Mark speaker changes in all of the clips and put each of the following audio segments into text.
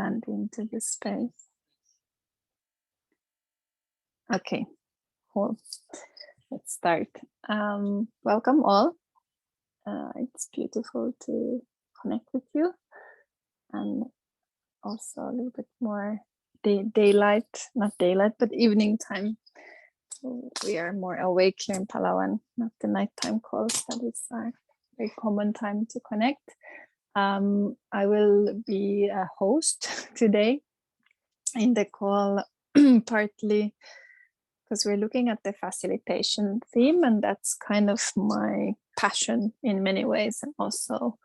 Speaker 1: expand into the space. Okay, cool. Let's start. Welcome all. It's beautiful to connect with you, and also a little bit more daylight, not daylight, but evening time. So we are more awake here in Palawan, not the nighttime calls. That is our very common time to connect. I will be a host today in the call, partly because we're looking at the facilitation theme, and that's kind of my passion in many ways, and also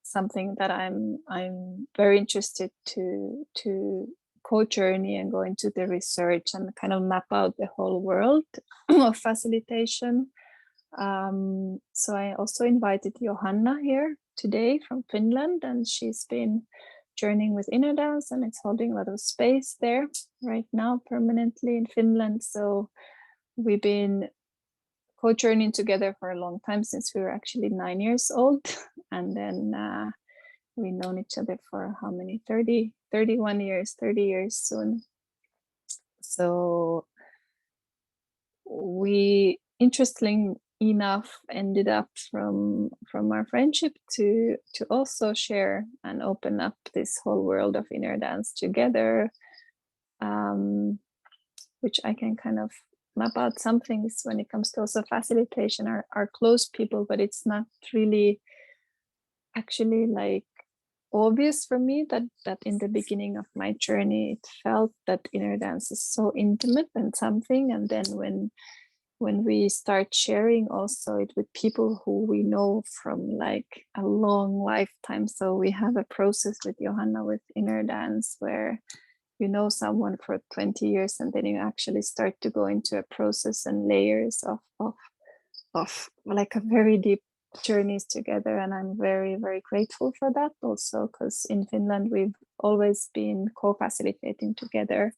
Speaker 1: something that I'm very interested to co-journey and go into the research and kind of map out the whole world of facilitation. So I also invited Johanna here today from Finland, and she's been journeying with inner dance, and it's holding a lot of space there right now permanently in Finland. So we've been co-journeying together for a long time, since we were actually 9 years old, and then we've known each other for how many, 31 years, 30 years soon. So we, interestingly enough, ended up from our friendship to also share and open up this whole world of inner dance together, which I can kind of map out some things when it comes to also facilitation, are close people, but it's not really actually like obvious for me that in the beginning of my journey it felt that inner dance is so intimate and something, and then when we start sharing also it with people who we know from like a long lifetime. So we have a process with Johanna with inner dance where you know someone for 20 years, and then you actually start to go into a process and layers of like a very deep journeys together. And I'm very, very grateful for that also, because in Finland we've always been co-facilitating together.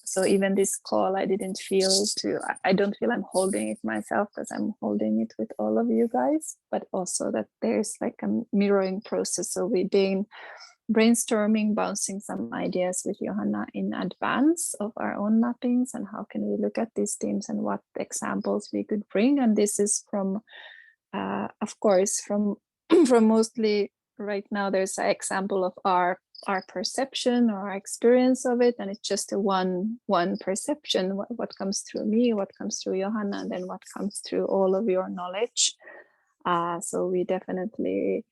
Speaker 1: So even this call, I don't feel I'm holding it myself, because I'm holding it with all of you guys, but also that there's like a mirroring process. So we've been brainstorming, bouncing some ideas with Johanna in advance of our own mappings, and how can we look at these themes and what examples we could bring. And this is from, of course, from mostly right now, there's an example of our perception or our experience of it, and it's just a one perception, what comes through me, what comes through Johanna, and then what comes through all of your knowledge. So we definitely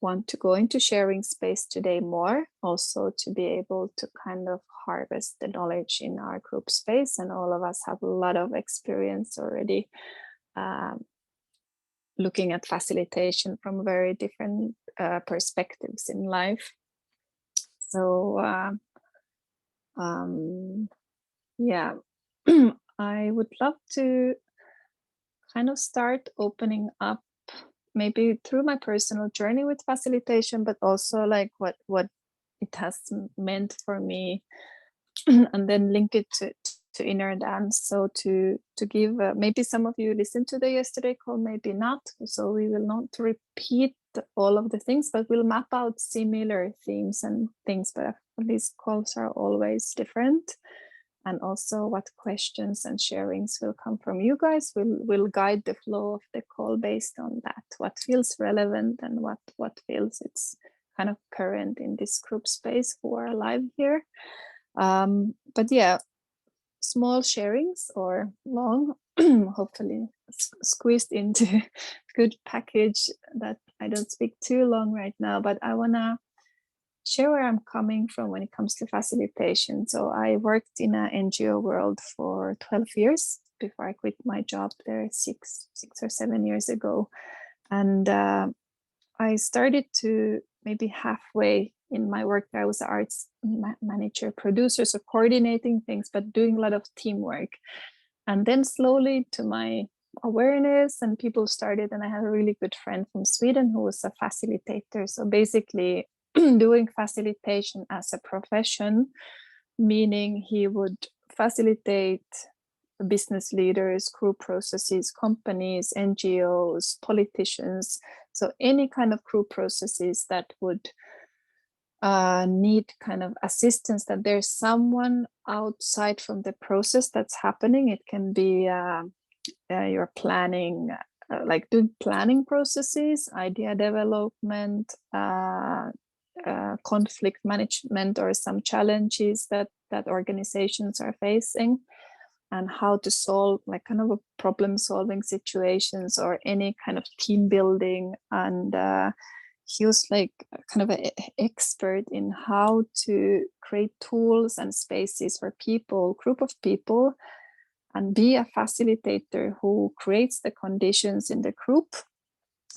Speaker 1: want to go into sharing space today more, also to be able to kind of harvest the knowledge in our group space, and all of us have a lot of experience already looking at facilitation from very different perspectives in life. So yeah, I would love to kind of start opening up, maybe through my personal journey with facilitation, but also like what it has meant for me, and then link it to inner dance. So to give, maybe some of you listened to the yesterday call, maybe not. So we will not repeat all of the things, but we'll map out similar themes and things. But these calls are always different. And also what questions and sharings will come from you guys will guide the flow of the call based on that, what feels relevant and what feels it's kind of current in this group space who are alive here. But yeah, small sharings or long, hopefully squeezed into good package, that I don't speak too long right now, but I wanna share where I'm coming from when it comes to facilitation. So I worked in an NGO world for 12 years before I quit my job there 6 or 7 years ago. And I started to, maybe halfway in my work there, I was an arts manager, producer, so coordinating things, but doing a lot of teamwork. And then slowly to my awareness, and people started, and I had a really good friend from Sweden who was a facilitator. So basically doing facilitation as a profession, meaning he would facilitate business leaders, group processes, companies, NGOs, politicians. So any kind of group processes that would need kind of assistance, that there's someone outside from the process that's happening. It can be you're planning, like doing planning processes, idea development, conflict management, or some challenges that organizations are facing, and how to solve, like kind of a problem solving situations, or any kind of team building. And he was like kind of an expert in how to create tools and spaces for people, group of people, and be a facilitator who creates the conditions in the group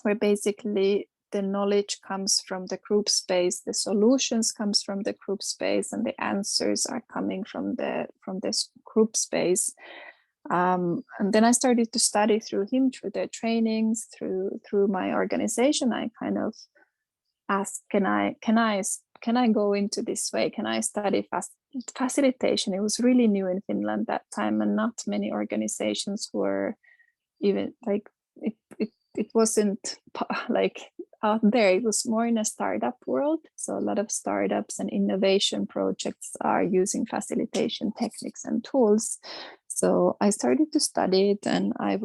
Speaker 1: where basically the knowledge comes from the group space, the solutions comes from the group space, and the answers are coming from this group space. And then I started to study through him, through their trainings, through my organization. I kind of asked, can I go into this way? Can I study facilitation? It was really new in Finland that time, and not many organizations were even like it wasn't like out there. It was more in a startup world. So a lot of startups and innovation projects are using facilitation techniques and tools. So I started to study it, and I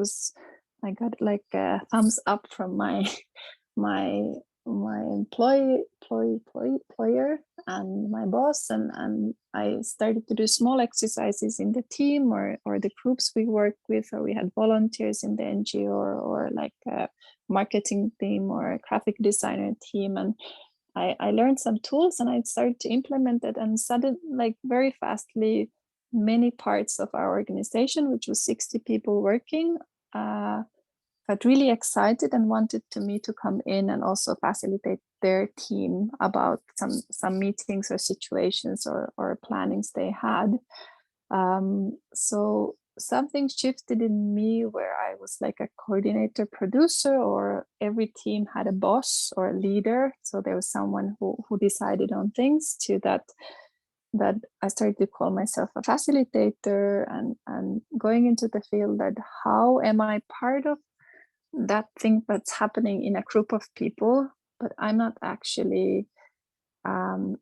Speaker 1: got like a thumbs up from my employer and my boss, and I started to do small exercises in the team or the groups we work with, or we had volunteers in the NGO, or like a marketing team or a graphic designer team. And I learned some tools, and I started to implement it, and suddenly, like very fastly, many parts of our organization, which was 60 people working, got really excited and wanted me to come in and also facilitate their team about some meetings or situations or plannings they had. So something shifted in me, where I was like a coordinator producer, or every team had a boss or a leader. So there was someone who decided on things, to that I started to call myself a facilitator, and going into the field that how am I part of that thing that's happening in a group of people, but I'm not actually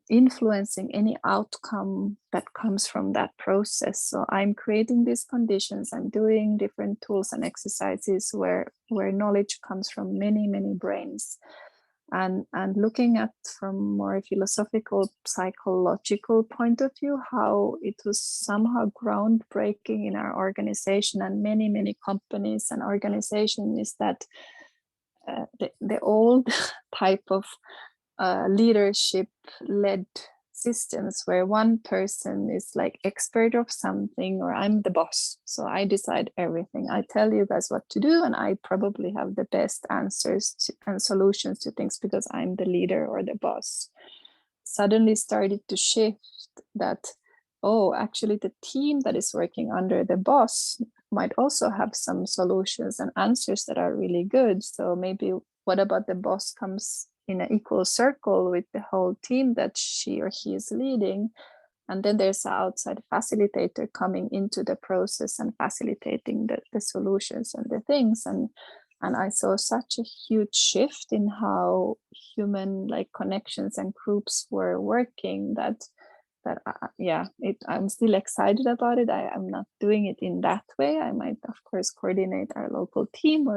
Speaker 1: influencing any outcome that comes from that process. So I'm creating these conditions, I'm doing different tools and exercises where knowledge comes from many brains, and looking at from more philosophical, psychological point of view, how it was somehow groundbreaking in our organization and many companies and organizations, is that the old type of leadership-led systems, where one person is like expert of something, or I'm the boss, so I decide everything, I tell you guys what to do, and I probably have the best answers and solutions to things because I'm the leader or the boss, suddenly started to shift that, oh, actually the team that is working under the boss might also have some solutions and answers that are really good. So maybe what about the boss comes in an equal circle with the whole team that she or he is leading, and then there's an outside facilitator coming into the process and facilitating the solutions and the things. And I saw such a huge shift in how human like connections and groups were working, that I'm still excited about it. I'm not doing it in that way. I might of course coordinate our local team,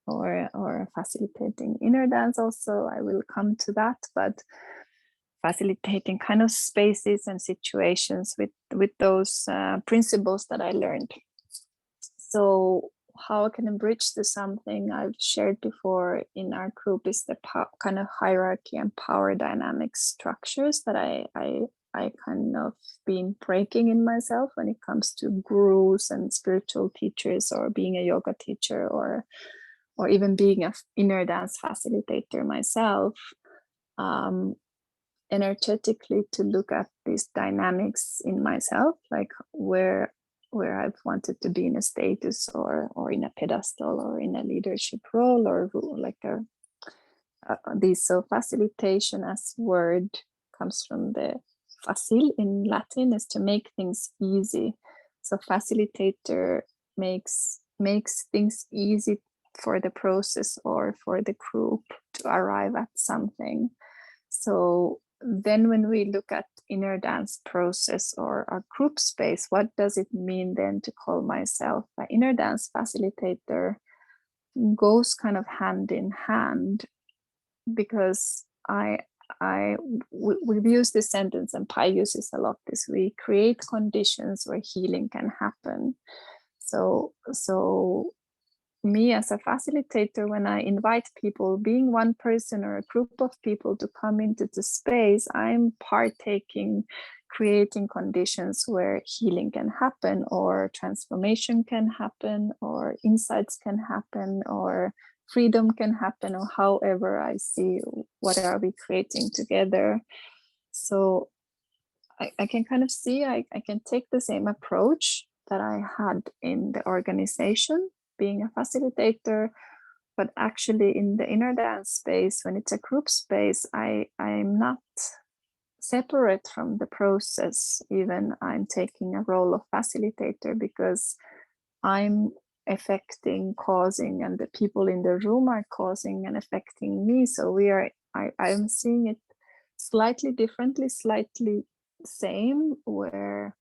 Speaker 1: or facilitating inner dance also. I will come to that, but facilitating kind of spaces and situations with those principles that I learned. So how I can bridge to something I've shared before in our group is the kind of hierarchy and power dynamic structures that I kind of been breaking in myself when it comes to gurus and spiritual teachers, or being a yoga teacher, or even being an inner dance facilitator myself, energetically, to look at these dynamics in myself, like where I've wanted to be in a status, or in a pedestal, or in a leadership role, or like these. So facilitation as word comes from the facil in Latin, is to make things easy. So facilitator makes things easy for the process or for the group to arrive at something. So then when we look at inner dance process or a group space, what does it mean then to call myself an inner dance facilitator? Goes kind of hand in hand, because we've used this sentence, and Pi uses a lot this: we create conditions where healing can happen. So me as a facilitator, when I invite people, being one person or a group of people, to come into the space, I'm partaking, creating conditions where healing can happen, or transformation can happen, or insights can happen, or freedom can happen, or however I see what are we creating together. So I can kind of see I can take the same approach that I had in the organization, being a facilitator, but actually in the inner dance space, when it's a group space, I'm not separate from the process. Even I'm taking a role of facilitator, because I'm affecting, causing, and the people in the room are causing and affecting me. So I'm seeing it slightly differently, slightly same, where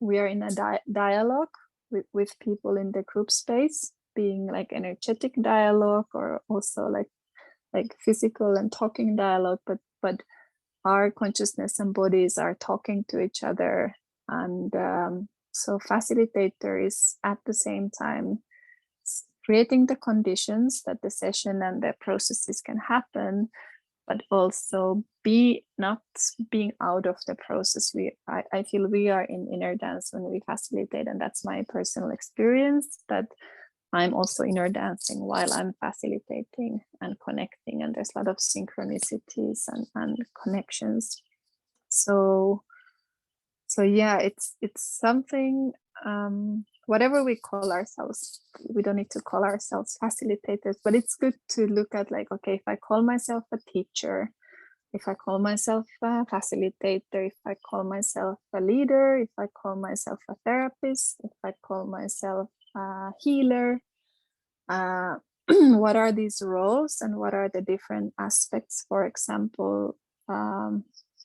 Speaker 1: we are in a dialogue with people in the group space, being like energetic dialogue, or also like physical and talking dialogue, but our consciousness and bodies are talking to each other. And so facilitator is at the same time creating the conditions that the session and the processes can happen, but also not being out of the process. I feel we are in inner dance when we facilitate, and that's my personal experience, that I'm also inner dancing while I'm facilitating and connecting, and there's a lot of synchronicities and connections. So yeah, it's something, whatever we call ourselves, we don't need to call ourselves facilitators, but it's good to look at, like, okay, if I call myself a teacher, if I call myself a facilitator, if I call myself a leader, if I call myself a therapist, if I call myself a healer, what are these roles and what are the different aspects? For example,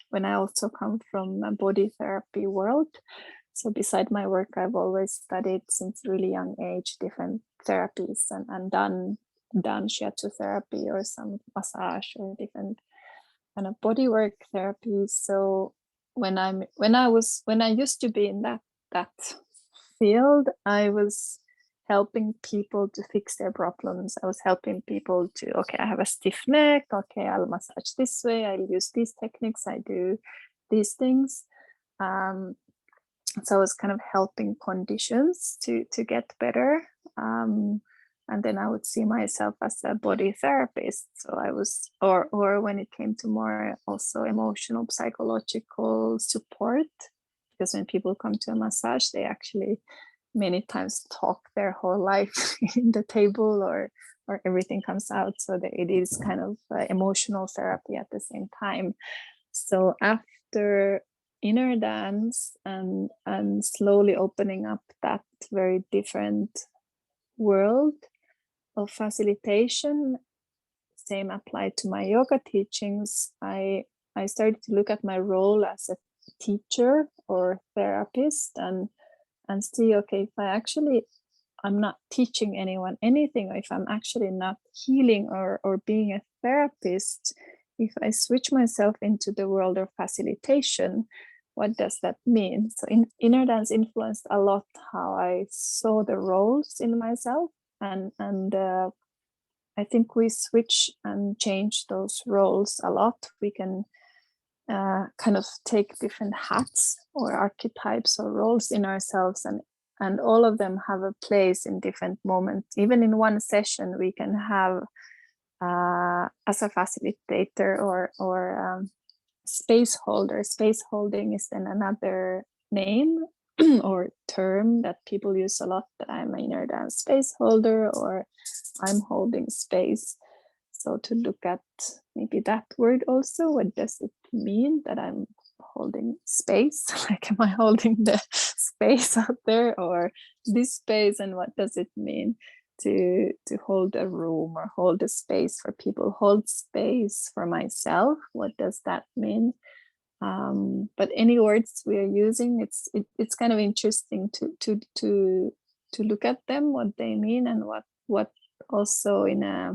Speaker 1: when I also come from a body therapy world, so beside my work, I've always studied since really young age different therapies, and done shiatsu therapy or some massage or different kind of body work therapies. So when I used to be in that field, I was helping people to fix their problems. I was helping people to, okay, I have a stiff neck, okay, I'll massage this way, I'll use these techniques, I do these things. So I was kind of helping conditions to get better. And then I would see myself as a body therapist. So I was, or when it came to more also emotional, psychological support, because when people come to a massage, they actually many times talk their whole life in the table, or everything comes out. So that it is kind of emotional therapy at the same time. So after inner dance and slowly opening up that very different world of facilitation, same applied to my yoga teachings, I started to look at my role as a teacher or therapist, and see, okay, if I'm not teaching anyone anything, or if I'm actually not healing or being a therapist, if I switch myself into the world of facilitation, what does that mean? So inner dance influenced a lot how I saw the roles in myself, and I think we switch and change those roles a lot. We can kind of take different hats or archetypes or roles in ourselves, and all of them have a place in different moments. Even in one session, we can have as a facilitator or space holder. Space holding is then another name or term that people use a lot, that I'm an inner dance space holder, or I'm holding space. So to look at maybe that word also, what does it mean that I'm holding space? Like, am I holding the space out there, or this space, and what does it mean to hold a room or hold a space for people? Hold space for myself, what does that mean? But any words we are using, it's kind of interesting to look at them, what they mean, and what also in a,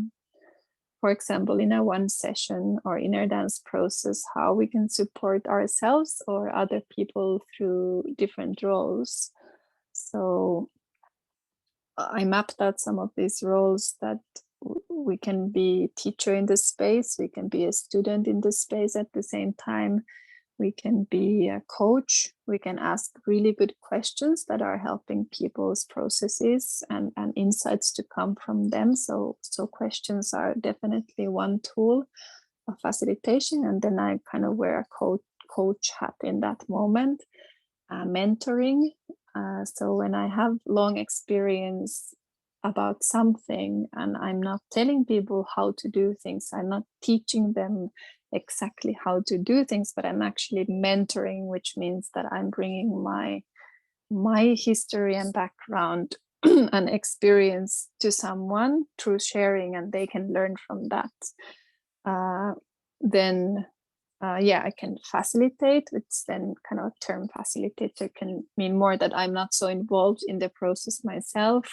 Speaker 1: for example, in a one session or inner dance process, how we can support ourselves or other people through different roles. So I mapped out some of these roles that we can be teacher in the space, we can be a student in the space at the same time, we can be a coach, we can ask really good questions that are helping people's processes and insights to come from them. So questions are definitely one tool of facilitation. And then I kind of wear a coach hat in that moment. Mentoring. So when I have long experience about something and I'm not telling people how to do things, I'm not teaching them exactly how to do things, but I'm actually mentoring, which means that I'm bringing my history and background and experience to someone through sharing, and they can learn from that. Then I can facilitate, which then kind of term facilitator can mean more that I'm not so involved in the process myself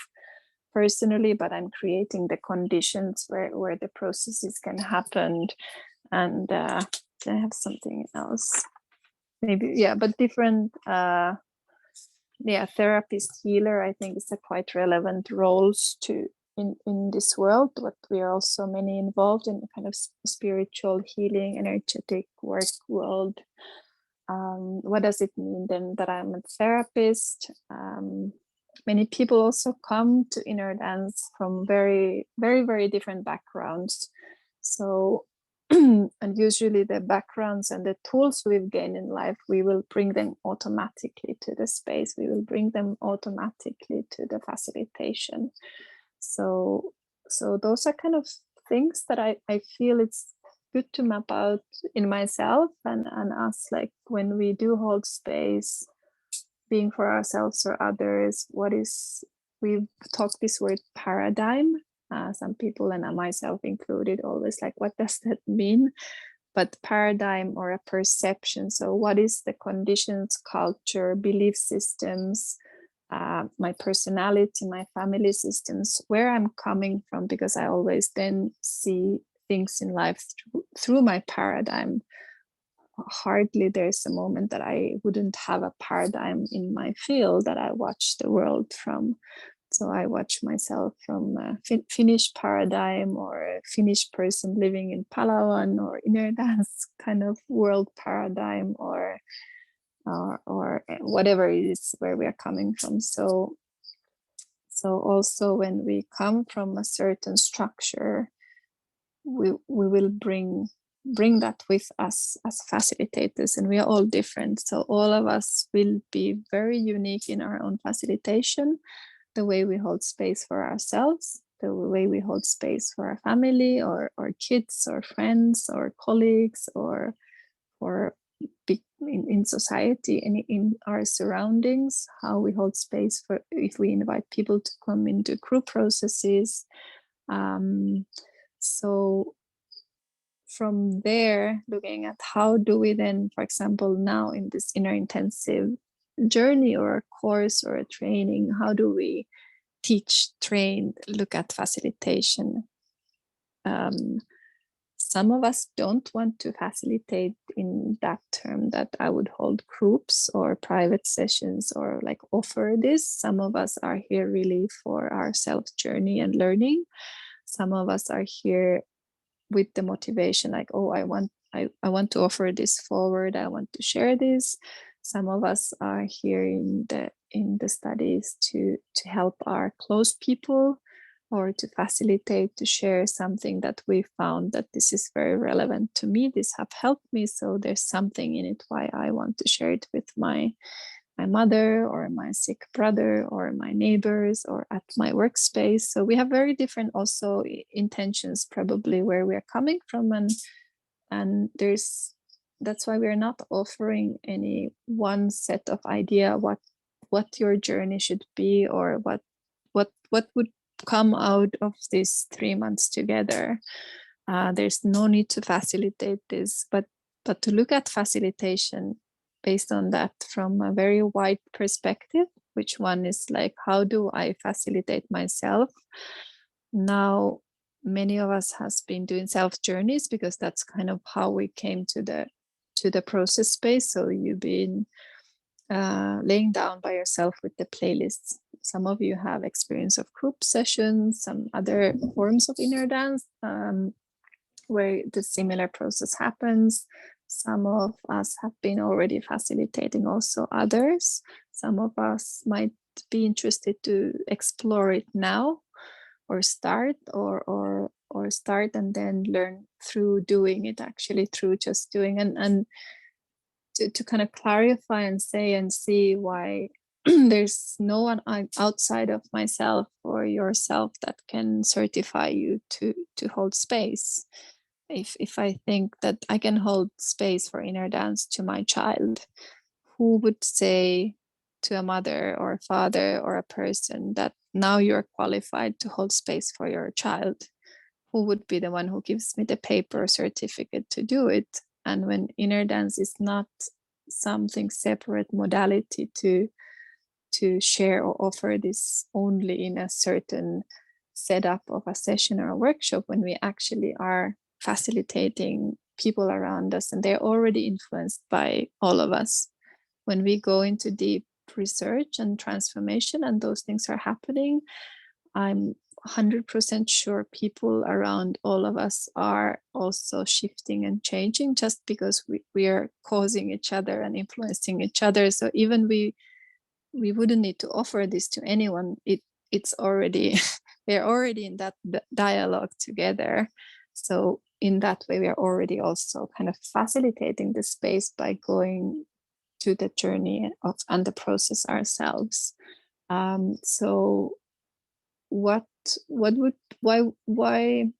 Speaker 1: personally, but I'm creating the conditions where the processes can happen. And I have something else, maybe, but different, therapist, healer, I think is a quite relevant roles to in this world, but we are also many involved in kind of spiritual healing, energetic work world. What does it mean then that I'm a therapist? Many people also come to inner dance from very, very, very different backgrounds. So, and usually the backgrounds and the tools we've gained in life, we will bring them automatically to the space. We will bring them automatically to the facilitation. So those are kind of things that I feel it's good to map out in myself and us, like when we do hold space, being for ourselves or others, we've talked this word paradigm. Some people, and myself included, always like, what does that mean? But paradigm or a perception. So what is the conditions, culture, belief systems, my personality, my family systems, where I'm coming from, because I always then see things in life through my paradigm. Hardly there's a moment that I wouldn't have a paradigm in my field that I watch the world from. So I watch myself from a Finnish paradigm, or a Finnish person living in Palawan, or inner dance kind of world paradigm, or whatever it is where we are coming from. So also when we come from a certain structure, we will bring that with us as facilitators, and we are all different. So all of us will be very unique in our own facilitation, the way we hold space for ourselves, the way we hold space for our family or kids or friends or colleagues or in society and in our surroundings, how we hold space for if we invite people to come into group processes. So from there, looking at how do we then, for example, now in this inner intensive journey or a course or a training, how do we teach, train, look at facilitation? Some of us don't want to facilitate in that term, that I would hold groups or private sessions or like offer this. Some of us are here really for our self journey and learning. Some of us are here with the motivation, like, oh, I want to offer this forward, I want to share this. Some of us are here in the studies to help our close people, or to facilitate, to share something that we found that this is very relevant to me, this have helped me, so there's something in it why I want to share it with my mother or my sick brother or my neighbors or at my workspace. So we have very different also intentions, probably, where we are coming from, and that's why we're not offering any one set of idea what your journey should be, or what would come out of these 3 months together. There's no need to facilitate this, but but to look at facilitation based on that from a very wide perspective, which one is like, how do I facilitate myself? Now, many of us has been doing self journeys because that's kind of how we came to the process space. So you've been laying down by yourself with the playlists. Some of you have experience of group sessions, some other forms of inner dance where the similar process happens. Some of us have been already facilitating also others. Some of us might be interested to explore it now, or start or start and then learn through doing it, actually through just doing, and to kind of clarify and say and see why there's no one outside of myself or yourself that can certify you to hold space. If I think that I can hold space for inner dance to my child, who would say to a mother or a father or a person that now you're qualified to hold space for your child? Who would be the one who gives me the paper certificate to do it? And when inner dance is not something separate modality to share or offer this only in a certain setup of a session or a workshop, when we actually are facilitating people around us and they're already influenced by all of us, when we go into deep research and transformation and those things are happening, I'm 100% sure people around all of us are also shifting and changing, just because we are causing each other and influencing each other. So even we wouldn't need to offer this to anyone. It's already we're already in that dialogue together. So in that way, we are already also kind of facilitating the space by going to the journey of and the process ourselves. So what would why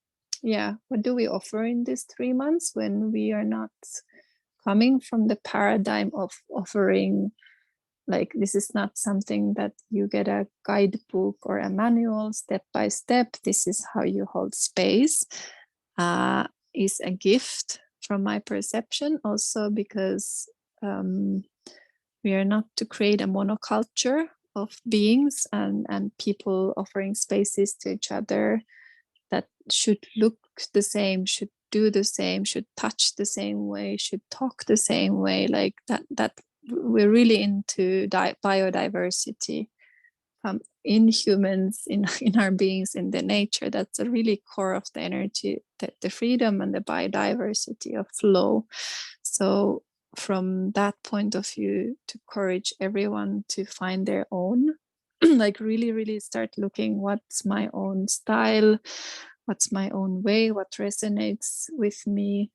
Speaker 1: yeah, what do we offer in these 3 months when we are not coming from the paradigm of offering, like, this is not something that you get a guidebook or a manual step by step, this is how you hold space, is a gift from my perception, also because we are not to create a monoculture of beings and people offering spaces to each other that should look the same, should do the same, should touch the same way, should talk the same way, like that we're really into biodiversity in humans, in our beings, in the nature. That's a really core of the energy, the freedom and the biodiversity of flow. So from that point of view, to encourage everyone to find their own, like really start looking, what's my own style, what's my own way, what resonates with me.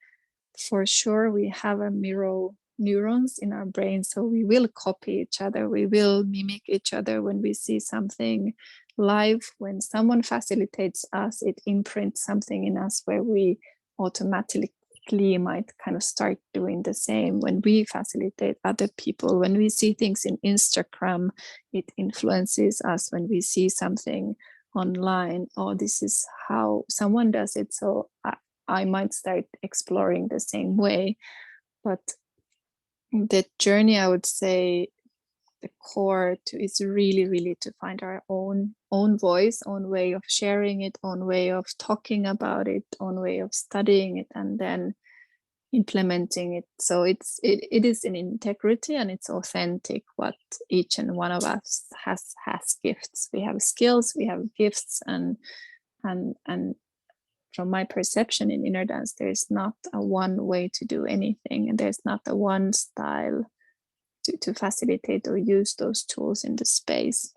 Speaker 1: For sure, we have a mirror neurons in our brain, so we will copy each other, we will mimic each other when we see something live. When someone facilitates us, it imprints something in us where we automatically might kind of start doing the same. When we facilitate other people, when we see things in Instagram, it influences us. When we see something online, oh, this is how someone does it, so I might start exploring the same way. But the journey, I would say, the core to is really to find our own voice, own way of sharing it, own way of talking about it, own way of studying it, and then implementing it. So it is in integrity and it's authentic what each and one of us has gifts. We have skills, we have gifts, and from my perception in inner dance, there's not a one way to do anything, and there's not a one style to facilitate or use those tools in the space.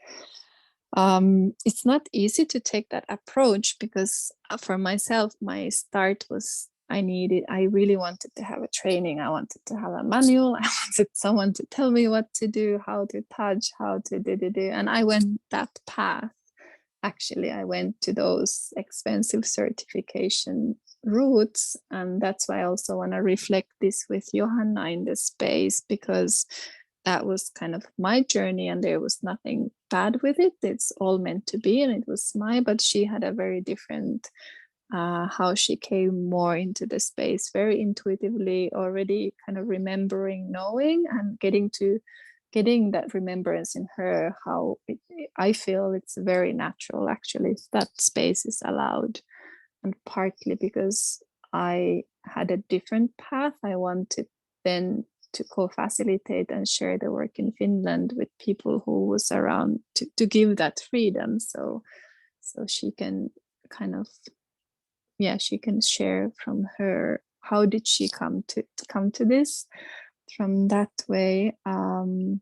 Speaker 1: It's not easy to take that approach, because for myself, my start was I really wanted to have a training. I wanted to have a manual. I wanted someone to tell me what to do, how to touch, how to do. And I went that path. Actually, I went to those expensive certification routes. And that's why I also want to reflect this with Johanna in the space, because that was kind of my journey and there was nothing bad with it. It's all meant to be and it was but she had a very different how she came more into the space very intuitively, already kind of remembering, knowing, and getting that remembrance in her, how I feel it's very natural actually that space is allowed. And partly because I had a different path, I wanted then to co-facilitate and share the work in Finland with people who was around to give that freedom, so she can kind of, yeah, she can share from her, how did she come to this from that way. And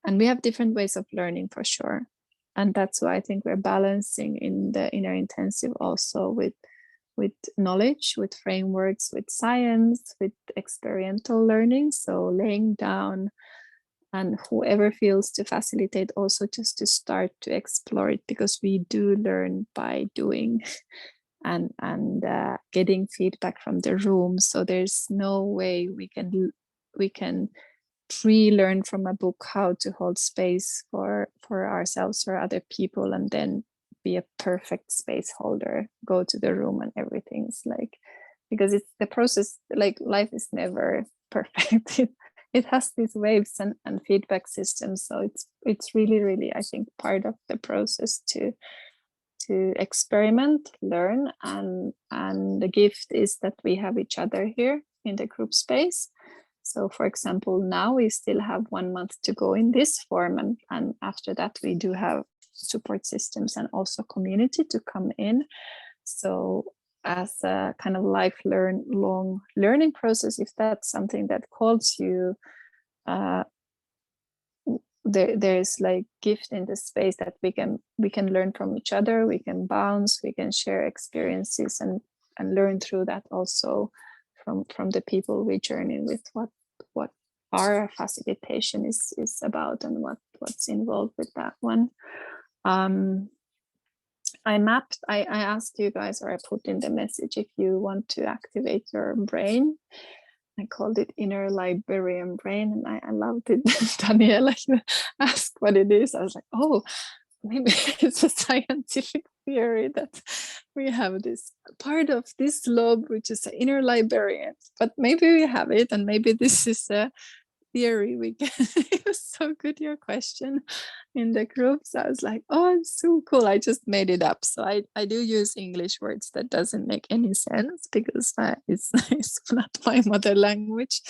Speaker 1: we have different ways of learning for sure, and that's why I think we're balancing in the inner intensive also with knowledge, with frameworks, with science, with experiential learning, so laying down, and whoever feels to facilitate also just to start to explore it, because we do learn by doing and getting feedback from the room. So there's no way we can pre-learn from a book how to hold space for ourselves or other people and then be a perfect space holder, go to the room and everything's like, because it's the process, like life is never perfect. It has these waves and feedback systems, so it's really, really, I think, part of the process to experiment, learn, and the gift is that we have each other here in the group space. So for example, now we still have 1 month to go in this form, and after that we do have support systems and also community to come in. So as a kind of long learning process, if that's something that calls you, there's like gift in the space that we can learn from each other, we can bounce, we can share experiences and learn through that also from the people we journey with, what our facilitation is about and what's involved with that one. I asked you guys, or I put in the message, if you want to activate your brain. I called it inner librarian brain, and I loved it. Daniela, you asked what it is. I was like, oh, maybe it's a scientific theory that we have this part of this lobe, which is the inner librarian, but maybe we have it, and maybe this is a theory we can. It was so good, your question in the group. So I was like, oh, it's so cool. I just made it up. So I do use English words that doesn't make any sense because it's not my mother language.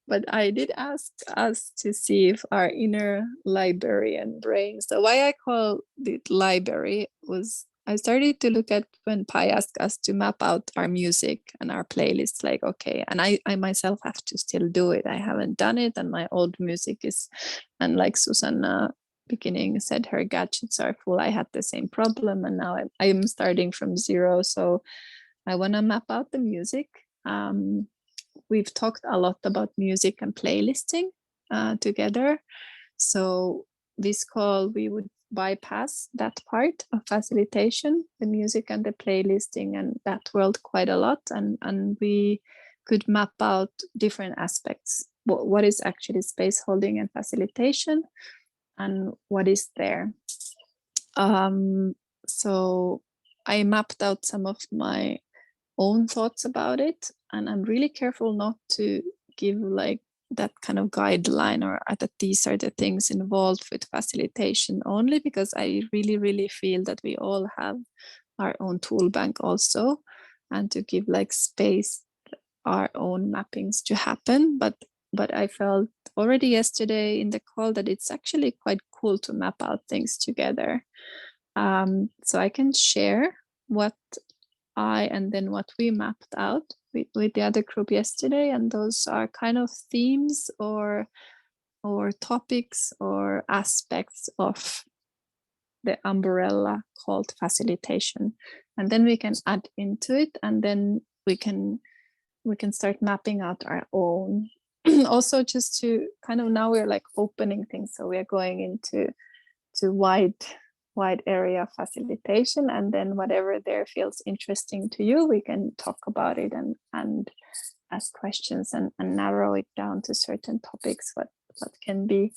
Speaker 1: But I did ask us to see if our inner librarian brain. So why I call it library was, I started to look at when Pi asked us to map out our music and our playlist, like, okay, and I myself have to still do it. I haven't done it, and my old music is, and like Susanna beginning said, her gadgets are full. I had the same problem, and now I'm starting from zero. So I want to map out the music. We've talked a lot about music and playlisting together. So this call, we would bypass that part of facilitation, the music and the playlisting and that world quite a lot. And we could map out different aspects. What is actually space holding and facilitation, and what is there. So I mapped out some of my own thoughts about it, and I'm really careful not to give like that kind of guideline or that these are the things involved with facilitation, only because I really, really feel that we all have our own tool bank also, and to give like space our own mappings to happen. But I felt already yesterday in the call that it's actually quite cool to map out things together. So I can share what and then what we mapped out with the other group yesterday, and those are kind of themes or topics or aspects of the umbrella called facilitation, and then we can add into it, and then we can start mapping out our own. Also, just to kind of, now we're like opening things, so we are going into wide area facilitation, and then whatever there feels interesting to you, we can talk about it and ask questions and narrow it down to certain topics, what can be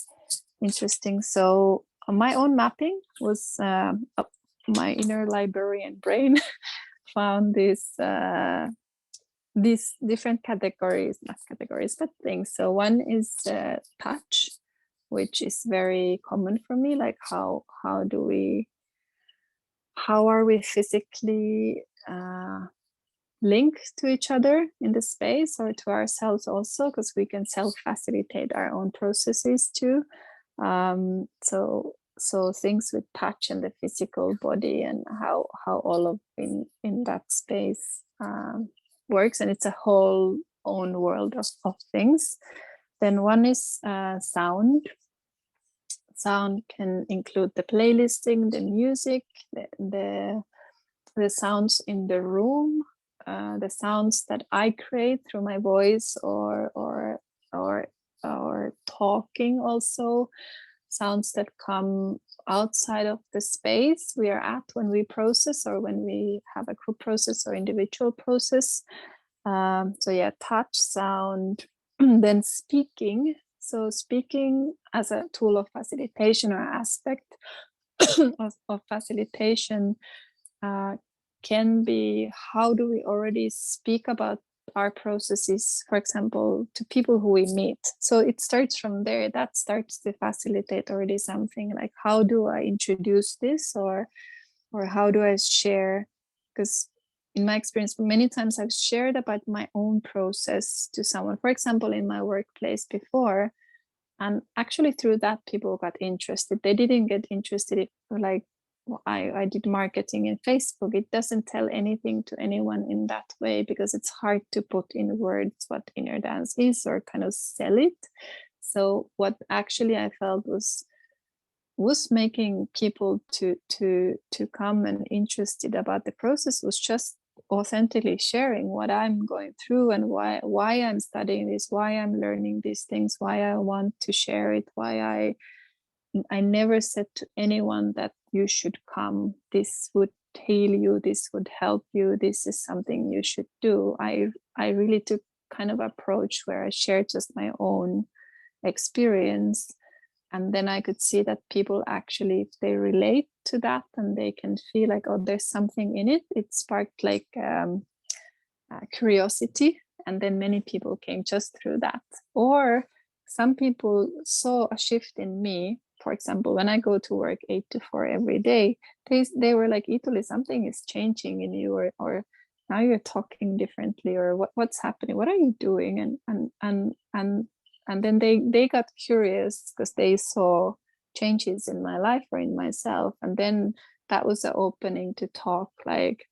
Speaker 1: interesting. So my own mapping was my inner librarian brain found these different categories, not categories, but things. So one is touch, which is very common for me. Like how are we physically linked to each other in the space, or to ourselves also, because we can self-facilitate our own processes too. So things with touch and the physical body, and how all of in that space works, and it's a whole own world of things. Then one is sound. Sound can include the playlisting, the music, the sounds in the room, the sounds that I create through my voice or talking also, sounds that come outside of the space we are at when we process, or when we have a group process or individual process. So yeah, touch, sound, then speaking. So speaking as a tool of facilitation, or aspect of facilitation, can be, how do we already speak about our processes, for example, to people who we meet. So it starts from there. That starts to facilitate already something, like how do I introduce this, or how do I share? Because in my experience, many times I've shared about my own process to someone, for example, in my workplace before, and actually through that people got interested. They didn't get interested if, like, I did marketing in Facebook. It doesn't tell anything to anyone in that way, because it's hard to put in words what inner dance is, or kind of sell it. So what actually I felt was making people to come and interested about the process was just authentically sharing what I'm going through, and why I'm studying this, why I'm learning these things, why I want to share it, why I never said to anyone that you should come, this would heal you, this would help you, this is something you should do. I really took kind of approach where I shared just my own experience, and then I could see that people actually, if they relate to that and they can feel like, oh, there's something in it, it sparked like curiosity, and then many people came just through that. Or some people saw a shift in me. For example, when I go to work 8 to 4 every day, they were like, Italy, something is changing in you, or now you're talking differently, or what's happening, what are you doing? And then they got curious, because they saw changes in my life or in myself. And then that was the opening to talk, like,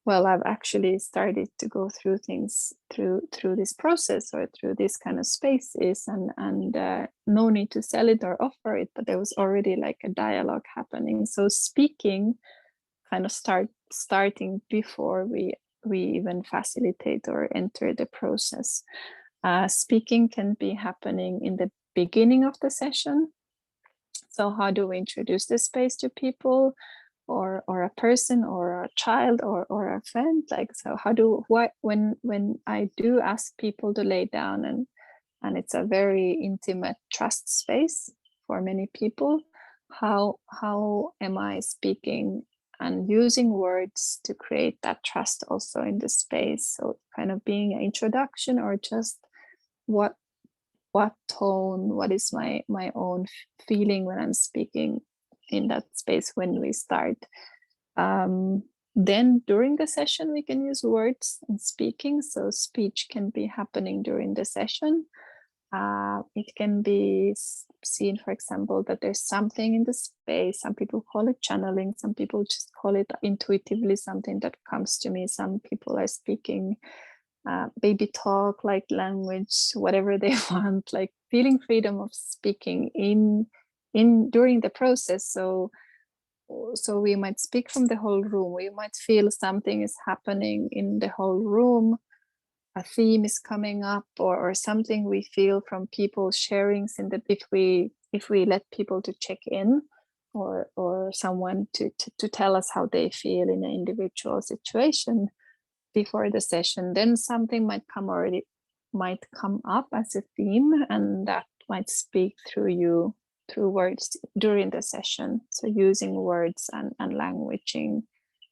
Speaker 1: well, I've actually started to go through things through this process, or through this kind of spaces, and no need to sell it or offer it, but there was already like a dialogue happening. So speaking kind of starting before we even facilitate or enter the process. Speaking can be happening in the beginning of the session. So how do we introduce the space to people, or a person, or a child, or a friend? Like, so how do when I do ask people to lay down, and it's a very intimate trust space for many people, how am I speaking and using words to create that trust also in the space? So kind of being an introduction, or just what tone, what is my own feeling when I'm speaking in that space when we start. Then during the session we can use words and speaking. So speech can be happening during the session. It can be seen, for example, that there's something in the space. Some people call it channeling, some people just call it intuitively, something that comes to me. Some people are speaking baby talk, like language, whatever they want, like feeling freedom of speaking in during the process. So we might speak from the whole room. We might feel something is happening in the whole room. A theme is coming up, or something we feel from people sharing. If we let people to check in, or someone to tell us how they feel in an individual situation before the session, then something might come up as a theme, and that might speak through you through words during the session. So using words and languaging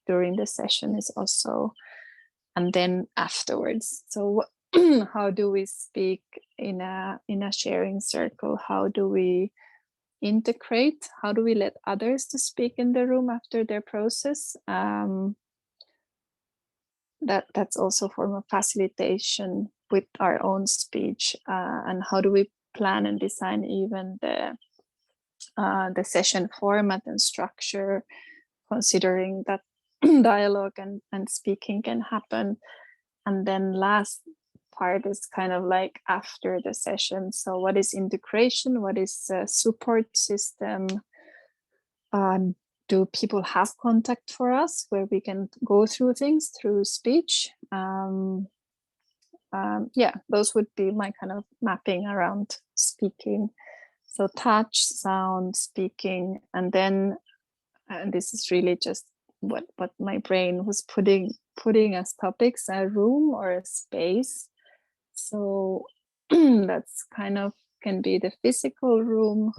Speaker 1: during the session is also, and then afterwards. So how do we speak in a sharing circle? How do we integrate? How do we let others to speak in the room after their process? That's also a form of facilitation with our own speech. And how do we plan and design even the session format and structure, considering that dialogue and speaking can happen. And then last part is kind of like after the session. So what is integration? What is a support system? Do people have contact for us where we can go through things through speech? Yeah, those would be my kind of mapping around speaking. So touch, sound, speaking, and then, and this is really just what my brain was putting as topics, a room or a space. So that's kind of can be the physical room,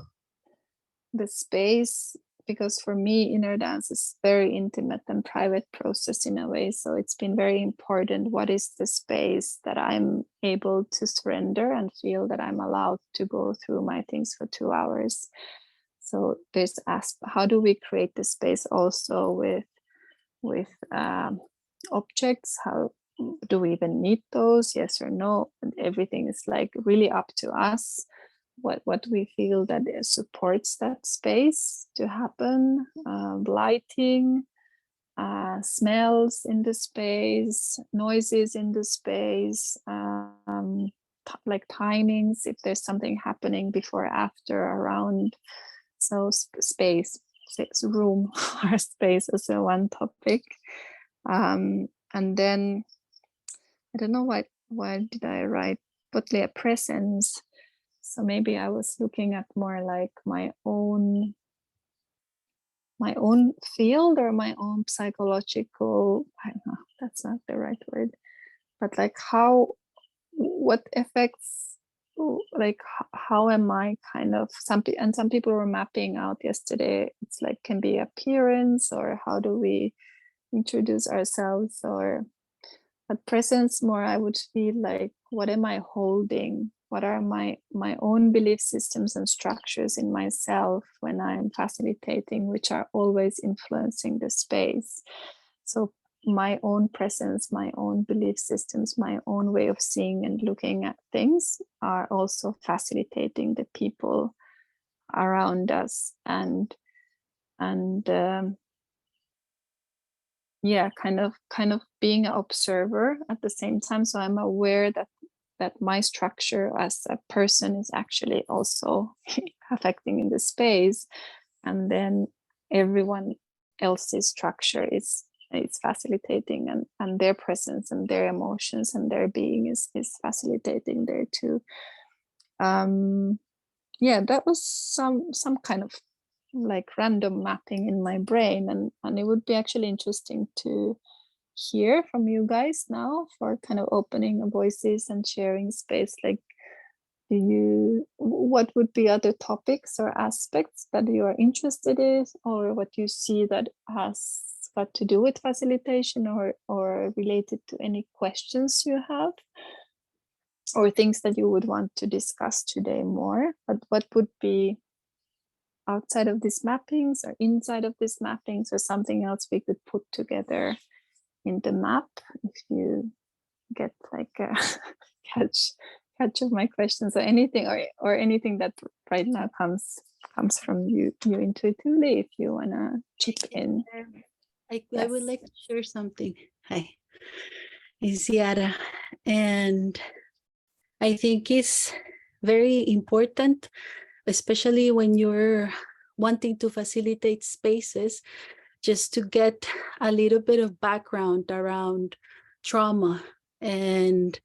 Speaker 1: the space, because for me inner dance is very intimate and private process in a way. So it's been very important, what is the space that I'm able to surrender and feel that I'm allowed to go through my things for 2 hours. So there's how do we create the space also with objects? How do we even need those? Yes or no? And everything is like really up to us. What we feel that supports that space to happen. Lighting, smells in the space, noises in the space, like timings, if there's something happening before, after, around. So space, room or space is one topic. And then I don't know why did I write, but yeah, presence. So maybe I was looking at more like my own field or my own psychological, I don't know, that's not the right word, but like what affects, like how am I kind of, some people were mapping out yesterday, it's like can be appearance, or how do we introduce ourselves, or at presence more I would feel like what am I holding, what are my own belief systems and structures in myself when I'm facilitating, which are always influencing the space. So my own presence, my own belief systems, my own way of seeing and looking at things are also facilitating the people around us, and yeah, kind of being an observer at the same time. So I'm aware that my structure as a person is actually also affecting in the space, and then everyone else's structure is facilitating, and their presence and their emotions and their being is facilitating there too. Yeah, that was some kind of like random mapping in my brain, and it would be actually interesting to hear from you guys now for kind of opening voices and sharing space. Like, what would be other topics or aspects that you are interested in, or what you see that has got to do with facilitation, or related to any questions you have, or things that you would want to discuss today more? But what would be outside of these mappings or inside of these mappings, or something else we could put together in the map, if you get like a catch of my questions, or anything, or anything that right now comes from you intuitively, if you want to chip in.
Speaker 2: I would like to share something. Hi, it's Yara, and I think it's very important, especially when you're wanting to facilitate spaces, just to get a little bit of background around trauma, and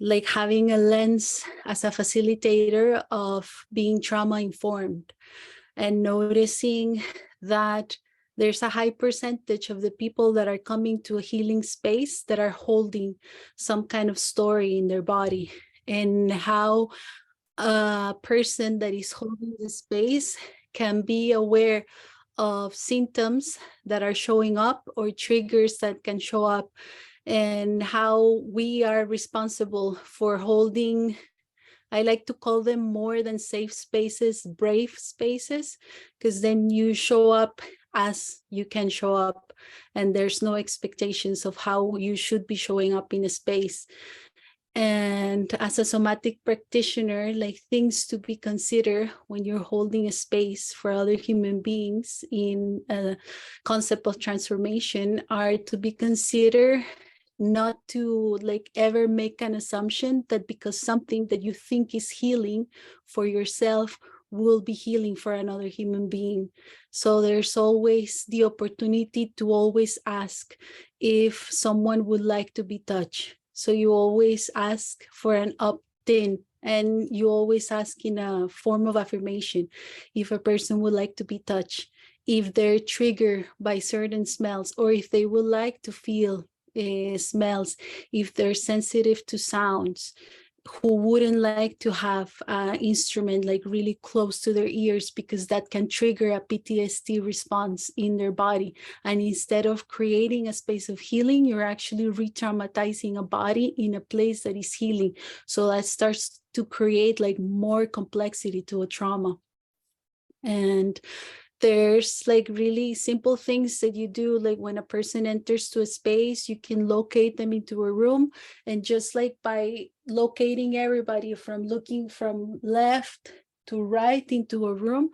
Speaker 2: like having a lens as a facilitator of being trauma informed, and noticing that there's a high percentage of the people that are coming to a healing space that are holding some kind of story in their body, and how a person that is holding the space can be aware of symptoms that are showing up or triggers that can show up, and how we are responsible for holding, I like to call them more than safe spaces, brave spaces, because then you show up as you can show up, and there's no expectations of how you should be showing up in a space. And as a somatic practitioner, like things to be considered when you're holding a space for other human beings in a concept of transformation are to be considered not to like ever make an assumption that because something that you think is healing for yourself will be healing for another human being. So there's always the opportunity to always ask if someone would like to be touched. So you always ask for an opt-in, and you always ask in a form of affirmation if a person would like to be touched, if they're triggered by certain smells, or if they would like to feel smells, if they're sensitive to sounds, who wouldn't like to have an instrument like really close to their ears because that can trigger a PTSD response in their body. And instead of creating a space of healing, you're actually re-traumatizing a body in a place that is healing. So that starts to create like more complexity to a trauma. And there's like really simple things that you do, like when a person enters to a space, you can locate them into a room, and just like by locating everybody from looking from left to right into a room,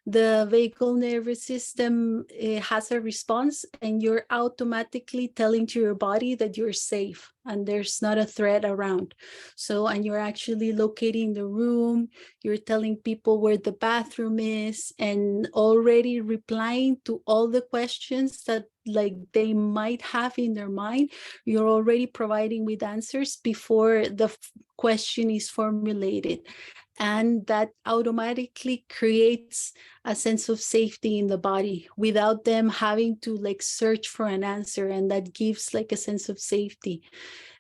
Speaker 2: the vagal nervous system has a response, and you're automatically telling to your body that you're safe and there's not a threat around. So, and you're actually locating the room, you're telling people where the bathroom is, and already replying to all the questions that like they might have in their mind. You're already providing with answers before the question is formulated. And that automatically creates a sense of safety in the body without them having to like search for an answer. And that gives like a sense of safety.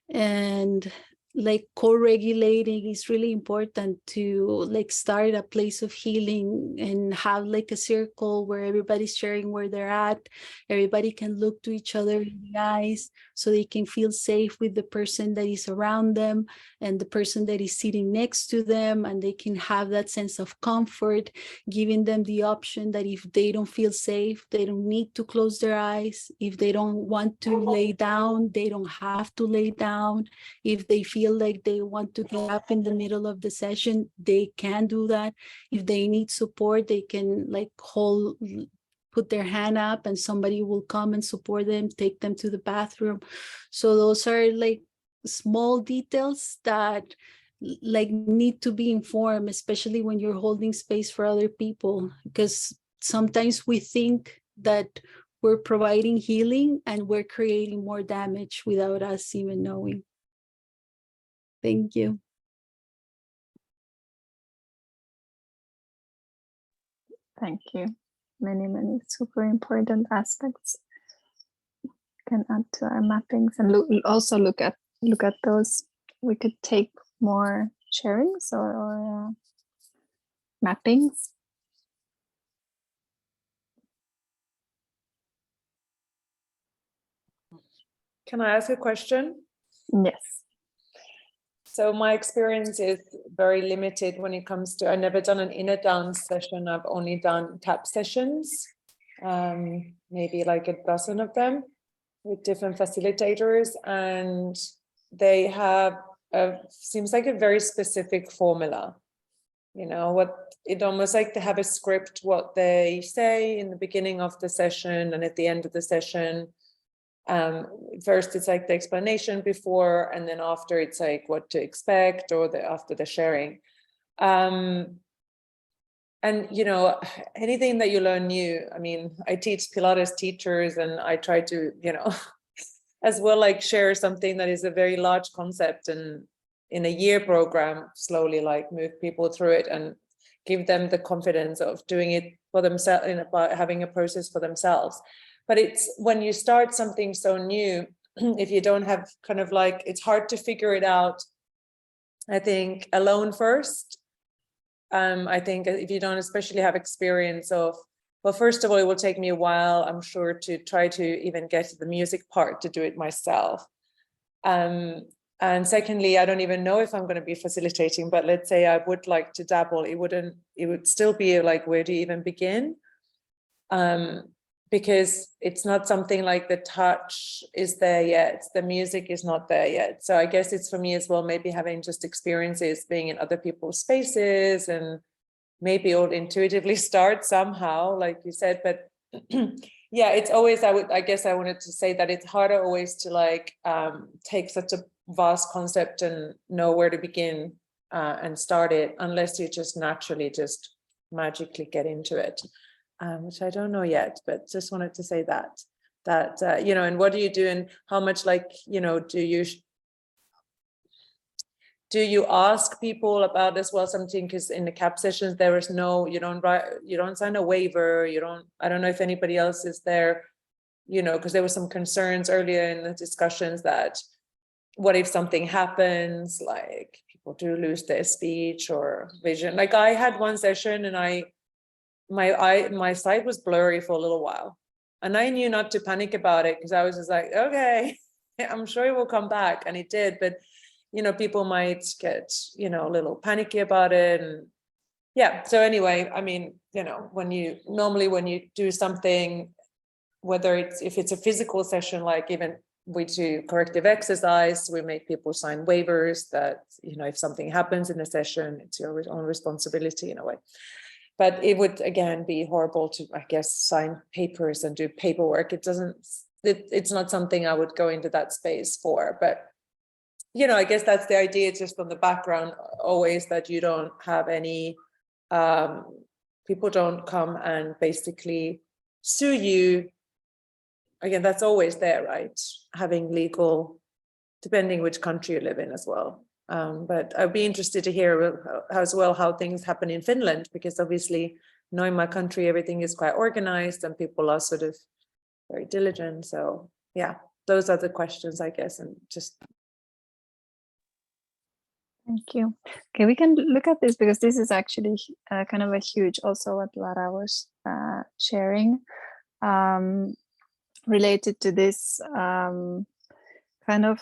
Speaker 2: And like co-regulating is really important to like start a place of healing and have like a circle where everybody's sharing where they're at. Everybody can look to each other in the eyes so they can feel safe with the person that is around them and the person that is sitting next to them, and they can have that sense of comfort, giving them the option that if they don't feel safe, they don't need to close their eyes. If they don't want to lay down, they don't have to lay down. If they feel like they want to get up in the middle of the session, they can do that. If they need support, they can like put their hand up and somebody will come and support them, take them to the bathroom. So those are like small details that like need to be informed, especially when you're holding space for other people, because sometimes we think that we're providing healing and we're creating more damage without us even knowing. Thank you.
Speaker 1: Thank you. Many super important aspects can add to our mappings, and also look at those. We could take more sharings or mappings.
Speaker 3: Can I ask a question?
Speaker 1: Yes.
Speaker 3: So my experience is very limited when it comes to, I've never done an inner dance session. I've only done tap sessions, maybe like a dozen of them with different facilitators. And they have, seems like a very specific formula. You know, what it almost like they have a script, what they say in the beginning of the session and at the end of the session. First it's like the explanation before, and then after it's like what to expect, or after the sharing. And you know, anything that you learn new, I mean, I teach Pilates teachers, and I try to, you know, as well, like share something that is a very large concept, and in a year program, slowly like move people through it and give them the confidence of doing it for themselves, about having a process for themselves. But it's when you start something so new, if you don't have kind of like, it's hard to figure it out, I think, alone first. I think if you don't especially have experience of well, first of all, it will take me a while, I'm sure, to try to even get to the music part to do it myself. And secondly, I don't even know if I'm going to be facilitating, but let's say I would like to dabble, it would still be like, where do you even begin? Because it's not something like the touch is there yet, the music is not there yet. So I guess it's for me as well, maybe having just experiences being in other people's spaces, and maybe it'll intuitively start somehow, like you said. But yeah, it's always, I guess I wanted to say that it's harder always to like take such a vast concept and know where to begin and start it, unless you just naturally just magically get into it, which I don't know yet, but just wanted to say that you know. And what do you do, and how much, like, you know, do you ask people about as well something? Because in the CAP sessions there is no, you don't sign a waiver, I don't know if anybody else is there, you know, because there were some concerns earlier in the discussions that what if something happens, like people do lose their speech or vision. Like I had one session and my sight was blurry for a little while, and I knew not to panic about it, because I was just like, okay, I'm sure it will come back, and it did. But you know, people might get, you know, a little panicky about it. And yeah, so anyway, I mean, you know, when you do something, whether if it's a physical session, like even we do corrective exercise, we make people sign waivers that, you know, if something happens in the session, it's your own responsibility in a way. But it would again be horrible to, I guess, sign papers and do paperwork. It's not something I would go into that space for. But you know, I guess that's the idea, just on the background always, that you don't have any, people don't come and basically sue you. Again, that's always there, right? Having legal, depending which country you live in as well. But I'd be interested to hear as well how things happen in Finland, because obviously knowing my country, everything is quite organized and people are sort of very diligent. So yeah, those are the questions, I guess, and just.
Speaker 1: Thank you. Okay, we can look at this, because this is actually kind of a huge, also what Lara was sharing, related to this kind of,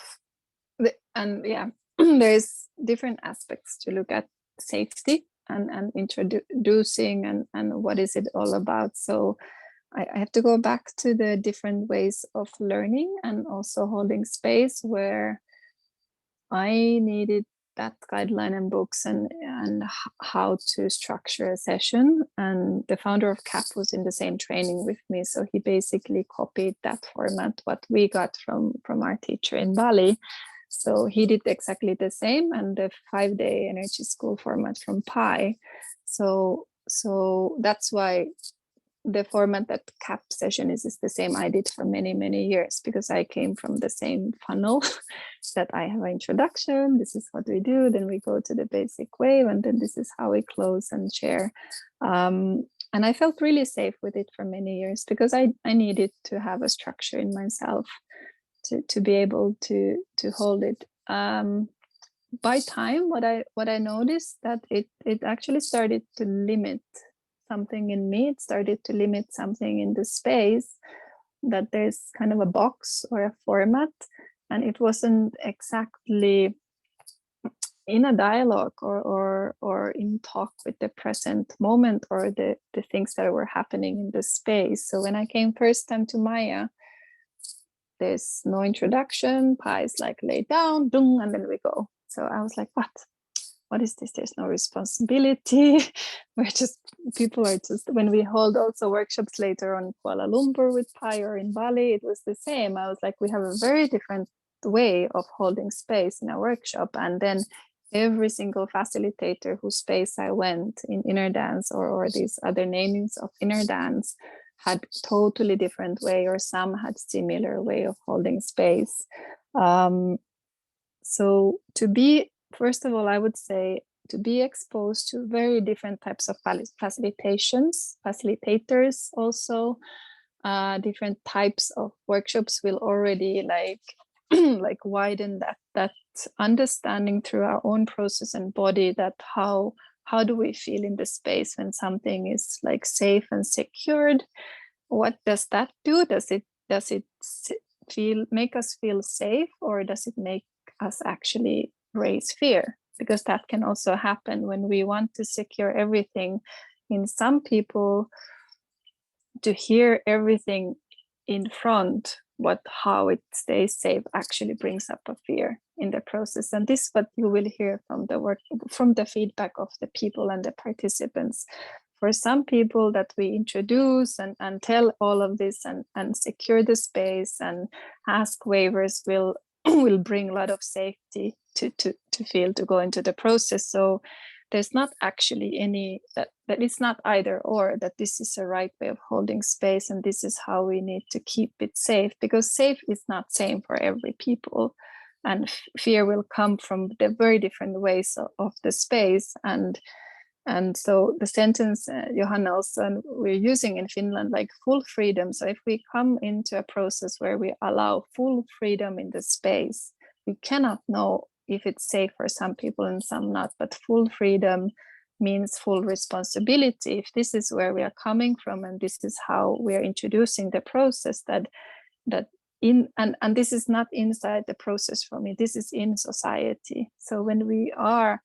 Speaker 1: and yeah, there's different aspects to look at safety and introducing and what is it all about. So I have to go back to the different ways of learning and also holding space, where I needed that guideline and books and how to structure a session. And the founder of CAP was in the same training with me, so he basically copied that format what we got from our teacher in Bali. So he did exactly the same, and the 5-day energy school format from Pi. So that's why the format that CAP session is the same I did for many years, because I came from the same funnel that I have an introduction, this is what we do, then we go to the basic wave, and then this is how we close and share. And I felt really safe with it for many years, because I needed to have a structure in myself to be able to hold it. By time, what I noticed, that it actually started to limit something in me. It started to limit something in the space, that there's kind of a box or a format, and it wasn't exactly in a dialogue or in talk with the present moment or the things that were happening in the space. So when I came first time to Maya, there's no introduction, Pi is like lay down, boom, and then we go. So I was like, what is this? There's no responsibility. People are just, when we hold also workshops later on Kuala Lumpur with Pi or in Bali, it was the same. I was like, we have a very different way of holding space in a workshop. And then every single facilitator whose space I went in inner dance or these other namings of inner dance had totally different way, or some had similar way of holding space. So to be, first of all, I would say to be exposed to very different types of facilitators also, different types of workshops will already like widen that understanding through our own process and body, that how how do we feel in the space when something is like safe and secured? What does that do? Does it make us feel safe, or does it make us actually raise fear? Because that can also happen when we want to secure everything. In some people, to hear everything in front, how it stays safe, actually brings up a fear in the process. And this is what you will hear from the feedback of the people and the participants. For some people that we introduce and tell all of this and secure the space and ask waivers will will bring a lot of safety to feel to go into the process. So there's not actually any that it's not either or, that this is a right way of holding space and this is how we need to keep it safe, because safe is not same for every people, and fear will come from the very different ways of the space. And so the sentence Johanna also we're using in Finland, like full freedom. So if we come into a process where we allow full freedom in the space, we cannot know if it's safe for some people and some not, but full freedom means full responsibility. If this is where we are coming from and this is how we are introducing the process, and this is not inside the process for me, this is in society. So when we are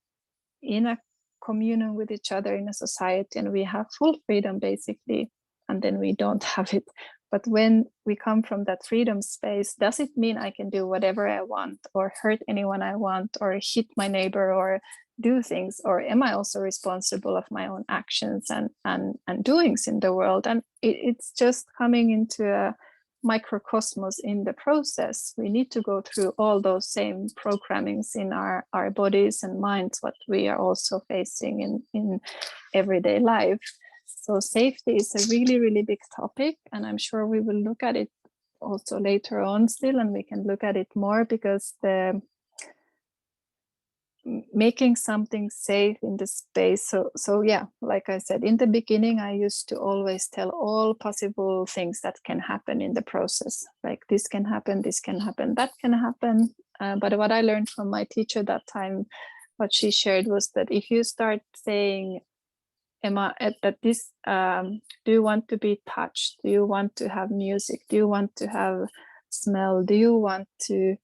Speaker 1: in a communion with each other in a society and we have full freedom basically, and then we don't have it. But when we come from that freedom space, does it mean I can do whatever I want or hurt anyone I want or hit my neighbor or do things? Or am I also responsible of my own actions and doings in the world? And it's just coming into a microcosmos in the process. We need to go through all those same programmings in our bodies and minds, what we are also facing in everyday life. So safety is a really, really big topic, and I'm sure we will look at it also later on still, and we can look at it more, because the making something safe in the space. So yeah, like I said, in the beginning, I used to always tell all possible things that can happen in the process. Like this can happen, that can happen. But what I learned from my teacher that time, what she shared was that if you start saying, Emma, that this, do you want to be touched? Do you want to have music? Do you want to have smell? Do you want to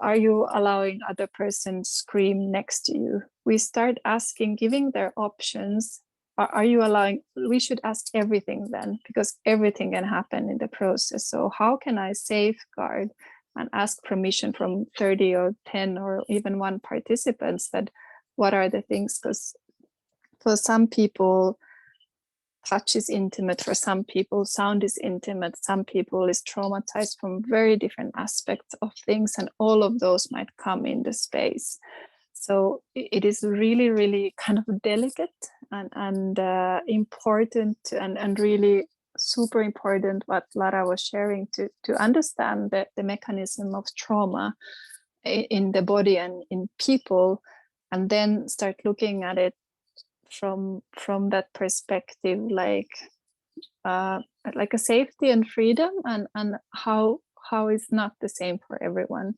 Speaker 1: are you allowing other person scream next to you? We start asking, giving their options. Are you allowing? We should ask everything then, because everything can happen in the process. So how can I safeguard and ask permission from 30 or 10 or even one participants that what are the things? Because for some people, touch is intimate. For some people, sound is intimate. Some people is traumatized from very different aspects of things, and all of those might come in the space. So it is really, really kind of delicate and important and really super important what Lara was sharing to understand the mechanism of trauma in the body and in people, and then start looking at it from that perspective, like a safety and freedom, and how is not the same for everyone.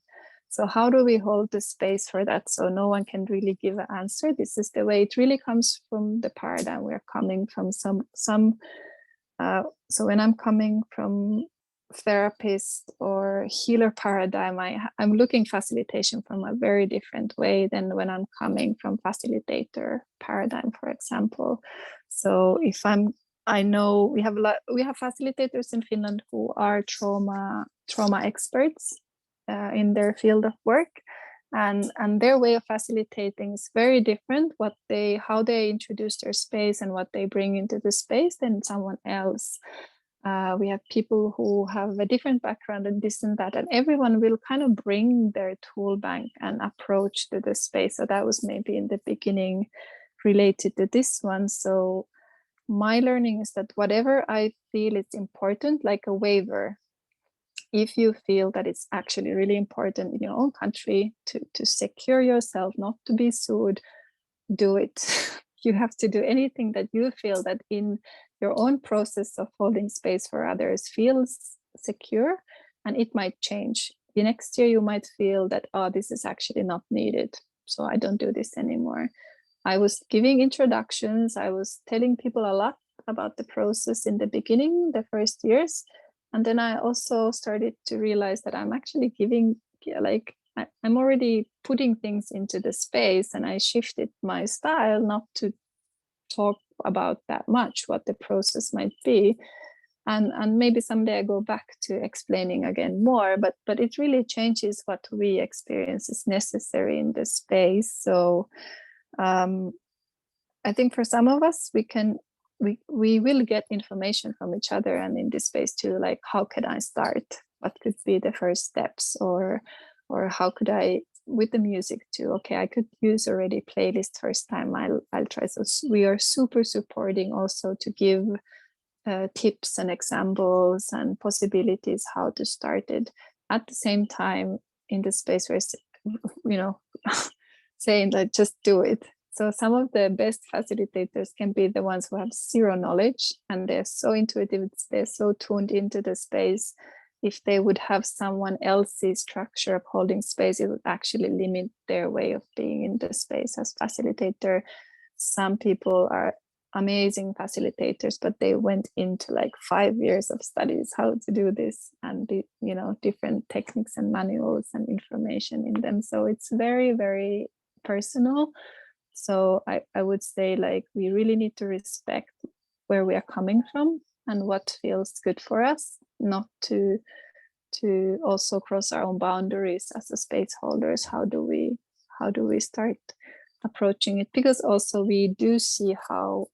Speaker 1: So how do we hold the space for that? So no one can really give an answer. This is the way it really comes from the paradigm we're coming from. So when I'm coming from therapist or healer paradigm, I'm looking facilitation from a very different way than when I'm coming from facilitator paradigm, for example. So if I know we have facilitators in Finland who are trauma experts in their field of work, and their way of facilitating is very different. How they introduce their space and what they bring into the space than someone else. We have people who have a different background and this and that, and everyone will kind of bring their tool bank and approach to the space. So that was maybe in the beginning related to this one. So my learning is that whatever I feel is important, like a waiver, if you feel that it's actually really important in your own country to secure yourself, not to be sued, do it. You have to do anything that you feel that in your own process of holding space for others feels secure, and it might change. The next year you might feel that, oh, this is actually not needed, so I don't do this anymore. I was giving introductions. I was telling people a lot about the process in the beginning, the first years. And then I also started to realize that I'm actually giving, like, I'm already putting things into the space, and I shifted my style not to talk about that much what the process might be. And maybe someday I go back to explaining again more, but it really changes what we experience is necessary in the space. So I think for some of us, we will get information from each other, and in this space too, like, how can I start? What could be the first steps? Or how could I, with the music too? Okay, I could use already playlist first time. I'll try. So we are super supporting also to give tips and examples and possibilities how to start it. At the same time, in the space where, you know, saying like, just do it. So some of the best facilitators can be the ones who have zero knowledge, and they're so intuitive, they're so tuned into the space. If they would have someone else's structure of holding space, it would actually limit their way of being in the space as facilitator. Some people are amazing facilitators, but they went into like 5 years of studies how to do this, and you know, different techniques and manuals and information in them. So it's very, very personal. So I would say, like, we really need to respect where we are coming from and what feels good for us, not to also cross our own boundaries as a space holders. How do we start approaching it? Because also we do see how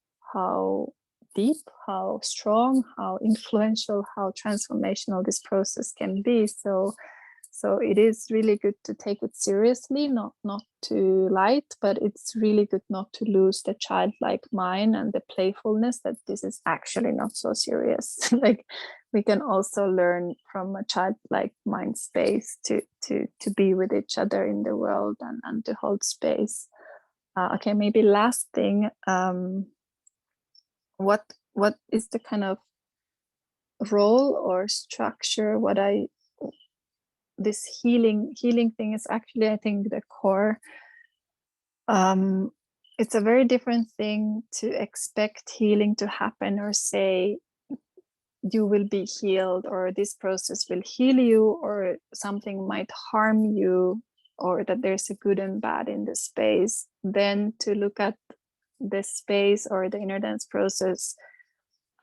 Speaker 1: deep, how strong, how influential, how transformational this process can be. So it is really good to take it seriously, not too light, but it's really good not to lose the childlike mind and the playfulness that this is actually not so serious. Like, we can also learn from a childlike mind space to be with each other in the world and to hold space. Okay, maybe last thing, what is the kind of role or structure, this healing thing is actually, I think, the core. It's a very different thing to expect healing to happen, or say you will be healed, or this process will heal you, or something might harm you, or that there's a good and bad in the space, then to look at the space or the inner dance process,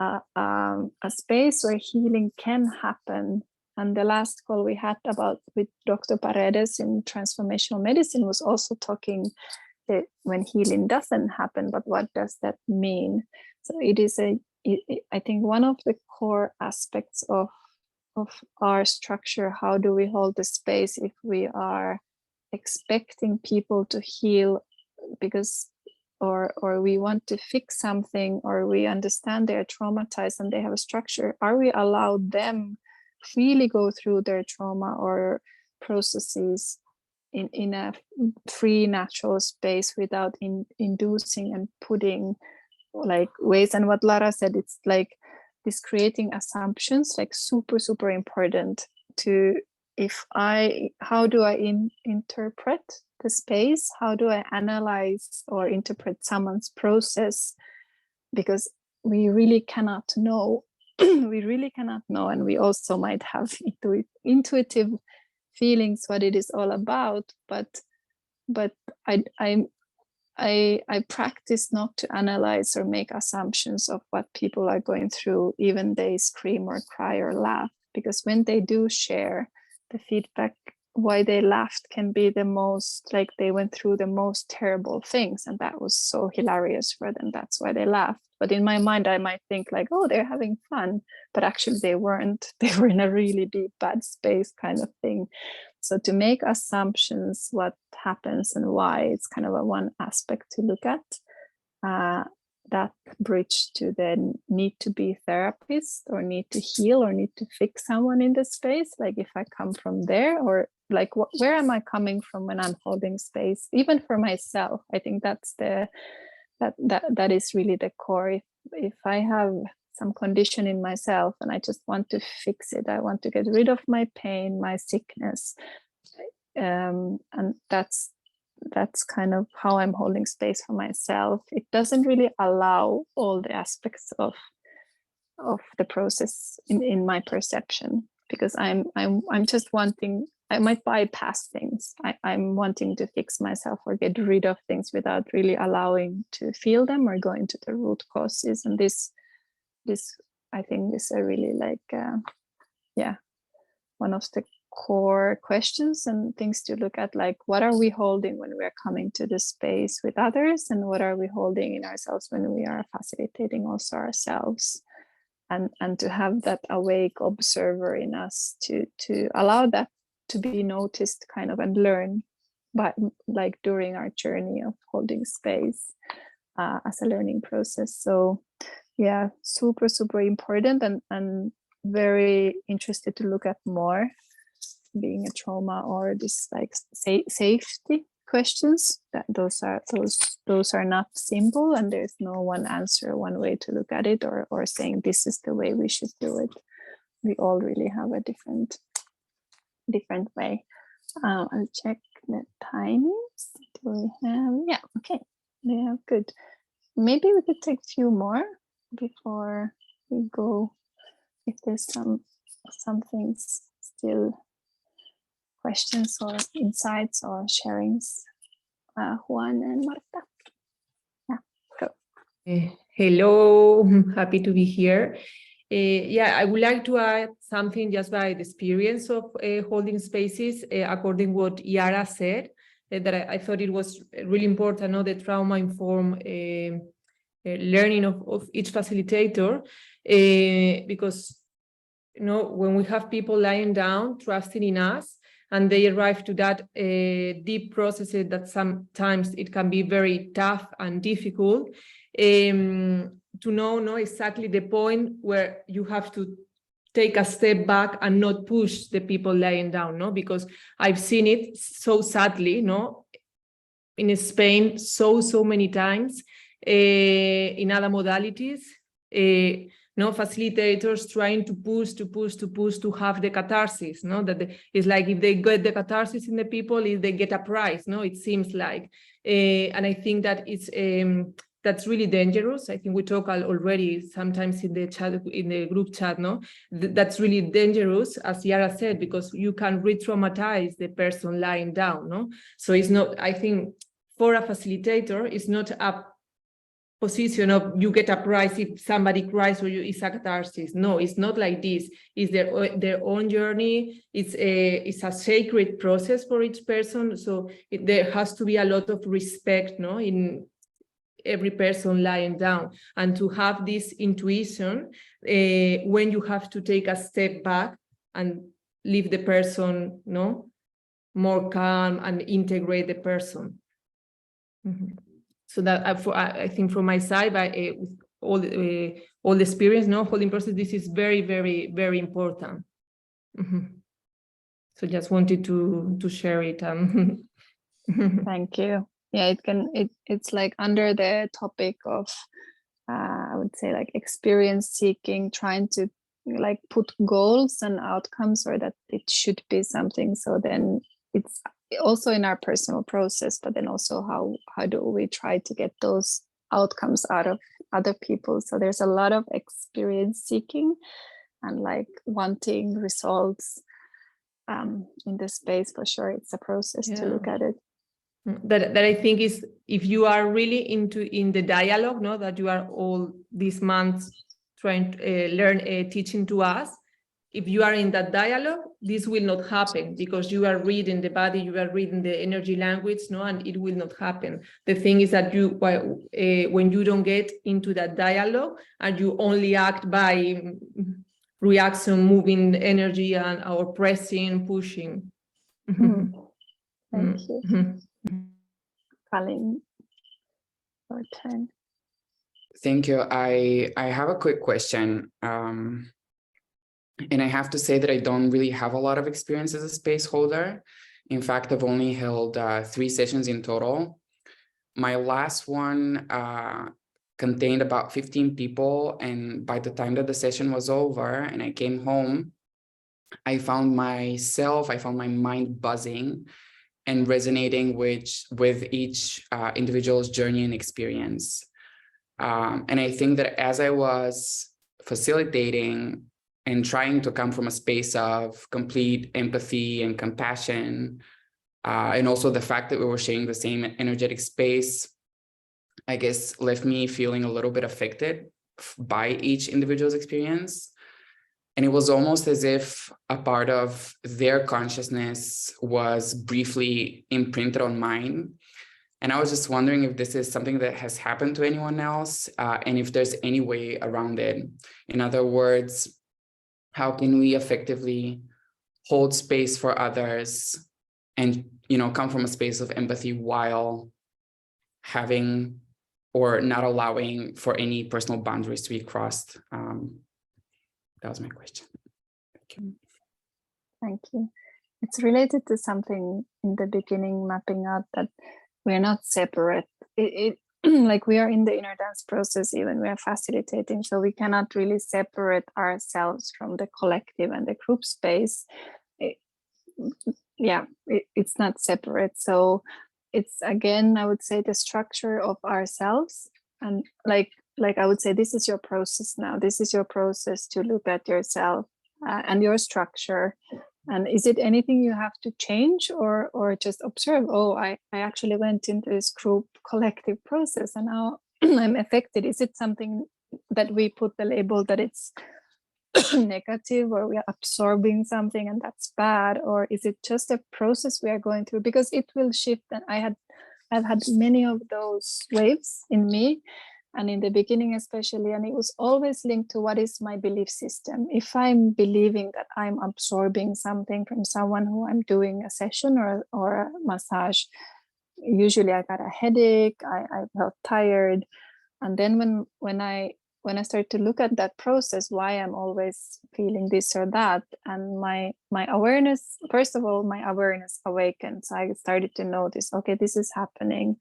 Speaker 1: a space where healing can happen. And the last call we had with Dr. Paredes in transformational medicine was also talking when healing doesn't happen, but what does that mean? So it is I think one of the core aspects of our structure. How do we hold the space if we are expecting people to heal because or we want to fix something, or we understand they're traumatized and they have a structure? Are we allowed them freely go through their trauma or processes in a free, natural space without inducing and putting like ways? And what Lara said, it's like this creating assumptions, like super, super important to, how do I interpret the space? How do I analyze or interpret someone's process? Because we really cannot know. We really cannot know. And we also might have intuitive feelings what it is all about, but I practice not to analyze or make assumptions of what people are going through, even they scream or cry or laugh, because when they do share the feedback, why they laughed can be the most, like, they went through the most terrible things and that was so hilarious for them, that's why they laughed. But in my mind I might think like, oh, they're having fun, but actually they weren't. They were in a really deep bad space kind of thing. So to make assumptions what happens and why, it's kind of a one aspect to look at. That bridge to the need to be therapist or need to heal or need to fix someone in the space. Like, if I come from there, or like where am I coming from when I'm holding space, even for myself? I think that's that is really the core. If I have some condition in myself and I just want to fix it, I want to get rid of my pain, my sickness, and that's that's kind of how I'm holding space for myself. It doesn't really allow all the aspects of the process in my perception, because I'm just wanting, I might bypass things. I'm wanting to fix myself or get rid of things without really allowing to feel them or go into the root causes. And this I think is a really like one of the core questions and things to look at, like what are we holding when we're coming to the space with others, and what are we holding in ourselves when we are facilitating also ourselves, and to have that awake observer in us to allow that to be noticed kind of and learn, but like during our journey of holding space as a learning process. So yeah, super important, and very interested to look at more, being a trauma or this like safety questions, that those are not simple, and there's no one answer, one way to look at it, or saying this is the way we should do it. We all really have a different way. I'll check the timings. Do we have, yeah, okay, yeah, good. Maybe we could take a few more before we go, if there's some things still, questions or insights or sharings. Juan and Marta. Yeah, go.
Speaker 4: Hello, happy to be here. Yeah, I would like to add something just by the experience of holding spaces, according what Yara said, that I thought it was really important, the trauma-informed learning of each facilitator, because when we have people lying down, trusting in us, and they arrive to that deep processes that sometimes it can be very tough and difficult, to know exactly the point where you have to take a step back and not push the people lying down, because I've seen it so sadly, in Spain so many times, in other modalities, facilitators trying to push to have the catharsis, that it's like if they get the catharsis in the people, if they get a prize, it seems like, and I think that it's that's really dangerous. I think we talk already sometimes in the chat, in the group chat, that's really dangerous, as Yara said, because you can re-traumatize the person lying down, so it's not, I think, for a facilitator, it's not a position of you get a prize if somebody cries or it's a catharsis. No, it's not like this. It's their own journey. It's a sacred process for each person. So there has to be a lot of respect, in every person lying down, and to have this intuition when you have to take a step back and leave the person, more calm and integrate the person. Mm-hmm. So that I think from my side, with all the experience, holding process, this is very, very, very important. Mm-hmm. So just wanted to share it.
Speaker 1: Thank you. Yeah, it's like under the topic of I would say like experience seeking, trying to like put goals and outcomes, or that it should be something. So then it's also in our personal process, but then also how do we try to get those outcomes out of other people. So there's a lot of experience seeking and like wanting results in this space. For sure, it's a process to look at it.
Speaker 4: That I think is, if you are really in the dialogue, that you are all these months trying to learn teaching to us, if you are in that dialogue, this will not happen, because you are reading the body, you are reading the energy language, and it will not happen. The thing is that when you don't get into that dialogue and you only act by reaction, moving energy, or pressing, pushing.
Speaker 1: Thank you. Colin, your turn.
Speaker 5: Thank you. I have a quick question. And I have to say that I don't really have a lot of experience as a space holder. In fact, I've only held 3 sessions in total. My last one contained about 15 people. And by the time that the session was over and I came home, I found my mind buzzing. and resonating with each individual's journey and experience. And I think that as I was facilitating and trying to come from a space of complete empathy and compassion, and also the fact that we were sharing the same energetic space, I guess left me feeling a little bit affected by each individual's experience. And it was almost as if a part of their consciousness was briefly imprinted on mine. And I was just wondering if this is something that has happened to anyone else, and if there's any way around it. In other words, how can we effectively hold space for others and, come from a space of empathy while having or not allowing for any personal boundaries to be crossed? That was my question. Thank you.
Speaker 1: Thank you. It's related to something in the beginning, mapping out that we're not separate. Like we are in the inner dance process, even we are facilitating, so we cannot really separate ourselves from the collective and the group space. It's not separate. So it's, again, I would say the structure of ourselves, and like I would say, this is your process now. This is your process to look at yourself and your structure. And is it anything you have to change, or just observe, oh, I actually went into this group collective process and now I'm affected. Is it something that we put the label that it's negative, or we are absorbing something and that's bad? Or is it just a process we are going through? Because it will shift. And I've had many of those waves in me, and in the beginning especially, and it was always linked to what is my belief system. If I'm believing that I'm absorbing something from someone who I'm doing a session or a massage, usually I got a headache, I felt tired. And then when I start to look at that process, why I'm always feeling this or that, and my awareness, first of all, my awareness awakens. I started to notice, okay, this is happening.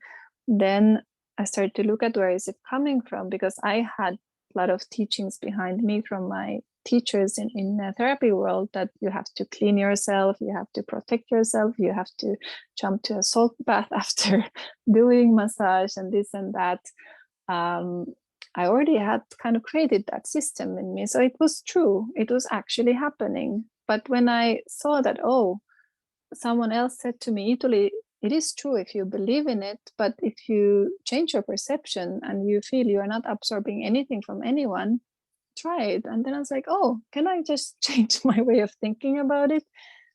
Speaker 1: Then I started to look at where is it coming from, because I had a lot of teachings behind me from my teachers in the therapy world, that you have to clean yourself, you have to protect yourself, you have to jump to a salt bath after doing massage and this and that. I already had kind of created that system in me. So it was true. It was actually happening. But when I saw that, oh, someone else said to me, Italy, it is true if you believe in it, but if you change your perception and you feel you are not absorbing anything from anyone, try it. And then I was like, oh, can I just change my way of thinking about it?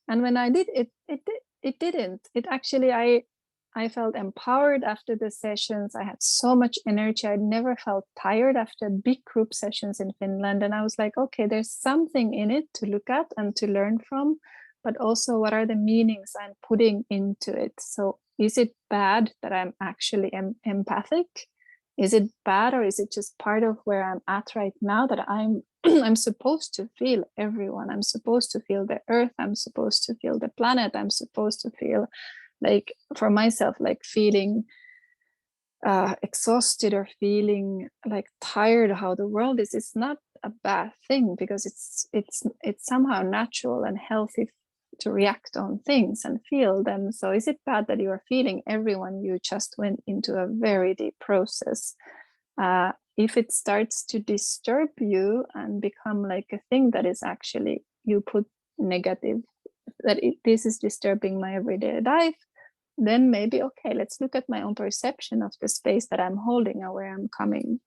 Speaker 1: And when I did, it didn't. It actually, I felt empowered after the sessions. I had so much energy. I never felt tired after big group sessions in Finland. And I was like, okay, there's something in it to look at and to learn from, but also what are the meanings I'm putting into it? So is it bad that I'm actually empathic? Is it bad, or is it just part of where I'm at right now, that I'm I'm supposed to feel everyone? I'm supposed to feel the earth. I'm supposed to feel the planet. I'm supposed to feel, like, for myself, like feeling exhausted or feeling like tired how the world is. It's not a bad thing, because it's somehow natural and healthy to react on things and feel them. So is it bad that you are feeling everyone? You just went into a very deep process. If it starts to disturb you and become like a thing that is actually, you put negative, that this is disturbing my everyday life, then maybe, okay, let's look at my own perception of the space that I'm holding, or where I'm coming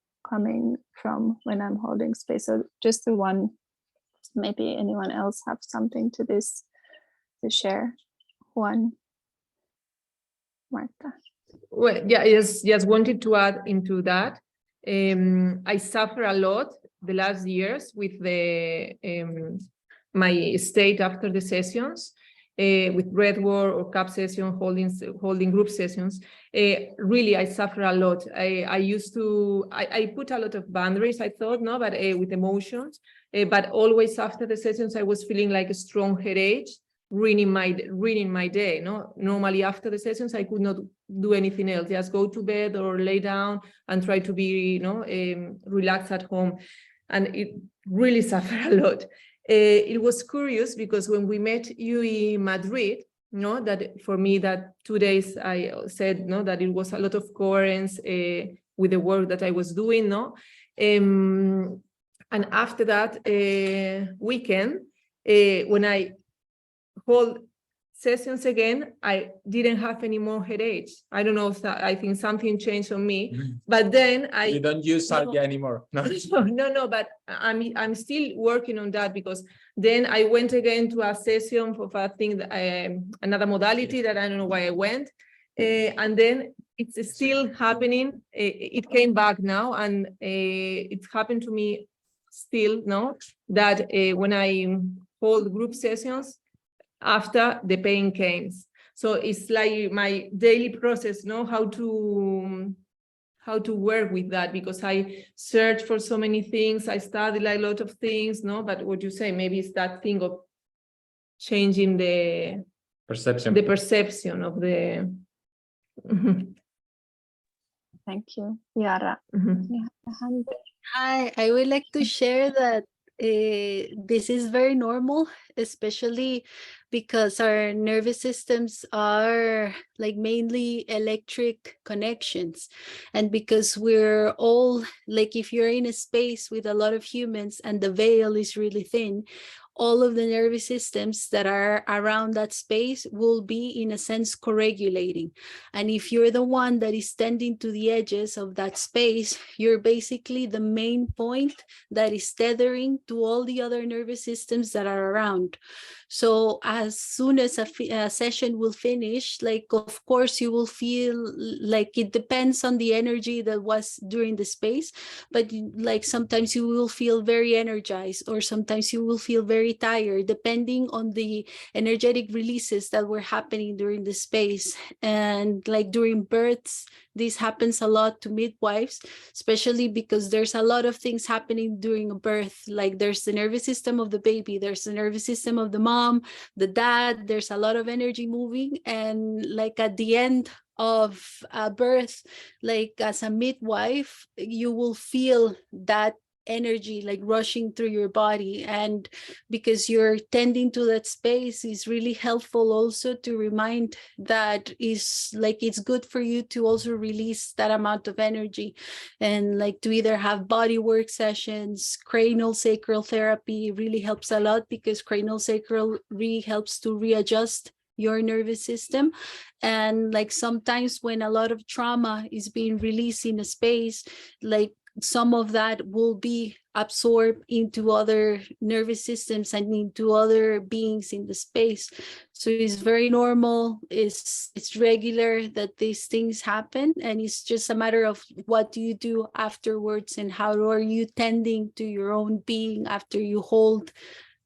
Speaker 1: from when I'm holding space. So just the one, maybe anyone else have something to this to share? Juan, Marta.
Speaker 4: Well, yeah, just wanted to add into that. I suffer a lot the last years with the my state after the sessions, with breathwork or cup session, holding group sessions. Really, I suffer a lot. I used to, I put a lot of boundaries, I thought, no, but with emotions. But always after the sessions, I was feeling like a strong headache, ruining my day. No, normally after the sessions, I could not do anything else. Just go to bed or lay down and try to be, relaxed at home, and it really suffered a lot. It was curious because when we met you in Madrid, no, that for me that 2 days I said, no, that it was a lot of coherence with the work that I was doing, no. And after that weekend, when I hold sessions again, I didn't have any more headaches. I don't know if that, I think something changed on me, but then
Speaker 6: You don't use salvia anymore. No.
Speaker 4: no, but I'm still working on that, because then I went again to a session of a thing, another modality that I don't know why I went, and then it's still happening. It came back now, and it's happened to me still, no, that when I hold group sessions, after the pain came. So it's like my daily process, no, how to work with that, because I search for so many things, I study like a lot of things, no, but what you say, maybe it's that thing of changing the perception of the.
Speaker 1: Thank you, Yara.
Speaker 2: Hi, I would like to share that this is very normal, especially because our nervous systems are like mainly electric connections. And because we're all like, if you're in a space with a lot of humans and the veil is really thin, all of the nervous systems that are around that space will be, in a sense, co-regulating. And if you're the one that is tending to the edges of that space, you're basically the main point that is tethering to all the other nervous systems that are around. So as soon as a session will finish, like, of course, you will feel like it depends on the energy that was during the space, but like sometimes you will feel very energized, or sometimes you will feel very tired, depending on the energetic releases that were happening during the space. And like during births, this happens a lot to midwives, especially because there's a lot of things happening during a birth. Like there's the nervous system of the baby, there's the nervous system of the mom, the dad, there's a lot of energy moving. And like at the end of a birth, like as a midwife, you will feel that energy like rushing through your body. And because you're tending to that space, is really helpful also to remind that is like it's good for you to also release that amount of energy, and like to either have body work sessions. Cranial sacral therapy really helps a lot, because cranial sacral really helps to readjust your nervous system. And like sometimes when a lot of trauma is being released in a space, like some of that will be absorbed into other nervous systems and into other beings in the space. So it's very normal, it's regular that these things happen, and it's just a matter of what do you do afterwards, and how are you tending to your own being after you hold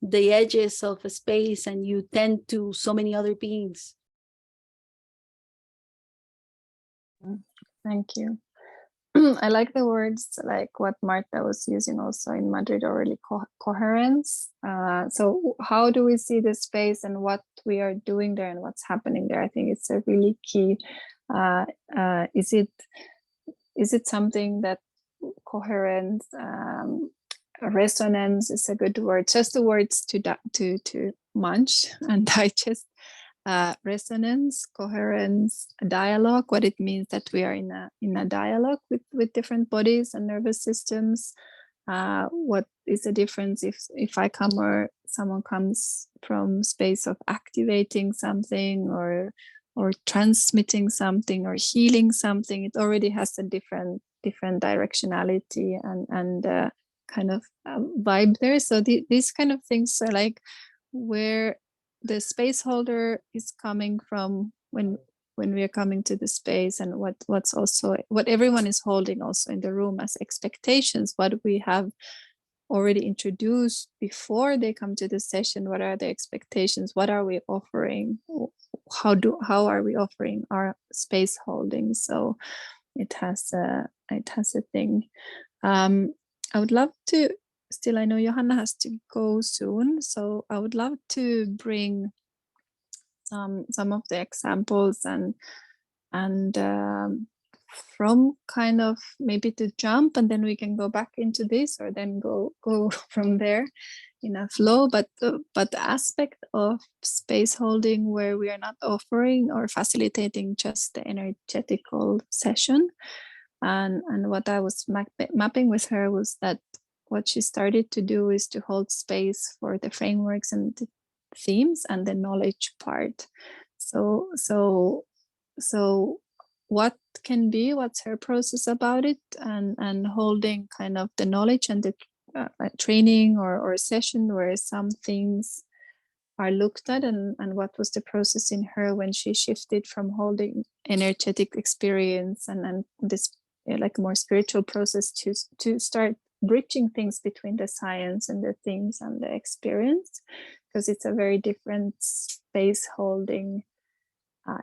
Speaker 2: the edges of a space and you tend to so many other beings.
Speaker 1: Thank you. I like the words like what Marta was using also in Madrid already, coherence. So how do we see the space and what we are doing there and what's happening there? I think it's a really key. Is it something that coherence, resonance is a good word, just the words to munch and digest. Resonance, coherence, dialogue, what it means that we are in a dialogue with different bodies and nervous systems. What is the difference if I come or someone comes from space of activating something or transmitting something or healing something? It already has a different directionality and kind of vibe there. So these kind of things are like where the space holder is coming from when we are coming to the space, and what's also what everyone is holding also in the room as expectations, what we have already introduced before they come to the session. What are the expectations? What are we offering? How are we offering our space holding? So it has a thing. I would love to still, I know Johanna has to go soon, so I would love to bring some of the examples and from kind of maybe to jump and then we can go back into this or then go from there in a flow, but the aspect of space holding where we are not offering or facilitating just the energetical session, and what I was mapping with her was that what she started to do is to hold space for the frameworks and the themes and the knowledge part. So what can be, what's her process about it, and holding kind of the knowledge and the training or session where some things are looked at, and what was the process in her when she shifted from holding energetic experience and this like more spiritual process to start bridging things between the science and the things and the experience, because it's a very different space holding.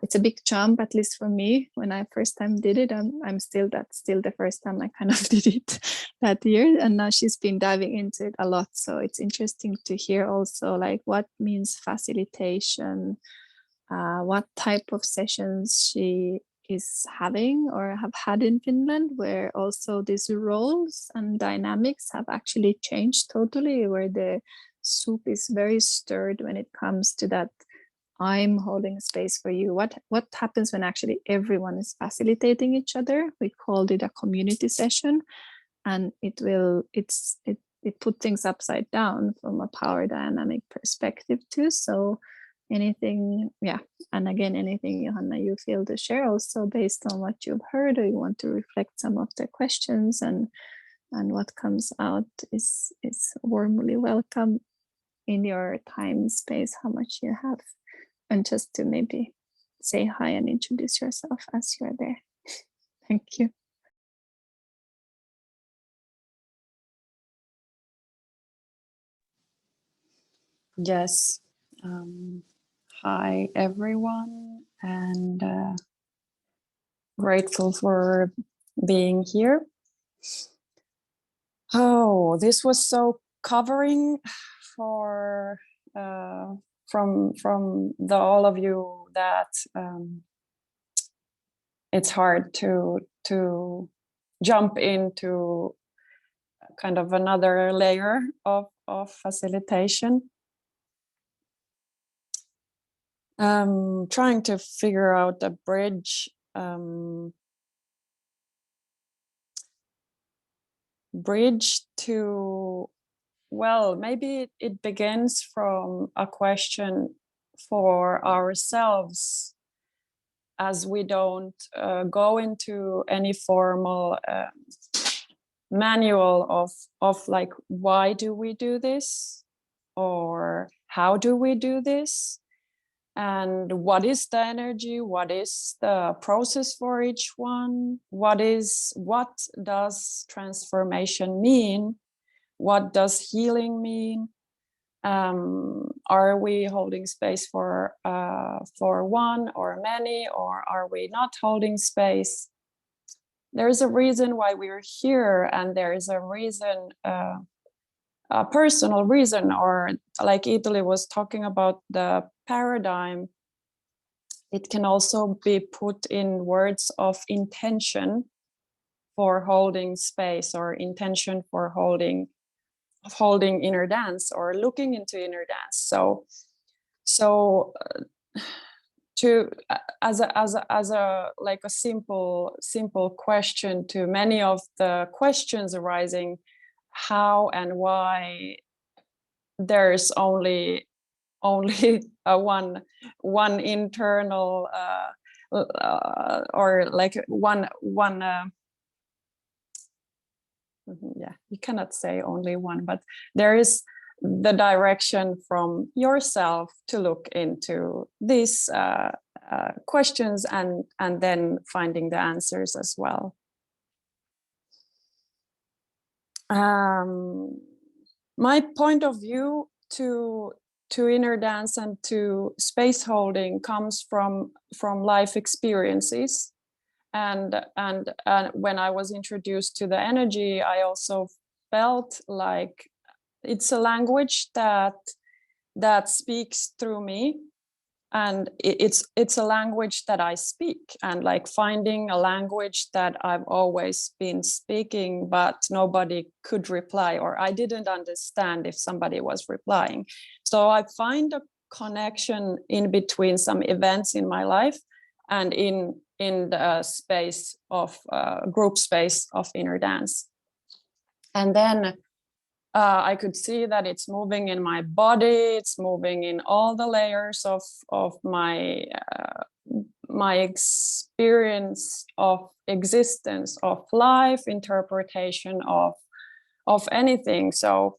Speaker 1: It's a big jump, at least for me. When I first time did it, that's still the first time I kind of did it that year. And now she's been diving into it a lot. So it's interesting to hear also like what means facilitation, what type of sessions she is having or have had in Finland, where also these roles and dynamics have actually changed totally, where the soup is very stirred when it comes to that I'm holding space for you. What happens when actually everyone is facilitating each other? We called it a community session, and it put things upside down from a power dynamic perspective too. So anything, yeah, and again, anything, Johanna, you feel to share also based on what you've heard, or you want to reflect some of the questions and what comes out is warmly welcome in your time space, how much you have. And just to maybe say hi and introduce yourself as you're there. Thank you.
Speaker 7: Yes. Hi, everyone, and grateful for being here. Oh, this was so covering for from all of you that it's hard to jump into kind of another layer of facilitation. Trying to figure out a bridge to, well, maybe it begins from a question for ourselves, as we don't go into any formal manual of like, why do we do this, or how do we do this, and what is the energy, what is the process for each one, what does transformation mean, what does healing mean, are we holding space for one or many, or are we not holding space? There's a reason why we're here, and there is a reason, a personal reason, or like Italy was talking about the paradigm. It can also be put in words of intention for holding space, or intention for holding inner dance, or looking into inner dance. So to as a like a simple question to many of the questions arising, how and why there's only a one internal or like one yeah, you cannot say only one, but there is the direction from yourself to look into these questions and then finding the answers as well. My point of view to inner dance and to space holding comes from life experiences. And when I was introduced to the energy, I also felt like it's a language that speaks through me, it's a language that I speak, and like finding a language that I've always been speaking, but nobody could reply, or I didn't understand if somebody was replying. So I find a connection in between some events in my life and in the space of group space of inner dance. And then I could see that it's moving in my body, it's moving in all the layers of my my experience of existence, of life, interpretation of anything. So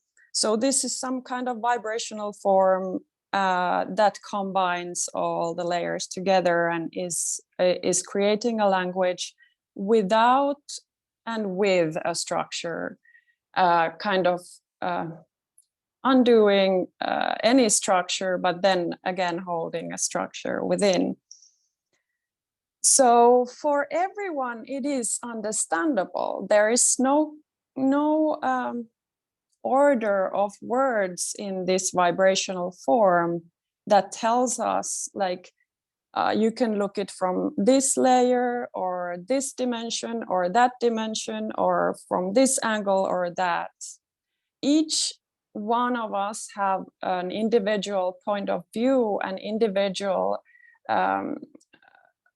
Speaker 7: this is some kind of vibrational form that combines all the layers together and is creating a language without and with a structure, kind of undoing any structure, but then again holding a structure within. So for everyone, it is understandable. There is no order of words in this vibrational form that tells us like you can look it from this layer or this dimension or that dimension or from this angle or that. Each one of us have an individual point of view, an individual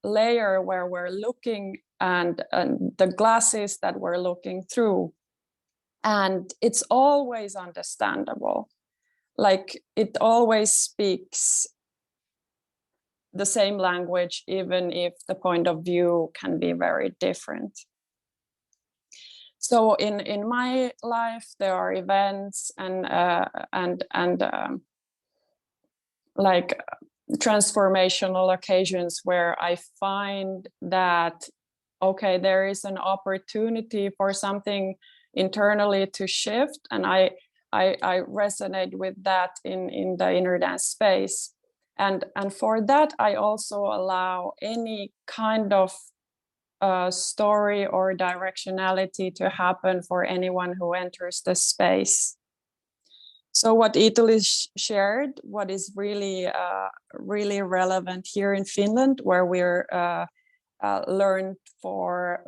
Speaker 7: layer where we're looking and the glasses that we're looking through. And it's always understandable. Like it always speaks the same language, even if the point of view can be very different. So in my life, there are events and like transformational occasions where I find that, okay, there is an opportunity for something internally to shift, and I resonate with that in the inner dance space, and for that I also allow any kind of story or directionality to happen for anyone who enters the space. So what Italy shared, what is really really relevant here in Finland, where we're learned for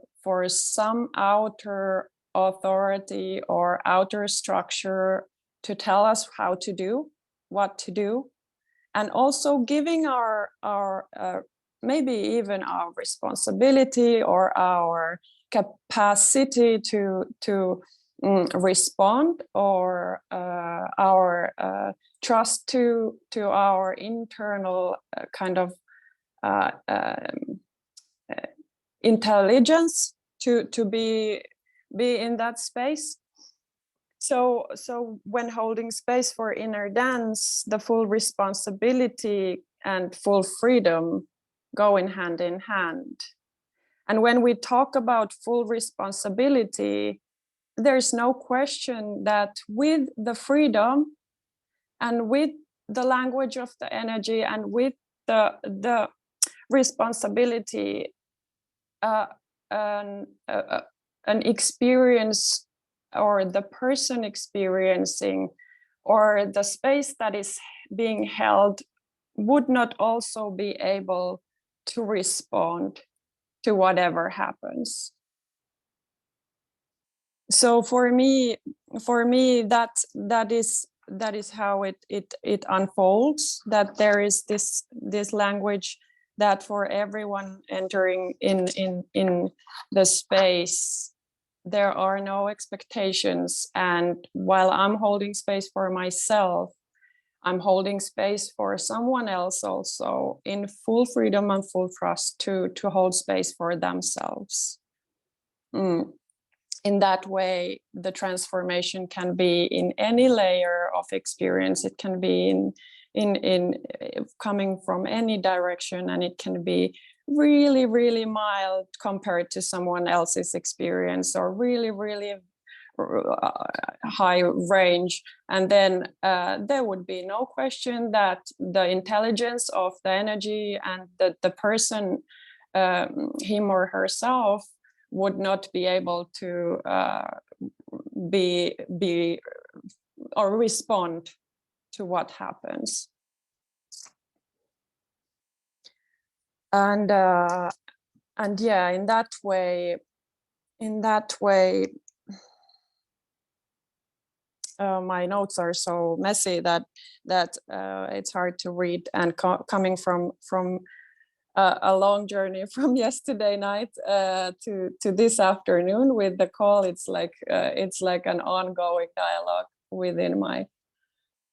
Speaker 7: some outer authority or outer structure to tell us how to do, what to do, and also giving our maybe even our responsibility or our capacity to respond, or our trust to our internal kind of intelligence to be in that space. So when holding space for inner dance, the full responsibility and full freedom go in hand. And when we talk about full responsibility, there's no question that with the freedom and with the language of the energy and with the responsibility, an experience or the person experiencing or the space that is being held would not also be able to respond to whatever happens. So for me that is how it unfolds, that there is this language that for everyone entering in the space, there are no expectations. And while I'm holding space for myself, I'm holding space for someone else also in full freedom and full trust to hold space for themselves. In that way, the transformation can be in any layer of experience. It can be in coming from any direction, and it can be really, really mild compared to someone else's experience, or really, really high range. And then there would be no question that the intelligence of the energy and the person, him or herself, would not be able to be or respond to what happens. and yeah, in that way, my notes are so messy that it's hard to read, and coming from a long journey from yesterday night to this afternoon with the call, it's like an ongoing dialogue within my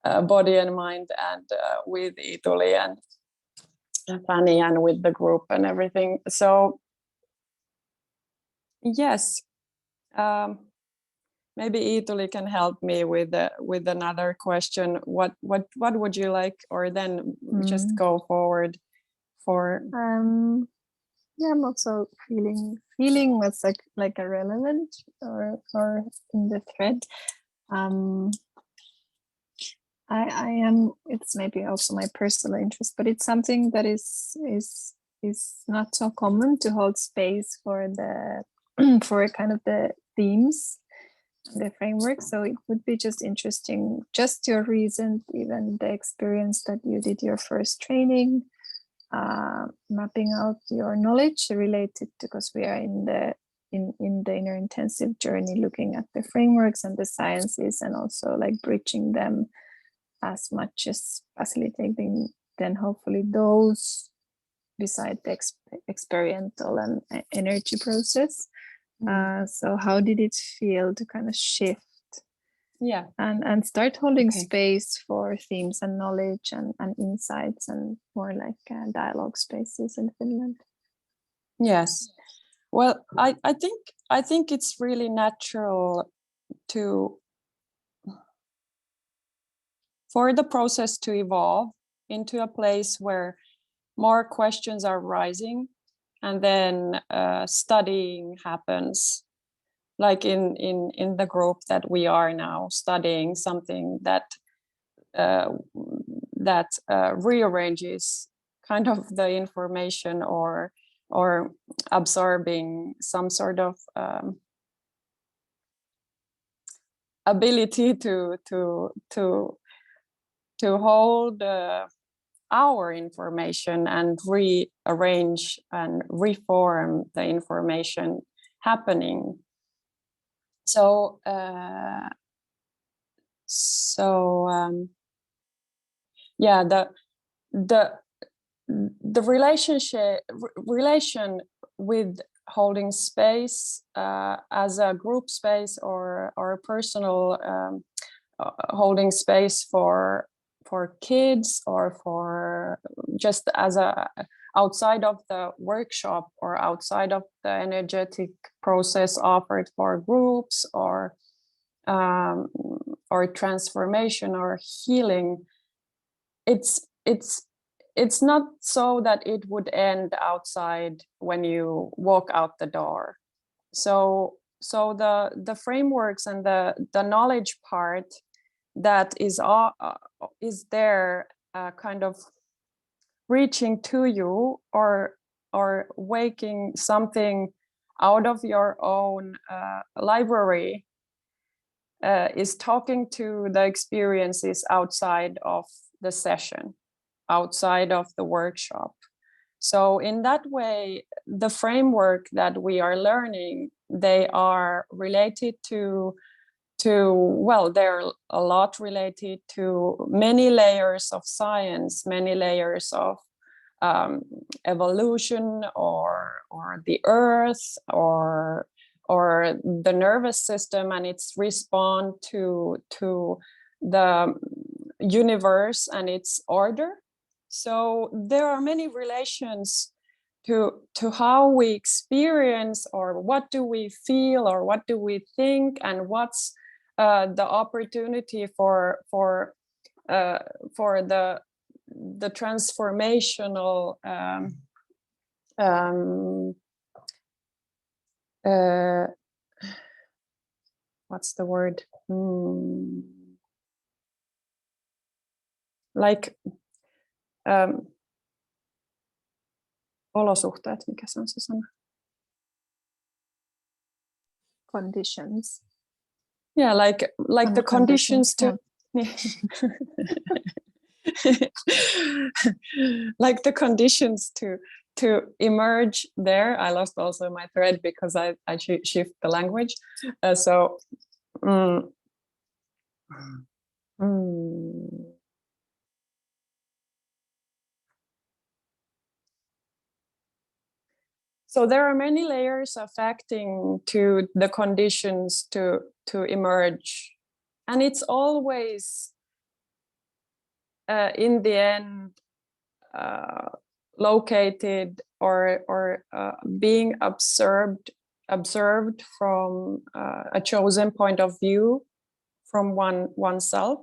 Speaker 7: body and mind, and with Ituli and Fanny and with the group and everything. So yes, maybe Ituli can help me with another question. What would you like, or then just go forward for?
Speaker 1: Yeah, I'm also feeling what's like a relevant or in the thread. I am. It's maybe also my personal interest, but it's something that is not so common to hold space for the for kind of the themes, the framework. So it would be just interesting, just your recent, even the experience that you did your first training, mapping out your knowledge related to, because we are in the inner intensive journey, looking at the frameworks and the sciences, and also like bridging them as much as facilitating then hopefully those beside the experiential and energy process. So how did it feel to kind of shift and start holding space for themes and knowledge and insights, and more like dialogue spaces in Finland?
Speaker 7: Yes, well, I think it's really natural for the process to evolve into a place where more questions are rising, and then studying happens, like in the group that we are now studying something that rearranges kind of the information, or absorbing some sort of ability to hold our information and rearrange and reform the information happening. So yeah, the relation with holding space as a group space, or a personal holding space for kids, or for just as a outside of the workshop, or outside of the energetic process offered for groups, or transformation or healing. It's not so that it would end outside when you walk out the door. So the frameworks and the knowledge part that is there, kind of reaching to you, or waking something out of your own library, is talking to the experiences outside of the session, outside of the workshop. So in that way, the framework that we are learning, they are related to well, they're a lot related to many layers of science, many layers of evolution, or the earth, or the nervous system and its response to the universe and its order. So there are many relations to how we experience, or what do we feel, or what do we think, and what's the opportunity for the transformational what's the word? Like olosuhteet, mikä se on se sana?
Speaker 1: Conditions.
Speaker 7: Yeah, like the conditions to like the conditions to emerge there. I lost also my thread because I shift the language. So So there are many layers affecting to the conditions to emerge, and it's always in the end located or being observed from a chosen point of view from oneself.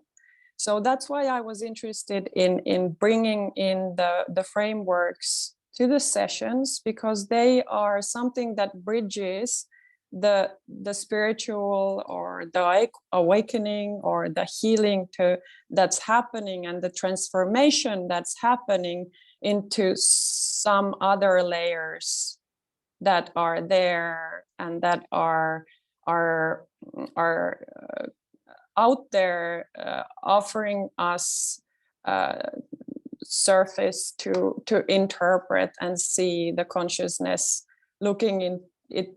Speaker 7: So that's why I was interested in bringing in the frameworks to the sessions, because they are something that bridges the spiritual or the awakening or the healing that's happening and the transformation that's happening into some other layers that are there and that are out there offering us surface to interpret and see the consciousness looking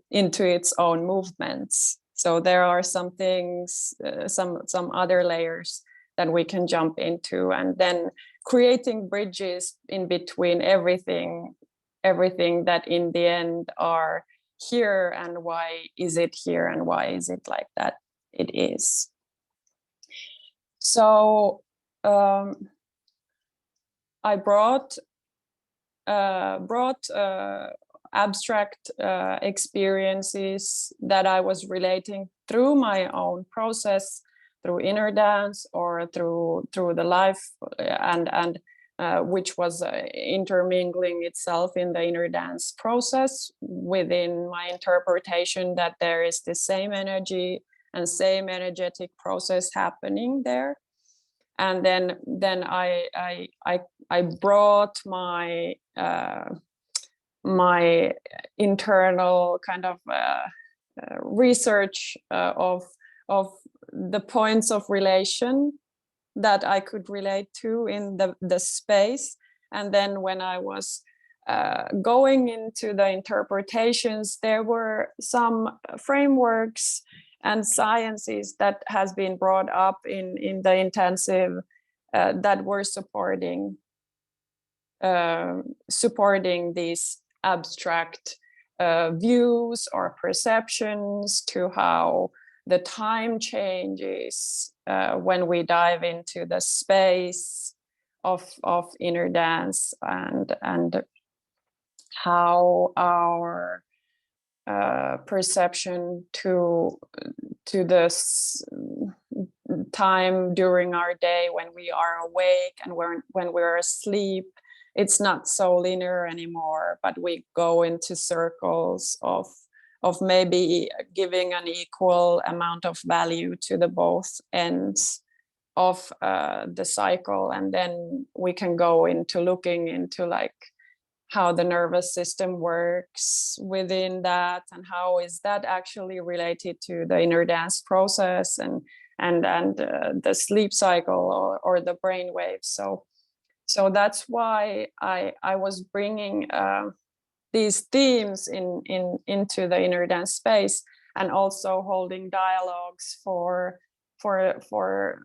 Speaker 7: into its own movements. So there are some things, some other layers that we can jump into, and then creating bridges in between everything that in the end are here, and why is it here, and why is it like that it is. So I brought abstract experiences that I was relating through my own process, through inner dance or through the life, and which was intermingling itself in the inner dance process within my interpretation that there is the same energy and same energetic process happening there. And then I brought my my internal kind of research of the points of relation that I could relate to in the space. And then when I was going into the interpretations, there were some frameworks and sciences that has been brought up in the intensive that were supporting these abstract views or perceptions to how the time changes when we dive into the space of inner dance, and how our perception to this time during our day when we are awake and when we're asleep, it's not so linear anymore, but we go into circles of maybe giving an equal amount of value to the both ends of the cycle. And then we can go into looking into like how the nervous system works within that, and how is that actually related to the inner dance process and the sleep cycle or the brain waves. So that's why I was bringing these themes into the inner dance space, and also holding dialogues for the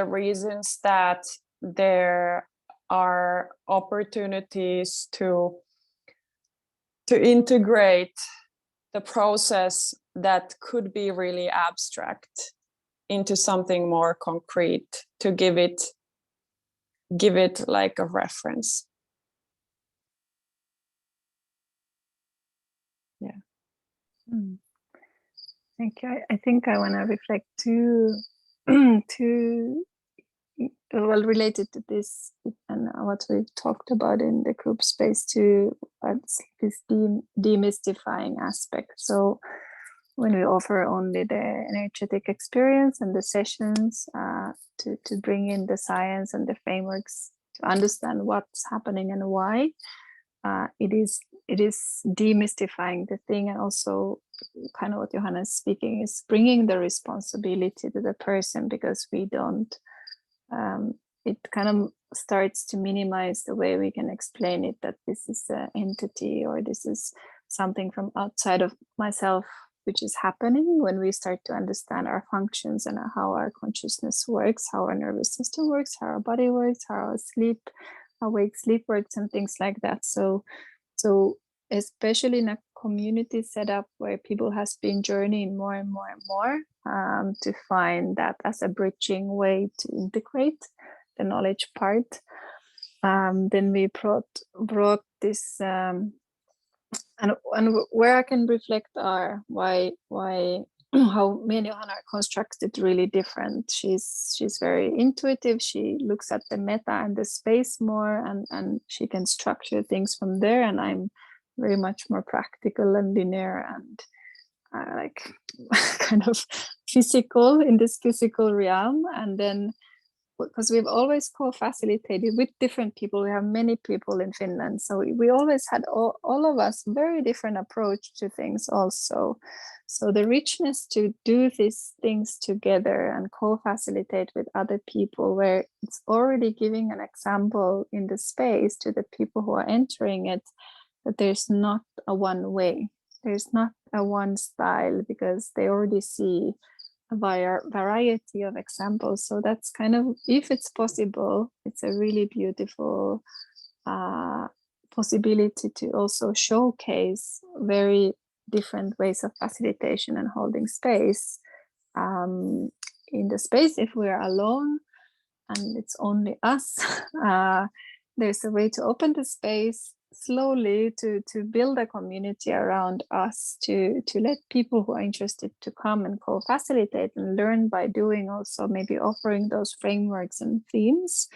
Speaker 7: reasons that there are opportunities to integrate the process that could be really abstract into something more concrete, to give it like a reference. Yeah.
Speaker 1: Thank you. I think I want to reflect too well related to this and what we've talked about in the group space too, this demystifying aspect. So when we offer only the energetic experience and the sessions to bring in the science and the frameworks to understand what's happening and why, it is demystifying the thing, and also kind of what Johanna is speaking is bringing the responsibility to the person, because we don't it kind of starts to minimize the way we can explain it, that this is an entity or this is something from outside of myself which is happening, when we start to understand our functions and how our consciousness works, how our nervous system works, how our body works, how our awake sleep works, and things like that. So especially in a community setup where people has been journeying more and more and more, to find that as a bridging way to integrate the knowledge part, then we brought this, and where I can reflect are why how me and Johanna are constructed really different. She's very intuitive. She looks at the meta and the space more, and she can structure things from there. And I'm very much more practical and linear and like kind of physical in this physical realm. And then because we've always co-facilitated with different people, we have many people in Finland, so we always had all of us very different approach to things also. So the richness to do these things together and co-facilitate with other people, where it's already giving an example in the space to the people who are entering it, that there's not a one way, there's not a one style, because they already see a variety of examples. So that's kind of, if it's possible, it's a really beautiful possibility to also showcase very different ways of facilitation and holding space in the space. If we're alone and it's only us, there's a way to open the space slowly to build a community around us, to let people who are interested to come and co-facilitate and learn by doing, also maybe offering those frameworks and themes.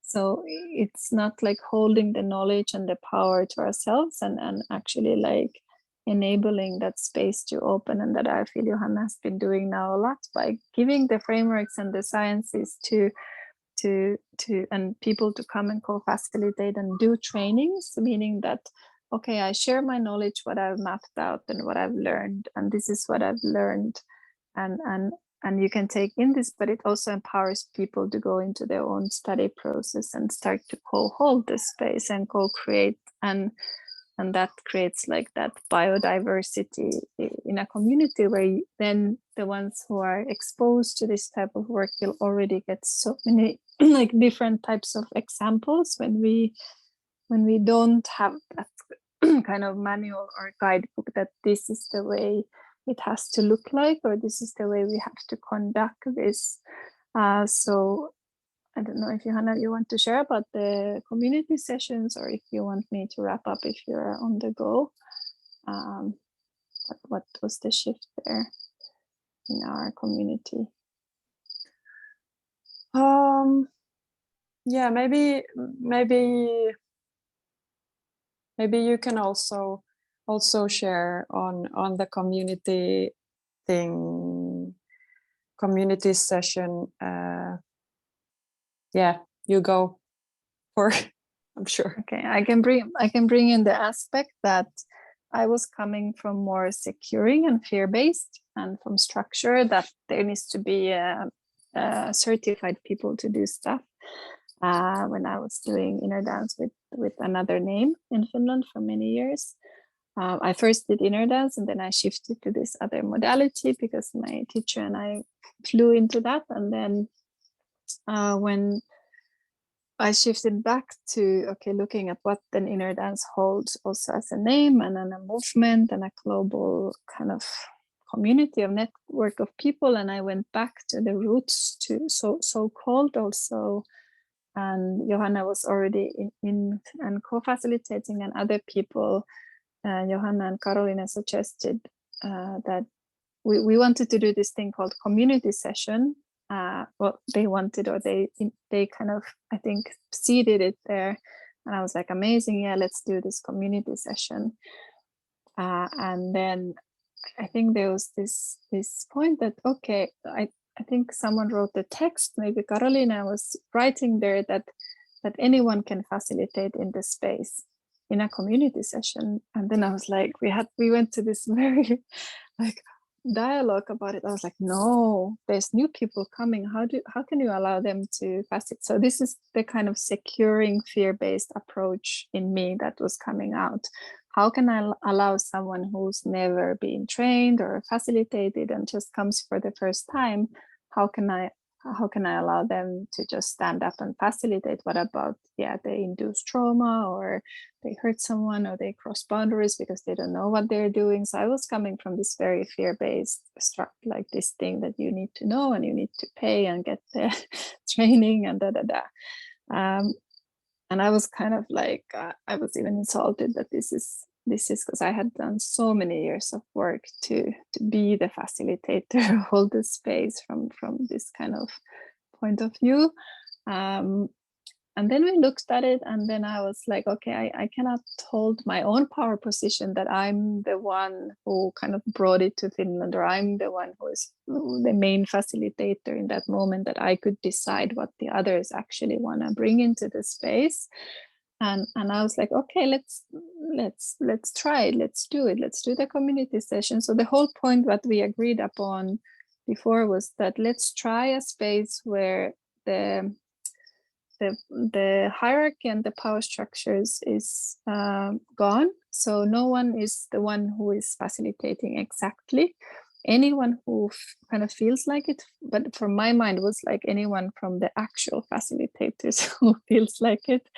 Speaker 1: So it's not like holding the knowledge and the power to ourselves, and actually like enabling that space to open. And that I feel Johanna has been doing now a lot by giving the frameworks and the sciences to and people to come and co-facilitate and do trainings, meaning that, okay, I share my knowledge, what I've mapped out and what I've learned, and this is what I've learned, and you can take in this, but it also empowers people to go into their own study process and start to co-hold this space and co-create, and that creates like that biodiversity in a community, where then the ones who are exposed to this type of work will already get so many like different types of examples, when we don't have that kind of manual or guidebook that this is the way it has to look like, or this is the way we have to conduct this. So I don't know if Johanna, you want to share about the community sessions, or if you want me to wrap up if you're on the go. What was the shift there in our community?
Speaker 7: Yeah, maybe you can also share on the community thing, community session. Yeah, you go for I'm sure.
Speaker 1: Okay, I can bring in the aspect that I was coming from more securing and fear-based, and from structure that there needs to be certified people to do stuff. When I was doing inner dance with another name in Finland for many years, I first did inner dance, and then I shifted to this other modality because my teacher and I flew into that. And then when I shifted back to, okay, looking at what then inner dance holds also as a name and then a movement and a global kind of community of network of people, and I went back to the roots, to so-called also. And Johanna was already in and co-facilitating, and other people, Johanna and Carolina, suggested that we wanted to do this thing called community session. Well, they wanted, or they kind of, I think, seeded it there, and I was like, amazing, yeah, let's do this community session. And then I think there was this point that, okay, I think someone wrote the text, maybe Carolina was writing there, that anyone can facilitate in the space in a community session. And then I was like, we went to this very like, dialogue about it. I was like, no, there's new people coming. How can you allow them to facilitate? So this is the kind of securing fear-based approach in me that was coming out. How can I allow someone who's never been trained or facilitated and just comes for the first time? How can I allow them to just stand up and facilitate? What about, they induce trauma, or they hurt someone, or they cross boundaries because they don't know what they're doing? So I was coming from this very fear-based like this thing that you need to know and you need to pay and get the training and and I was kind of like, I was even insulted that this is because I had done so many years of work to be the facilitator, hold the space from this kind of point of view. And then we looked at it, and then I was like, okay, I cannot hold my own power position that I'm the one who kind of brought it to Finland, or I'm the one who is the main facilitator in that moment, that I could decide what the others actually want to bring into the space. And I was like, okay, let's try it. Let's do it. Let's do the community session. So the whole point what we agreed upon before was that let's try a space where the hierarchy and the power structures is gone. So no one is the one who is facilitating exactly. Anyone who kind of feels like it, but from my mind was like anyone from the actual facilitators who feels like it.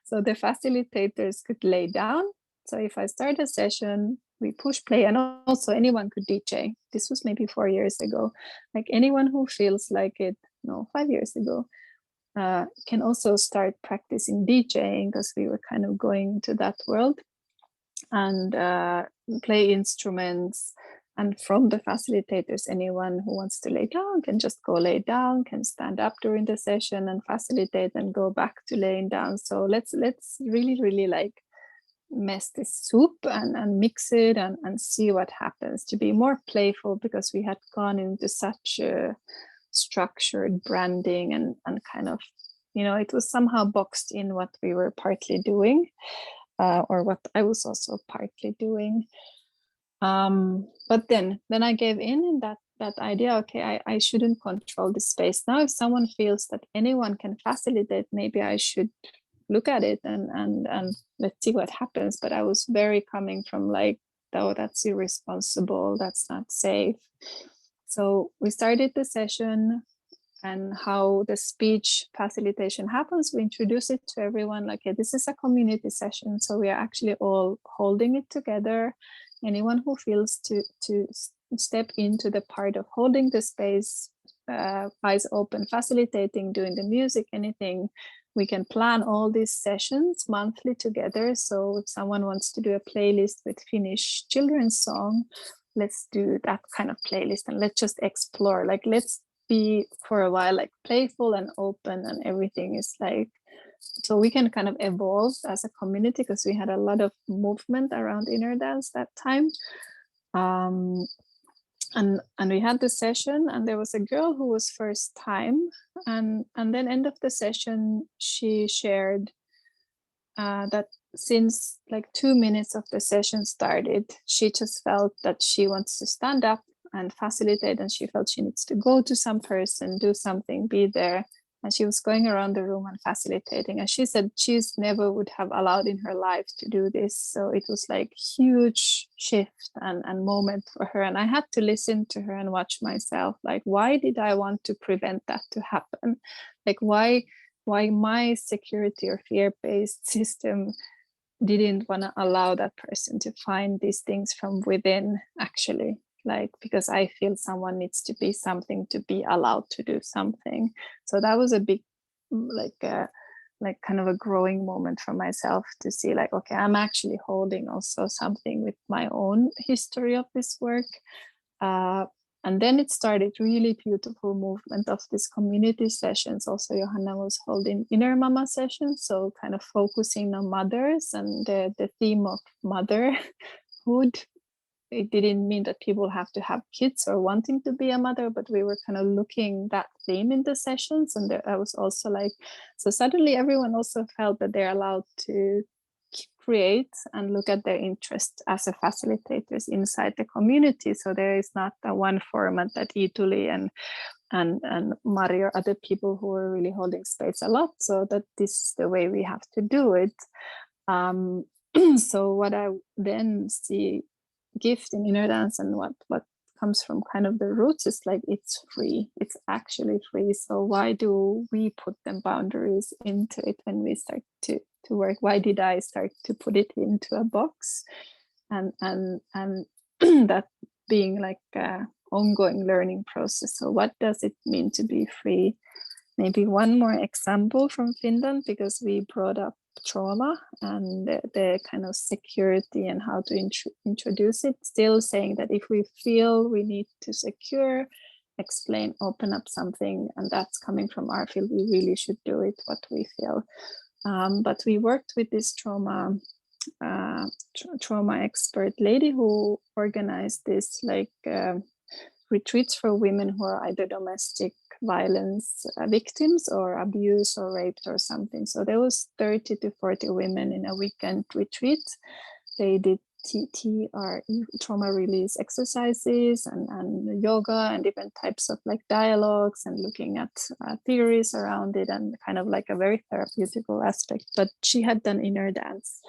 Speaker 1: So the facilitators could lay down. So if I start a session, we push play, and also anyone could DJ. This was maybe 4 years ago. Like anyone who feels like it, 5 years ago, can also start practicing DJing, because we were kind of going into that world, and play instruments. And from the facilitators, anyone who wants to lay down can just go lay down, can stand up during the session and facilitate and go back to laying down. So let's really, really like mess this soup and mix it and see what happens, to be more playful, because we had gone into such a structured branding and kind of, it was somehow boxed in what we were partly doing, or what I was also partly doing. But then I gave in that idea. Okay, I shouldn't control the space now. If someone feels that anyone can facilitate, maybe I should look at it and let's see what happens. But I was very coming from like, oh, that's irresponsible, that's not safe. So we started the session, and how the speech facilitation happens, we introduce it to everyone like, hey, this is a community session, so we are actually all holding it together. Anyone who feels to step into the part of holding the space, eyes open, facilitating, doing the music, anything, we can plan all these sessions monthly together. So if someone wants to do a playlist with Finnish children's song, let's do that kind of playlist, and let's just explore, like let's be for a while like playful and open, and everything is like, so we can kind of evolve as a community, because we had a lot of movement around inner dance that time. And we had the session, and there was a girl who was first time, and then end of the session she shared that since like 2 minutes of the session started, she just felt that she wants to stand up and facilitate, and she felt she needs to go to some person, do something, be there. And she was going around the room and facilitating, and she said she's never would have allowed in her life to do this. So it was like huge shift and moment for her, and I had to listen to her and watch myself, like, why did I want to prevent that to happen? Like why my security or fear-based system didn't want to allow that person to find these things from within, actually, like, because I feel someone needs to be something to be allowed to do something. So that was a big, like kind of a growing moment for myself, to see like, okay, I'm actually holding also something with my own history of this work. And then it started really beautiful movement of these community sessions. Also, Johanna was holding inner mama sessions, so kind of focusing on mothers and the theme of motherhood. It didn't mean that people have to have kids or wanting to be a mother, but we were kind of looking that theme in the sessions. And I was also like, so suddenly everyone also felt that they're allowed to create and look at their interest as a facilitators inside the community. So there is not a one format that Ituli and Mari or other people who are really holding space a lot, so that this is the way we have to do it. So what I then see gift in inner dance and what comes from kind of the roots is like, it's free, it's actually free. So why do we put them boundaries into it when we start to work? Why did I start to put it into a box? And that being like a ongoing learning process. So what does it mean to be free? Maybe one more example from Finland, because we brought up trauma and the kind of security and how to introduce it, still saying that if we feel we need to secure, explain, open up something, and that's coming from our field, we really should do it what we feel. But we worked with this trauma expert lady who organized this like retreats for women who are either domestic violence victims or abuse or raped or something. So there was 30 to 40 women in a weekend retreat. They did TRE, trauma release exercises, and yoga and different types of like dialogues and looking at theories around it, and kind of like a very therapeutical aspect. But she had done inner dance.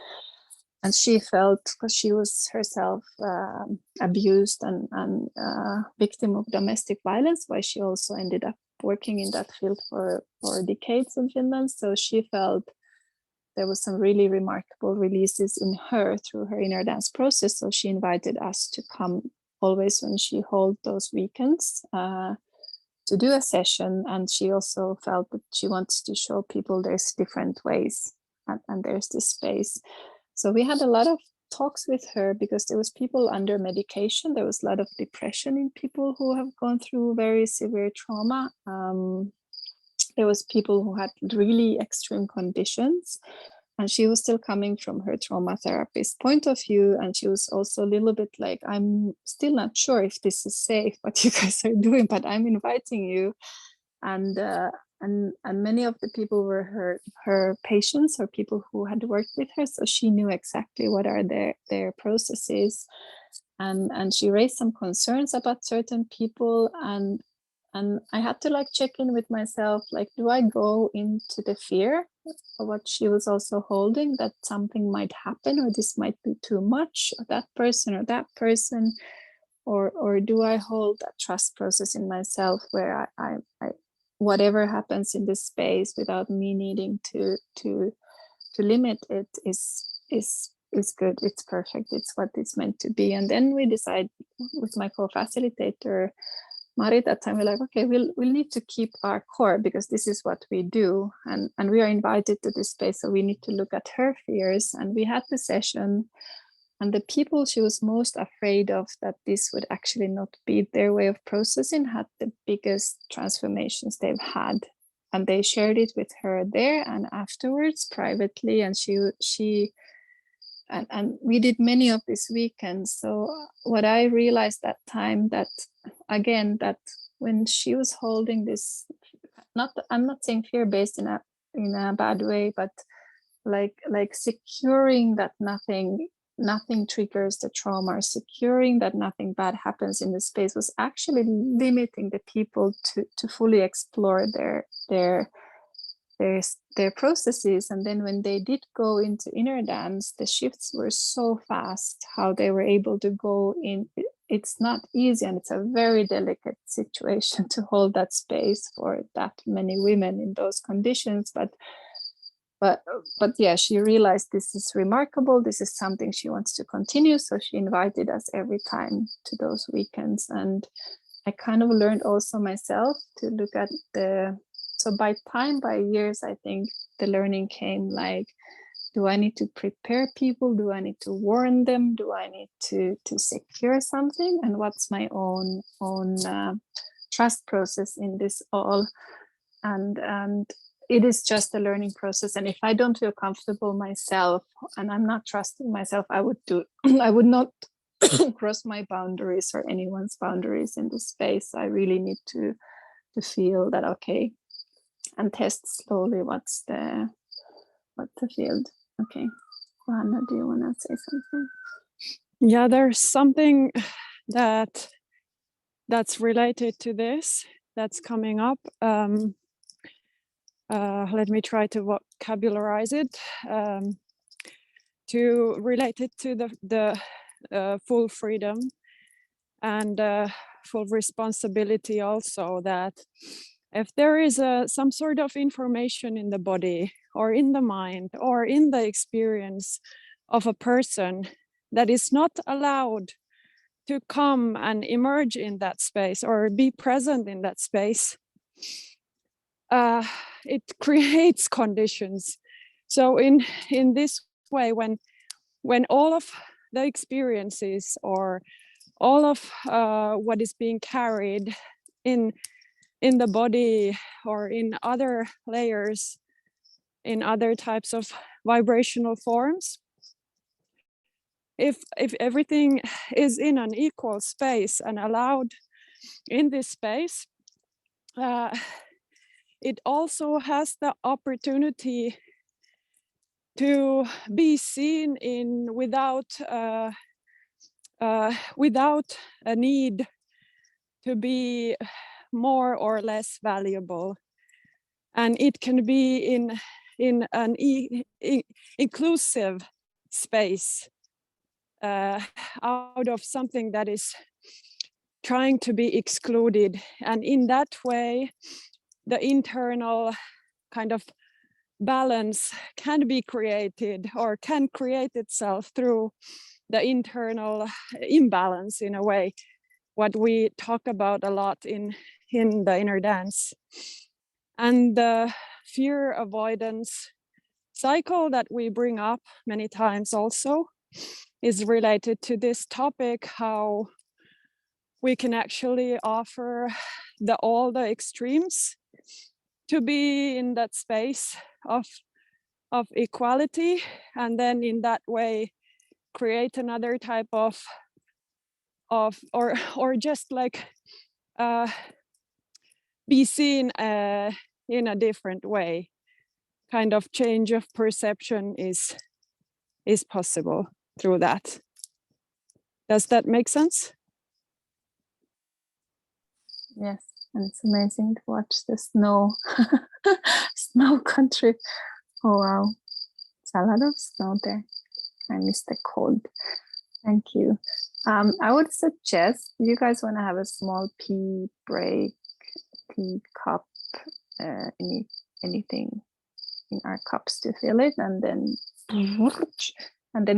Speaker 1: And she felt, because she was herself abused and victim of domestic violence, why she also ended up working in that field for decades in Finland. So she felt there was some really remarkable releases in her through her inner dance process. So she invited us to come always when she held those weekends to do a session. And she also felt that she wants to show people there's different ways and there's this space. So we had a lot of talks with her because there was people under medication. There was a lot of depression in people who have gone through very severe trauma. There was people who had really extreme conditions, and she was still coming from her trauma therapist point of view. And she was also a little bit like, I'm still not sure if this is safe, what you guys are doing, but I'm inviting you. And many of the people were her patients or people who had worked with her, so she knew exactly what are their processes, and she raised some concerns about certain people, and I had to like check in with myself, like, do I go into the fear of what she was also holding, that something might happen or this might be too much, or that person, or do I hold that trust process in myself where I whatever happens in this space without me needing to limit it is good, it's perfect, it's what it's meant to be. And then we decide with my co-facilitator Mari, that time we're like, okay, we'll need to keep our core because this is what we do, and we are invited to this space, so we need to look at her fears. And we had the session, and the people she was most afraid of that this would actually not be their way of processing had the biggest transformations they've had. And they shared it with her there and afterwards privately. And she we did many of these weekends. So what I realized that time, that again, that when she was holding this, I'm not saying fear-based in a bad way, but like securing that nothing triggers the trauma, or securing that nothing bad happens in the space, was actually limiting the people to fully explore their processes. And then when they did go into inner dance, the shifts were so fast how they were able to go in. It's not easy, and it's a very delicate situation to hold that space for that many women in those conditions. But yeah, she realized this is remarkable. This is something she wants to continue. So she invited us every time to those weekends. And I kind of learned also myself to look at so by years, I think the learning came like, do I need to prepare people? Do I need to warn them? Do I need to secure something? And what's my own trust process in this all? And it is just a learning process. And if I don't feel comfortable myself and I'm not trusting myself, I would not cross my boundaries or anyone's boundaries in this space. I really need to feel that, okay, and test slowly what's the field. Okay. Johanna, do you want to say something?
Speaker 7: Yeah, there's something that's related to this that's coming up. Let me try to vocabularize it. To relate it to the full freedom and full responsibility also, that if there is some sort of information in the body or in the mind or in the experience of a person that is not allowed to come and emerge in that space or be present in that space, it creates conditions. So in this way, when all of the experiences or all of what is being carried in the body or in other layers, in other types of vibrational forms, if everything is in an equal space and allowed in this space, it also has the opportunity to be seen in without a need to be more or less valuable, and it can be in an inclusive space, out of something that is trying to be excluded, and in that way the internal kind of balance can be created or can create itself through the internal imbalance, in a way, what we talk about a lot in the inner dance. And the fear avoidance cycle that we bring up many times also is related to this topic, how we can actually offer all the extremes to be in that space of equality, and then in that way create another type of or just like be seen in a different way. Kind of change of perception is possible through that. Does that make sense?
Speaker 1: Yes, and it's amazing to watch the snow snow country. Oh wow, it's a lot of snow there. I miss the cold. Thank you. I would suggest you guys want to have a small tea break, tea cup, anything in our cups to fill it, and then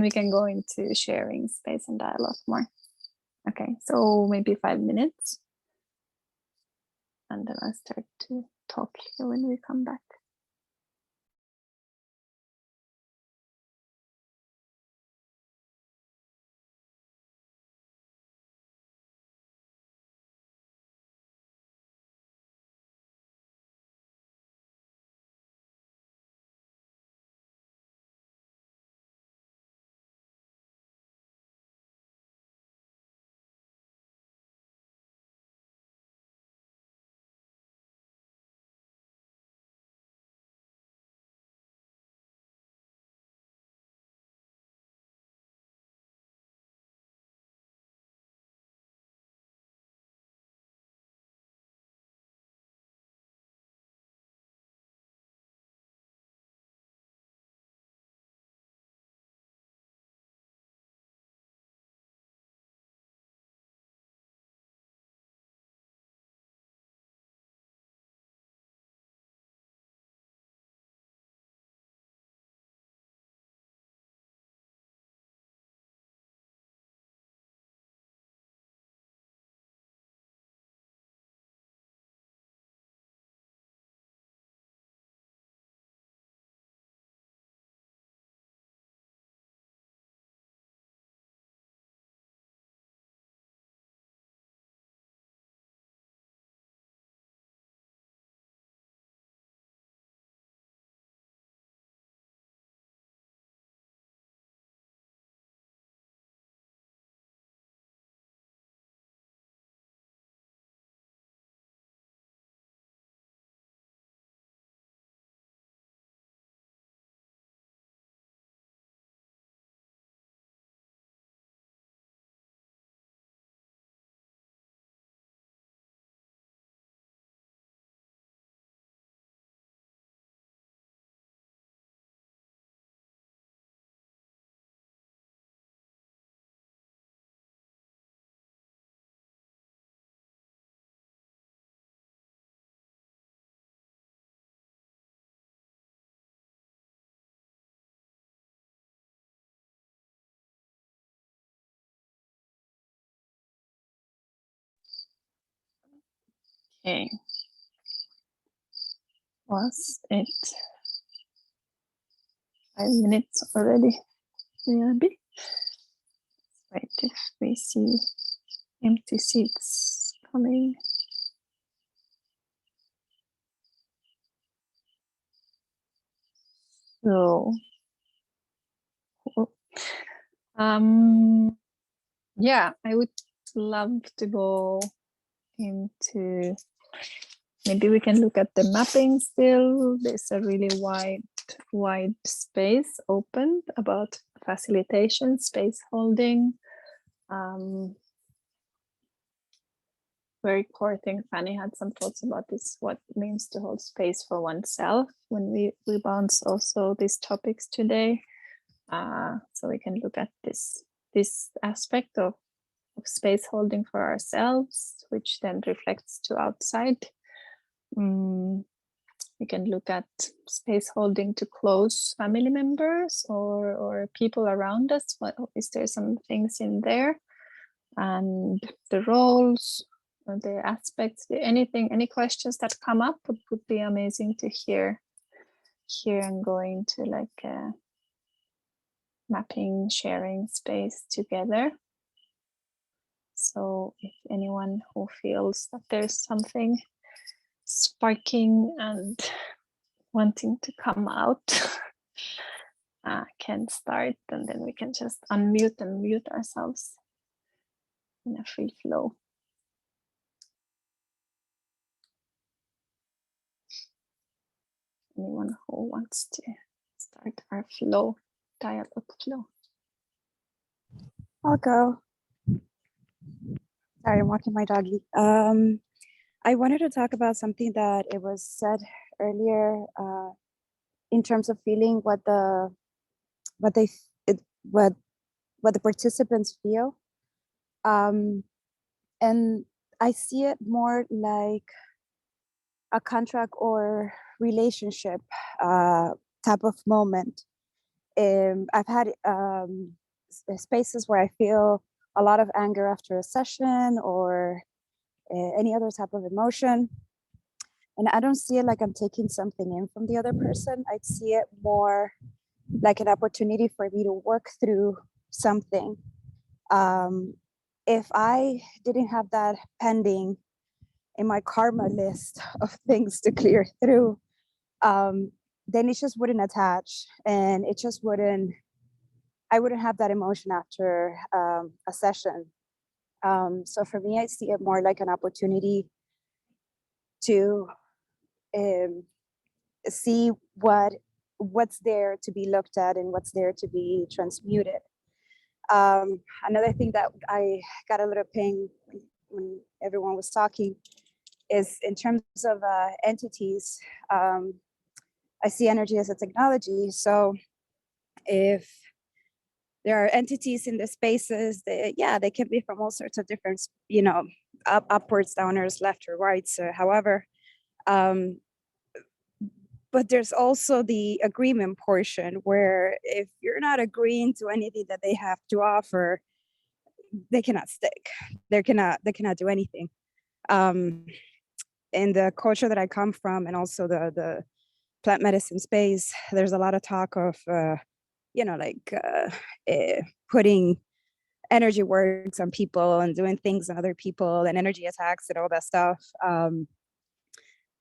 Speaker 1: we can go into sharing space and dialogue more. Okay, so maybe 5 minutes, and then I'll start to talk here when we come back. Okay. Was it 5 minutes already? Maybe. Wait if we see empty seats coming. So, yeah, I would love to go into, maybe we can look at the mapping still. There's a really wide space opened about facilitation, space holding. Very core thing. Fanny had some thoughts about this, what it means to hold space for oneself when we bounce also these topics today. So we can look at this aspect of space holding for ourselves, which then reflects to outside. We can look at space holding to close family members or people around us. What is there some things in there? And the roles, the aspects, any questions that come up would be amazing to hear and go into like mapping, sharing space together. So if anyone who feels that there's something sparking and wanting to come out can start, and then we can just unmute and mute ourselves in a free flow. Anyone who wants to start our flow, dialogue flow?
Speaker 8: I'll go. Sorry, I'm walking my doggy. I wanted to talk about something that it was said earlier in terms of feeling what the participants feel, and I see it more like a contract or relationship type of moment. I've had spaces where I feel a lot of anger after a session or any other type of emotion. And I don't see it like I'm taking something in from the other person. I see it more like an opportunity for me to work through something. If I didn't have that pending in my karma list of things to clear through, then it just wouldn't attach, and it just wouldn't, I wouldn't have that emotion after a session. So for me, I see it more like an opportunity to see what's there to be looked at and what's there to be transmuted. Another thing that I got a little ping when everyone was talking is in terms of entities. I see energy as a technology. So if there are entities in the spaces, they can be from all sorts of different, upwards, downers, left or right, so however. But there's also the agreement portion where if you're not agreeing to anything that they have to offer, they cannot stick. They cannot do anything. In the culture that I come from, and also the plant medicine space, there's a lot of talk of putting energy works on people and doing things on other people and energy attacks and all that stuff.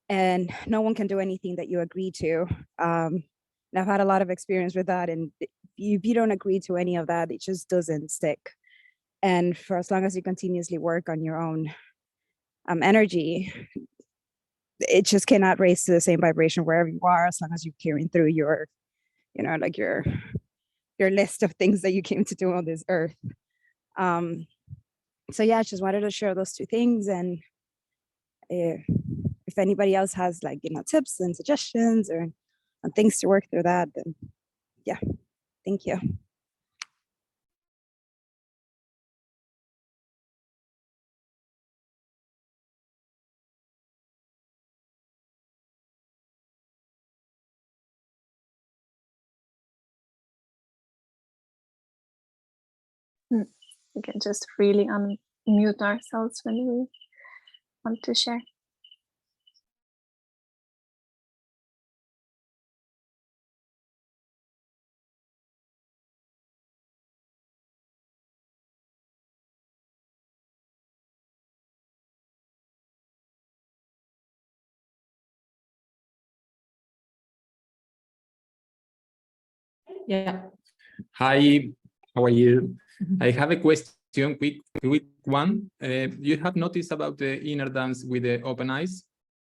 Speaker 8: And no one can do anything that you agree to. And I've had a lot of experience with that. And if you don't agree to any of that, it just doesn't stick. And for as long as you continuously work on your own energy, it just cannot raise to the same vibration wherever you are, as long as you're carrying through your, your list of things that you came to do on this earth. So yeah, I just wanted to share those two things. And if anybody else has tips and suggestions or things to work through that, then yeah, thank you.
Speaker 1: We can just really unmute ourselves when we want to share.
Speaker 4: Yeah.
Speaker 6: Hi, how are you? I have a question, quick one. You have noticed about the inner dance with the open eyes?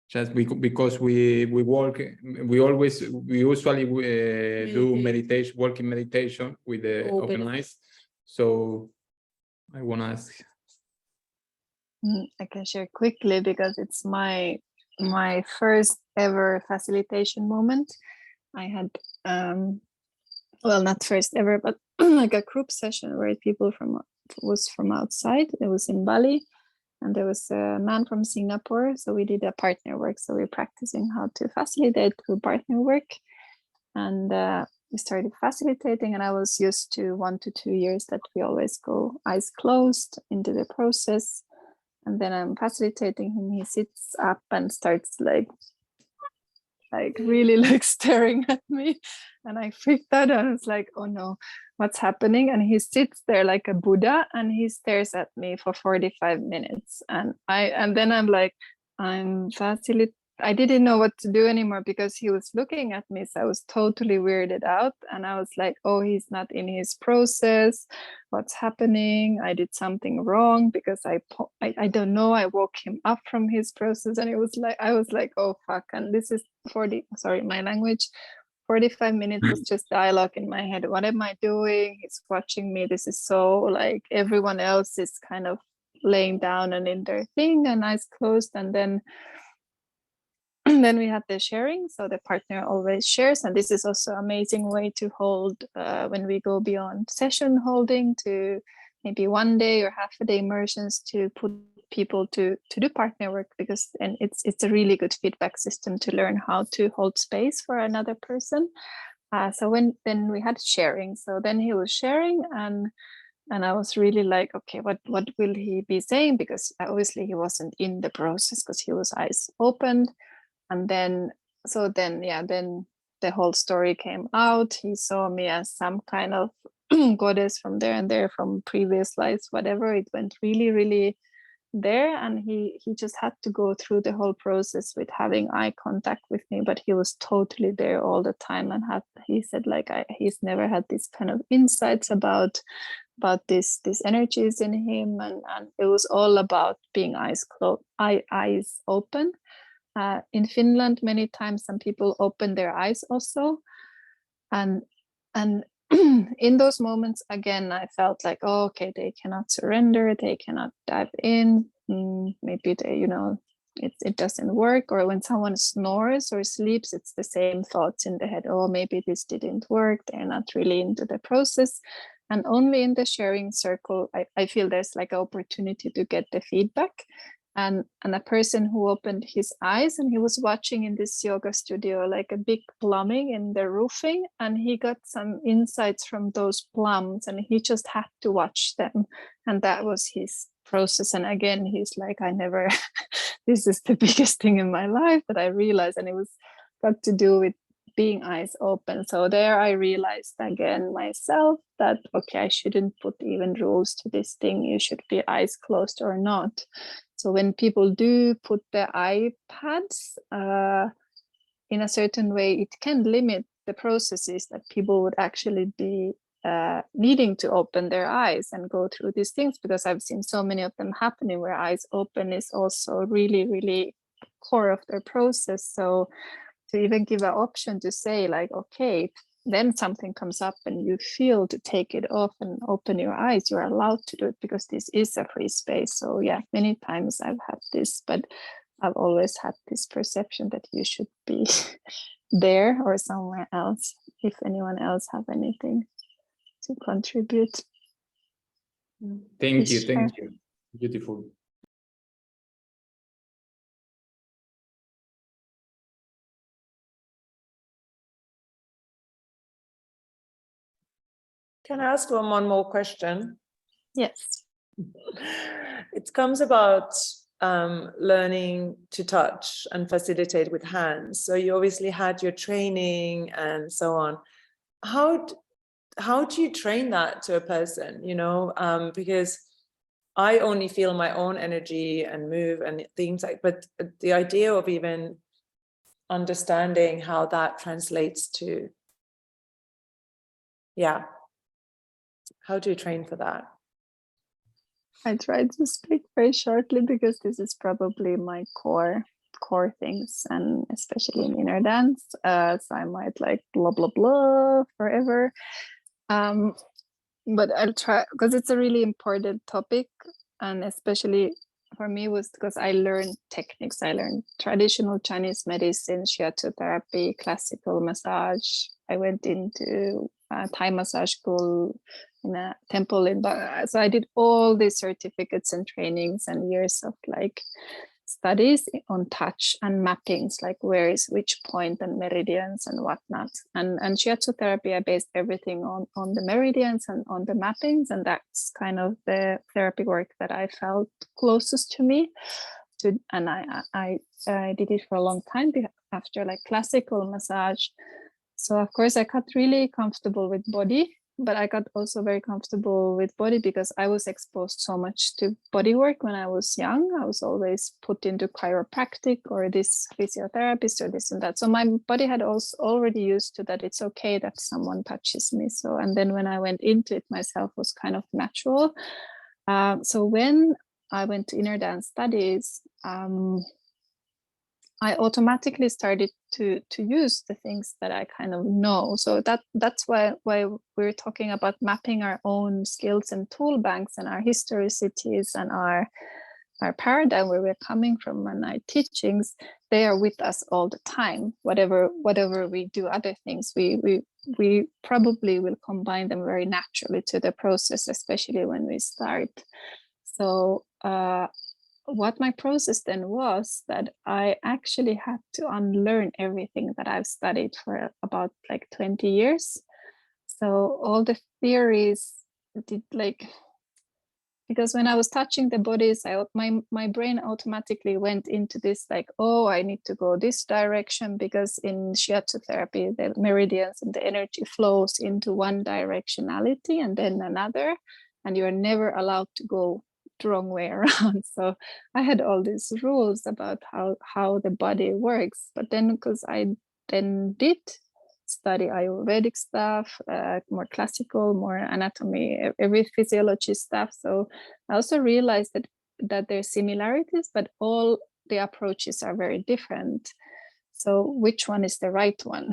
Speaker 6: Just because we usually do meditation, working meditation with the open eyes. So I want to ask.
Speaker 1: I can share quickly because it's my first ever facilitation moment. I had well, not first ever, but like a group session where people was from outside. It was in Bali, and there was a man from Singapore. So we did a partner work. So we're practicing how to facilitate through partner work, and we started facilitating. And I was used to 1 to 2 years that we always go eyes closed into the process. And then I'm facilitating him. He sits up and starts like really like staring at me, and I freaked out. And I was like, oh no, what's happening? And he sits there like a Buddha and he stares at me for 45 minutes. And then I'm like, I didn't know what to do anymore because he was looking at me. So I was totally weirded out. And I was like, oh, he's not in his process. What's happening? I did something wrong because I don't know. I woke him up from his process. And I was like, oh, fuck. And this is my language. 45 minutes was just dialogue in my head. What am I doing? He's watching me. This is so like everyone else is kind of laying down and in their thing and eyes closed. And then we had the sharing. So the partner always shares. And this is also an amazing way to hold when we go beyond session holding to maybe 1 day or half a day immersions to put people to do partner work, because and it's a really good feedback system to learn how to hold space for another person. So then we had sharing. So then he was sharing and I was really like, okay, what will he be saying? Because obviously he wasn't in the process because he was eyes opened. And then the whole story came out. He saw me as some kind of goddess from there and there, from previous lives, whatever. It went really, really there. And he just had to go through the whole process with having eye contact with me, but he was totally there all the time. And he said like he's never had this kind of insights about these energies in him. And it was all about being eyes closed, eyes open. In Finland, many times some people open their eyes also, and in those moments again, I felt like, oh, okay, they cannot surrender, they cannot dive in. Maybe they, it doesn't work. Or when someone snores or sleeps, it's the same thoughts in the head. Oh, maybe this didn't work. They're not really into the process. And only in the sharing circle, I feel there's like an opportunity to get the feedback. And a person who opened his eyes, and he was watching in this yoga studio like a big plumbing in the roofing, and he got some insights from those plums, and he just had to watch them, and that was his process. And again, he's like, I never this is the biggest thing in my life that I realized, and it was got to do with being eyes open. So there I realized again myself that okay, I shouldn't put even rules to this thing. You should be eyes closed or not. So when people do put their iPads in a certain way, it can limit the processes that people would actually be needing to open their eyes and go through these things, because I've seen so many of them happening where eyes open is also really, really core of their process. So to even give an option to say like, okay, then something comes up and you feel to take it off and open your eyes, you're allowed to do it, because this is a free space. So yeah, many times I've had this, but I've always had this perception that you should be there or somewhere else. If anyone else have anything to contribute.
Speaker 6: Thank you. Beautiful.
Speaker 3: Can I ask one more question?
Speaker 1: Yes.
Speaker 3: It comes about learning to touch and facilitate with hands. So you obviously had your training and so on. How do you train that to a person, because I only feel my own energy and move and things like, but the idea of even understanding how that translates to Yeah. How do you train for that?
Speaker 1: I try to speak very shortly because this is probably my core things, and especially in inner dance. So I might like blah blah blah forever. But I'll try, because it's a really important topic, and especially for me was because I learned techniques. I learned traditional Chinese medicine, shiatsu therapy, classical massage. I went into Thai massage school in a temple so I did all these certificates and trainings and years of like studies on touch and mappings, like where is which point and meridians and whatnot. And shiatsu therapy, I based everything on the meridians and on the mappings, and that's kind of the therapy work that I felt closest to me. And I did it for a long time after like classical massage. So of course I got really comfortable with body, but I got also very comfortable with body because I was exposed so much to body work when I was young. I was always put into chiropractic or this physiotherapist or this and that. So my body had also already used to that. It's okay that someone touches me. So, and then when I went into it myself was kind of natural. So when I went to inner dance studies, I automatically started to use the things that I kind of know. So that's why we're talking about mapping our own skills and tool banks and our historicities and our paradigm, where we're coming from, and our teachings. They are with us all the time. Whatever we do, other things, we probably will combine them very naturally to the process, especially when we start. So what my process then was that I actually had to unlearn everything that I've studied for about like 20 years. So all the theories did like, because when I was touching the bodies, my brain automatically went into this like, oh, I need to go this direction, because in shiatsu therapy, the meridians and the energy flows into one directionality and then another, and you're never allowed to go the wrong way around. So I had all these rules about how the body works. But then because I then did study Ayurvedic stuff, more classical, more anatomy, every physiology stuff. So I also realized that there's similarities, but all the approaches are very different. So which one is the right one?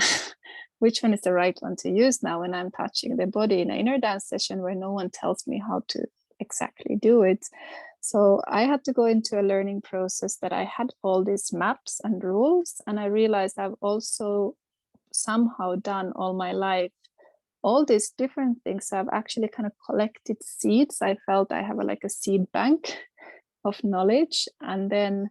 Speaker 1: Which one is the right one to use now when I'm touching the body in an inner dance session where no one tells me how to exactly do it? So I had to go into a learning process that I had all these maps and rules, and I realized I've also somehow done all my life all these different things. So I've actually kind of collected seeds. I felt I have like a seed bank of knowledge. And then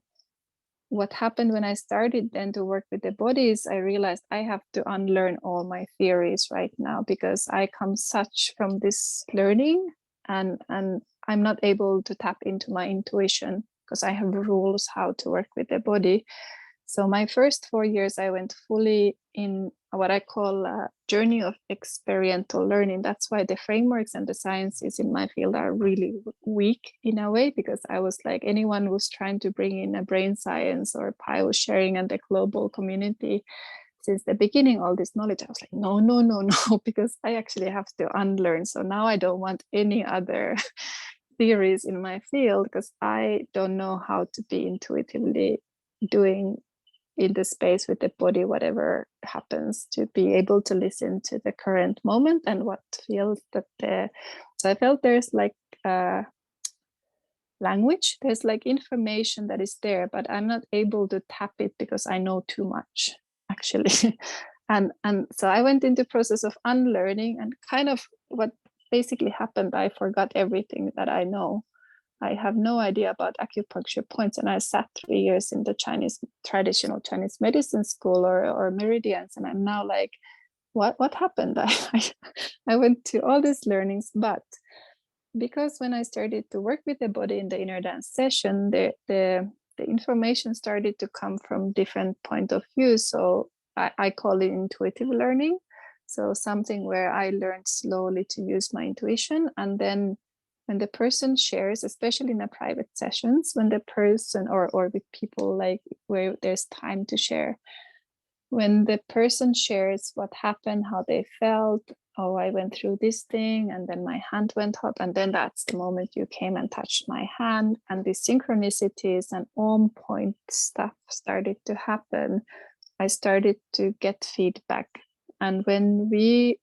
Speaker 1: what happened when I started then to work with the bodies, I realized I have to unlearn all my theories right now, because I come such from this learning, and I'm not able to tap into my intuition because I have rules how to work with the body. So my first 4 years, I went fully in what I call a journey of experiential learning. That's why the frameworks and the sciences in my field are really weak in a way, because I was like, anyone who's trying to bring in a brain science or bio sharing and the global community since the beginning, all this knowledge, I was like, no, because I actually have to unlearn. So now I don't want any other theories in my field, because I don't know how to be intuitively doing in the space with the body, whatever happens, to be able to listen to the current moment and what feels that so I felt there's like language, there's like information that is there, but I'm not able to tap it because I know too much actually. and so I went into process of unlearning, and kind of what basically happened, I forgot everything that I know. I have no idea about acupuncture points, and I sat 3 years in the traditional Chinese medicine school or meridians, and I'm now like, what happened? I went to all these learnings, but because when I started to work with the body in the inner dance session, the information started to come from different point of view. So I call it intuitive learning. So something where I learned slowly to use my intuition, and then when the person shares, especially in a private sessions, when the person or with people like where there's time to share, when the person shares what happened, how they felt, oh, I went through this thing, and then my hand went up, and then that's the moment you came and touched my hand, and the synchronicities and on point stuff started to happen. I started to get feedback. And when we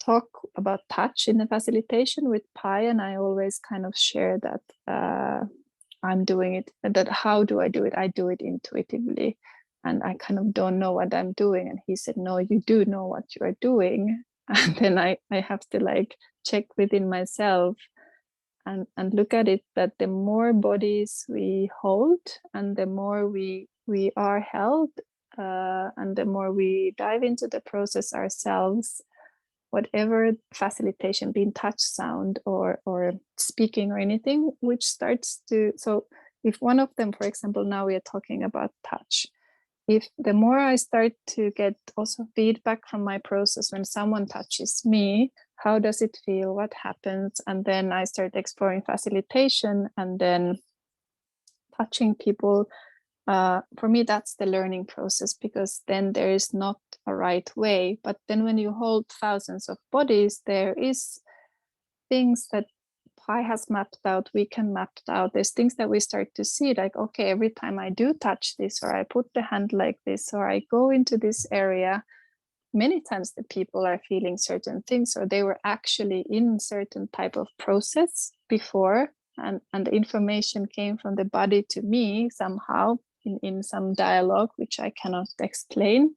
Speaker 1: talk about touch in the facilitation with Pi, and I always kind of share that I'm doing it, that how do I do it? I do it intuitively, and I kind of don't know what I'm doing. And he said, no, you do know what you are doing. And then I have to like check within myself and look at it, that the more bodies we hold and the more we are held, and the more we dive into the process ourselves, whatever facilitation, being touch, sound, or speaking or anything, which starts to, so if one of them, for example, now we are talking about touch, if the more I start to get also feedback from my process when someone touches me, how does it feel, what happens, and then I start exploring facilitation and then touching people. For me, that's the learning process, because then there is not a right way. But then when you hold thousands of bodies, there is things that Pi has mapped out, we can map out. There's things that we start to see, like, okay, every time I do touch this, or I put the hand like this, or I go into this area, many times the people are feeling certain things, or they were actually in certain type of process before, and the information came from the body to me somehow in some dialogue, which I cannot explain,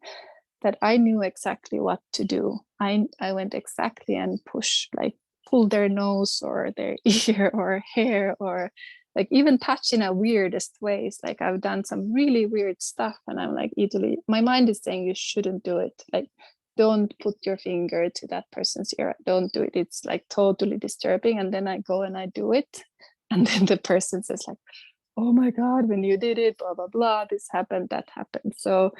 Speaker 1: that I knew exactly what to do. I went exactly and pull their nose or their ear or hair, or like even touch in a weirdest ways. Like I've done some really weird stuff, and I'm like, Italy, my mind is saying you shouldn't do it. Like, don't put your finger to that person's ear. Don't do it. It's like totally disturbing. And then I go and I do it. And then the person says like, oh my God, when you did it, blah, blah, blah, this happened, that happened. So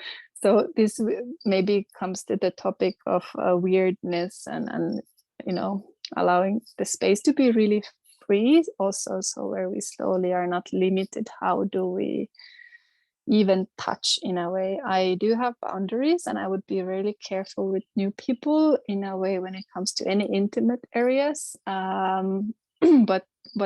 Speaker 1: this maybe comes to the topic of weirdness and, you know, allowing the space to be really free also. So where we slowly are not limited, how do we even touch in a way? I do have boundaries, and I would be really careful with new people in a way when it comes to any intimate areas. But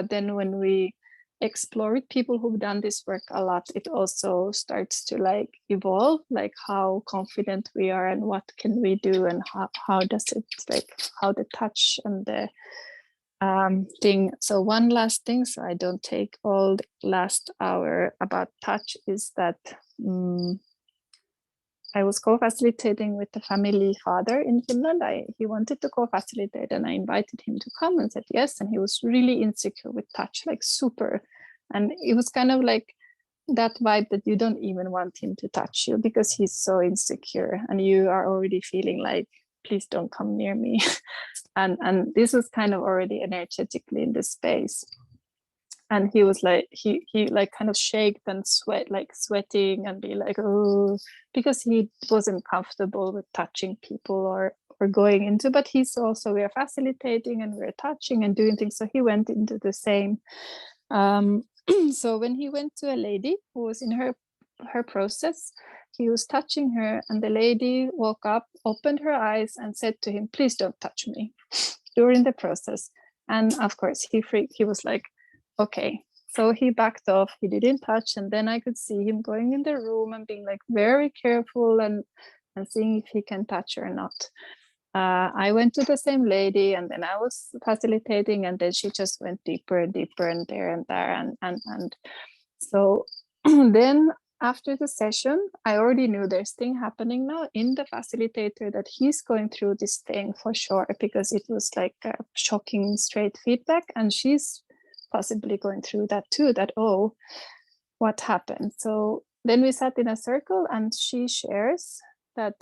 Speaker 1: then when we explore with people who've done this work a lot, it also starts to like evolve, like how confident we are and what can we do, and how does it, like how the touch and the thing. So one last thing, so I don't take all the last hour about touch, is that I was co-facilitating with the family father in Finland. He wanted to co-facilitate, and I invited him to come and said yes. And he was really insecure with touch, like super. And it was kind of like that vibe that you don't even want him to touch you because he's so insecure, and you are already feeling like, please don't come near me. and this was kind of already energetically in the space. And he was like, he like kind of shaked and sweating and be like, oh, because he wasn't comfortable with touching people or going into, but he's also, we are facilitating and we're touching and doing things. So he went into the same. So when he went to a lady who was in her process, he was touching her, and the lady woke up, opened her eyes and said to him, please don't touch me, during the process. And of course he was like, okay. So he backed off, he didn't touch. And then I could see him going in the room and being like very careful and seeing if he can touch or not. I went to the same lady, and then I was facilitating, and then she just went deeper and deeper and there and there. And so then after the session, I already knew there's thing happening now in the facilitator, that he's going through this thing for sure, because it was like a shocking straight feedback, and she's possibly going through that too, that, oh, what happened? So then we sat in a circle, and she shares that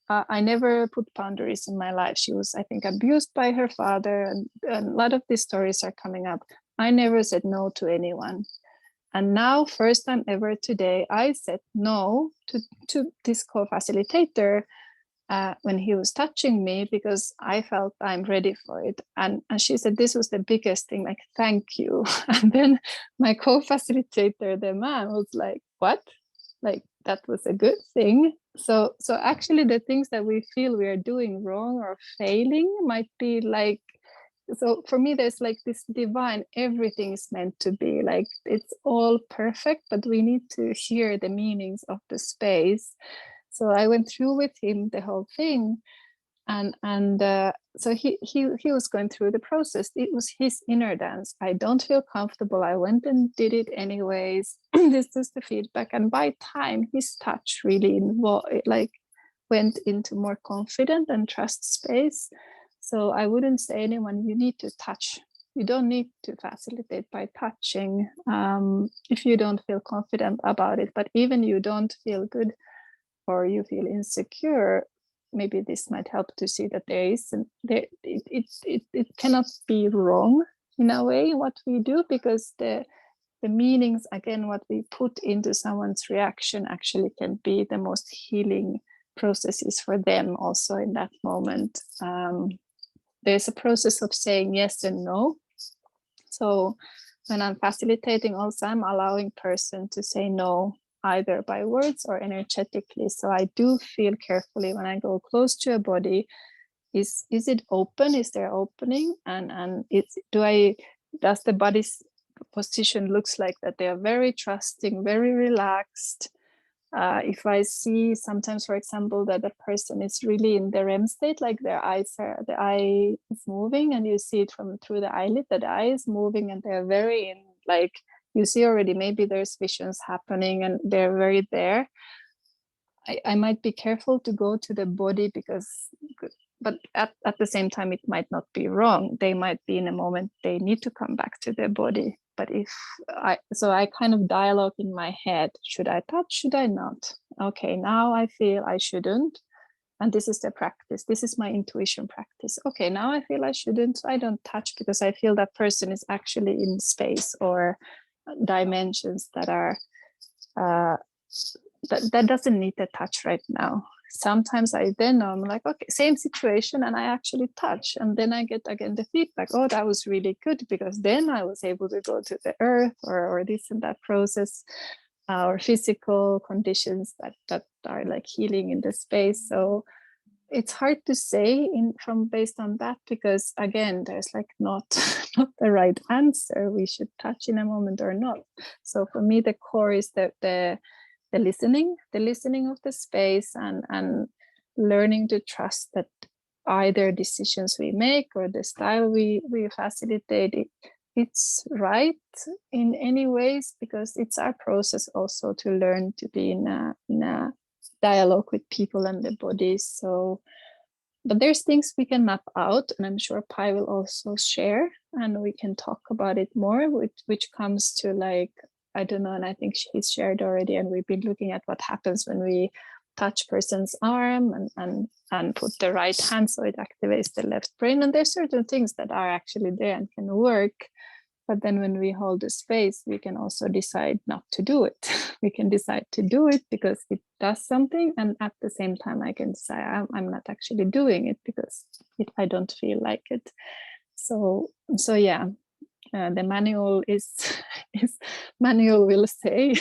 Speaker 1: I never put boundaries in my life. She was, I think, abused by her father, and a lot of these stories are coming up. I never said no to anyone. And now, first time ever today, I said no to this co-facilitator when he was touching me, because I felt I'm ready for it. And she said, this was the biggest thing, like, thank you. And then my co-facilitator, the man, was like, what? Like, that was a good thing. So actually the things that we feel we are doing wrong or failing might be like, so for me there's like this divine, everything is meant to be like, it's all perfect, but we need to hear the meanings of the space. So I went through with him the whole thing, and so he was going through the process. It was his inner dance. I don't feel comfortable. I went and did it anyways. This is the feedback, and by time his touch really like went into more confident and trust space. So I wouldn't say anyone, you need to touch. You don't need to facilitate by touching if you don't feel confident about it. But even you don't feel good or you feel insecure, maybe this might help to see that there is it cannot be wrong in a way what we do, because the meanings, again, what we put into someone's reaction actually can be the most healing processes for them also in that moment. There's a process of saying yes and no. So when I'm facilitating also, I'm allowing person to say no, either by words or energetically. So I do feel carefully when I go close to a body, is it open? Is there opening? And does the body's position looks like that they are very trusting, very relaxed? If I see sometimes, for example, that the person is really in the REM state, like the eye is moving, and you see it from through the eyelid that the eye is moving, and they're very in, like you see already maybe there's visions happening and they're very there. I might be careful to go to the body because, but at the same time, it might not be wrong. They might be in a moment they need to come back to their body. But I kind of dialogue in my head, should I touch, should I not? Okay, now I feel I shouldn't. And this is the practice. This is my intuition practice. Okay, now I feel I shouldn't. I don't touch because I feel that person is actually in space or dimensions that are, that doesn't need the touch right now. Sometimes I'm like, okay, same situation, and I actually touch, and then I get again the feedback, oh, that was really good, because then I was able to go to the earth or this and that process, or physical conditions that are like healing in the space. So it's hard to say based on that, because again, there's like not the right answer. We should touch in a moment or not. So for me, the core is the listening of the space, and learning to trust that either decisions we make or the style we facilitate, it's right in any ways, because it's our process also to learn to be in a dialogue with people and the bodies. So, but there's things we can map out, and I'm sure Pai will also share, and we can talk about it more, which comes to like, I don't know, and I think she's shared already, and we've been looking at what happens when we touch person's arm and put the right hand so it activates the left brain. And there's certain things that are actually there and can work. But then when we hold the space, we can also decide not to do it. We can decide to do it because it does something. And at the same time, I can say I'm not actually doing it because I don't feel like it. So yeah. The manual manual will say,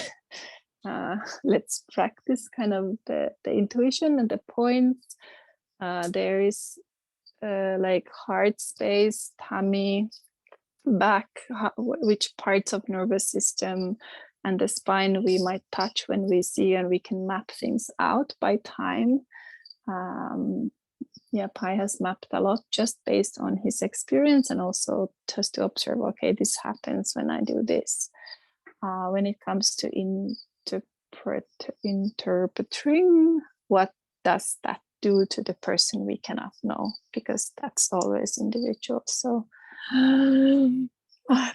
Speaker 1: let's practice kind of the intuition and the points. There is like heart space, tummy, back, which parts of nervous system and the spine we might touch when we see, and we can map things out by time. Yeah, Pai has mapped a lot just based on his experience, and also just to observe, okay, this happens when I do this. When it comes to interpreting, what does that do to the person, we cannot know, because that's always individual. So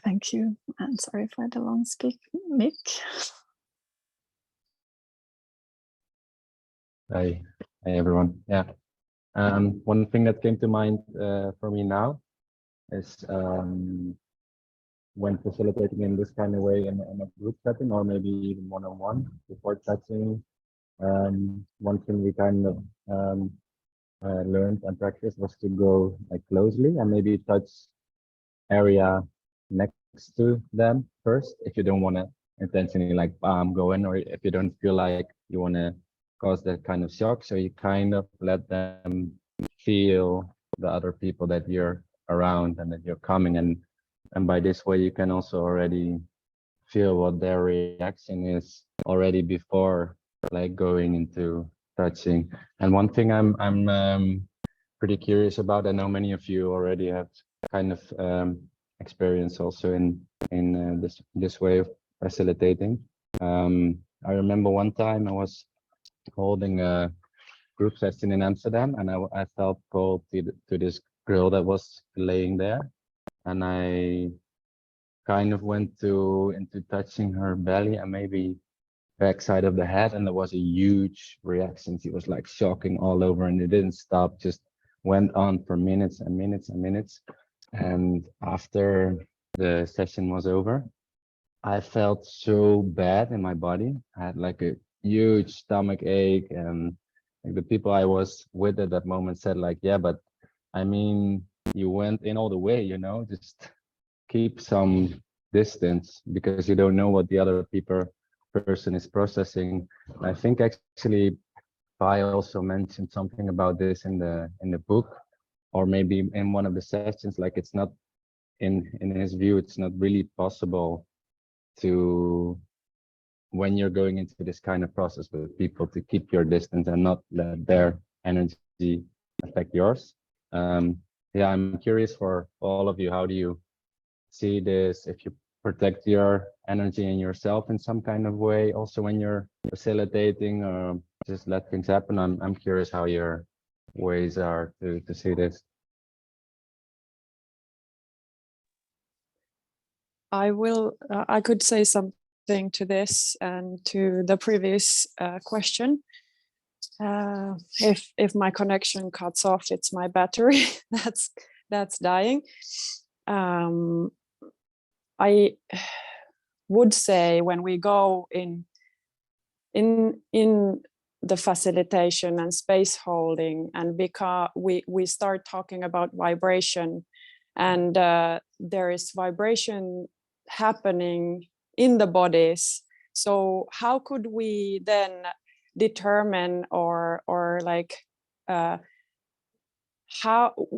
Speaker 1: thank you, and sorry for the long speak, Mick.
Speaker 9: Hi everyone. Yeah. One thing that came to mind for me now is when facilitating in this kind of way in a group setting, or maybe even one-on-one before touching. One thing we kind of learned and practiced was to go like closely and maybe touch area next to them first, if you don't want to intentionally like go in, or if you don't feel like you want to cause that kind of shock. So you kind of let them feel the other people that you're around and that you're coming, and by this way you can also already feel what their reaction is already before like going into touching. And one thing I'm pretty curious about, I know many of you already have kind of experience also in this way of facilitating. I remember one time I was holding a group session in Amsterdam, and I felt called to this girl that was laying there, and I kind of went into touching her belly and maybe backside of the head, and there was a huge reaction. She was like shocking all over, and it didn't stop, just went on for minutes and minutes and minutes. And after the session was over, I felt so bad in my body. I had like a huge stomach ache, and like the people I was with at that moment said like, yeah, but I mean, you went in all the way, you know, just keep some distance because you don't know what the other person is processing. I think actually Pai also mentioned something about this in the book, or maybe in one of the sessions, like it's not in his view, it's not really possible to, when you're going into this kind of process with people, to keep your distance and not let their energy affect yours. Yeah, I'm curious for all of you, how do you see this, if you protect your energy and yourself in some kind of way also when you're facilitating, or just let things happen? I'm curious how your ways are to see this.
Speaker 7: I could say something to this and to the previous question. If my connection cuts off, it's my battery that's dying. I would say when we go in the facilitation and space holding, and because we start talking about vibration, and there is vibration happening in the bodies. So how could we then determine or like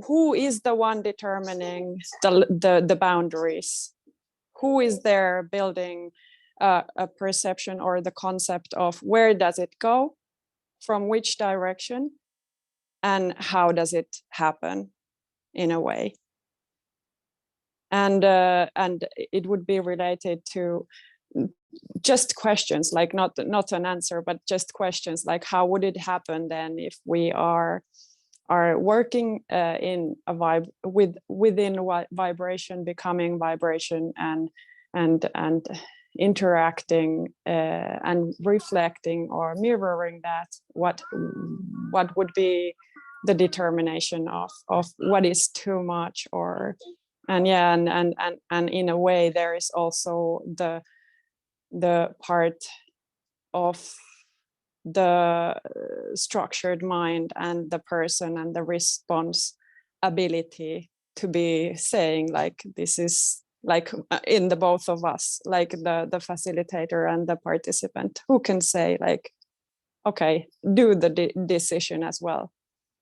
Speaker 7: who is the one determining the boundaries? Who is there building a perception or the concept of where does it go, from which direction, and how does it happen in a way? And it would be related to just questions, like not an answer, but just questions like how would it happen then if we are working in a vibe within vibration, becoming vibration, and interacting and reflecting or mirroring that, what would be the determination of what is too much, or and in a way there is also the part of the structured mind and the person and the response ability to be saying like, this is like in the both of us, like the facilitator and the participant, who can say like, okay, do the decision as well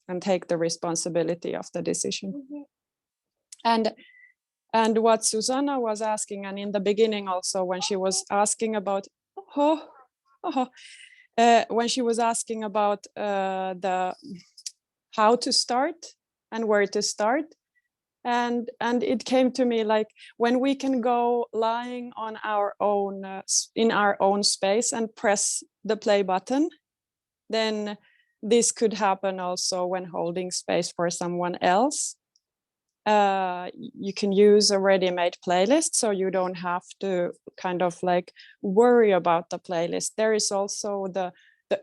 Speaker 7: and take the responsibility of the decision. Mm-hmm. And what Susanna was asking, and in the beginning also when she was asking about when she was asking about the how to start and where to start, and it came to me like, when we can go lying on our own in our own space and press the play button, then this could happen also when holding space for someone else. You can use a ready-made playlist, so you don't have to kind of like worry about the playlist. There is also the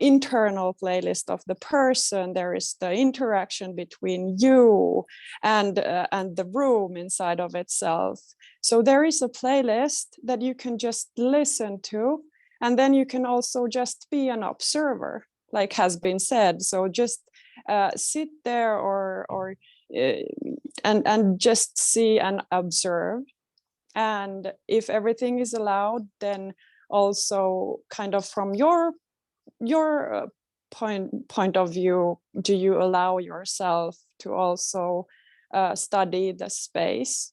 Speaker 7: internal playlist of the person. There is the interaction between you and the room inside of itself. So there is a playlist that you can just listen to, and then you can also just be an observer, like has been said. So just sit there or and just see and observe. And if everything is allowed, then also kind of from your point of view do you allow yourself to also study the space?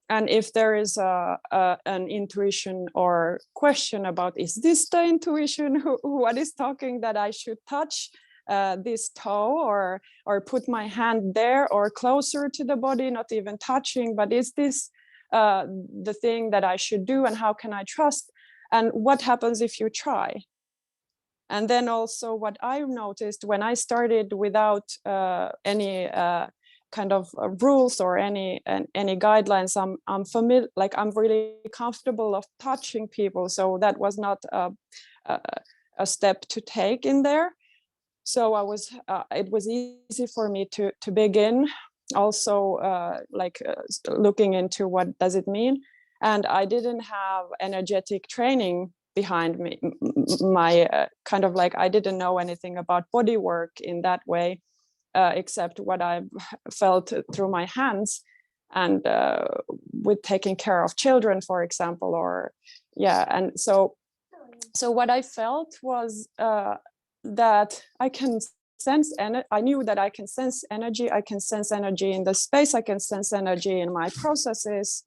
Speaker 7: And if there is an intuition or question about, is this the intuition? What is talking that I should touch this toe or put my hand there or closer to the body, not even touching, but is this the thing that I should do, and how can I trust? And what happens if you try? And then also what I noticed when I started without any kind of rules or any guidelines, I'm familiar, like I'm really comfortable of touching people. So that was not a step to take in there. So it was easy for me to begin also looking into what does it mean. And I didn't have energetic training behind me, my kind of like, I didn't know anything about body work in that way, except what I felt through my hands and with taking care of children, for example, or yeah. And so what I felt was that I can sense, and I knew that I can sense energy. I can sense energy in the space. I can sense energy in my processes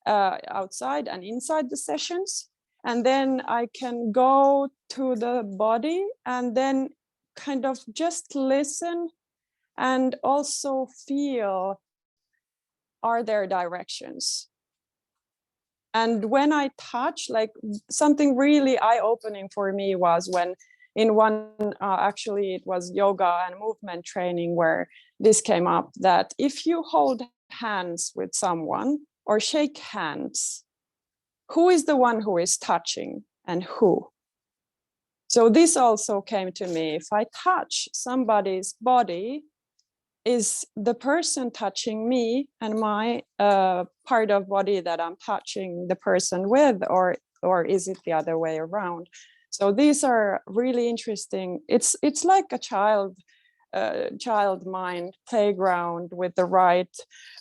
Speaker 7: outside and inside the sessions. And then I can go to the body and then kind of just listen and also feel, are there directions? And when I touch, like something really eye-opening for me was when in one, actually it was yoga and movement training where this came up, that if you hold hands with someone or shake hands, who is the one who is touching and who? So this also came to me. If I touch somebody's body, is the person touching me and my part of body that I'm touching the person with, or is it the other way around? So these are really interesting. It's like a child mind playground with the right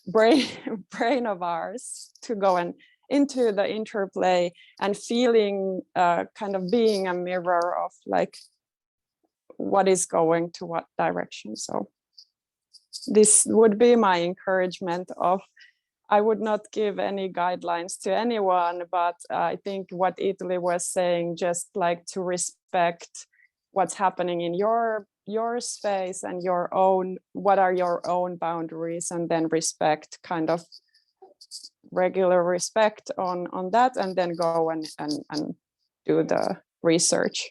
Speaker 7: brain of ours to go and into the interplay and feeling kind of being a mirror of like what is going to what direction. So this would be my encouragement of, I would not give any guidelines to anyone, but I think what Italy was saying, just like to respect what's happening in your space and your own, what are your own boundaries, and then respect, kind of regular respect on that, and then go and do the research.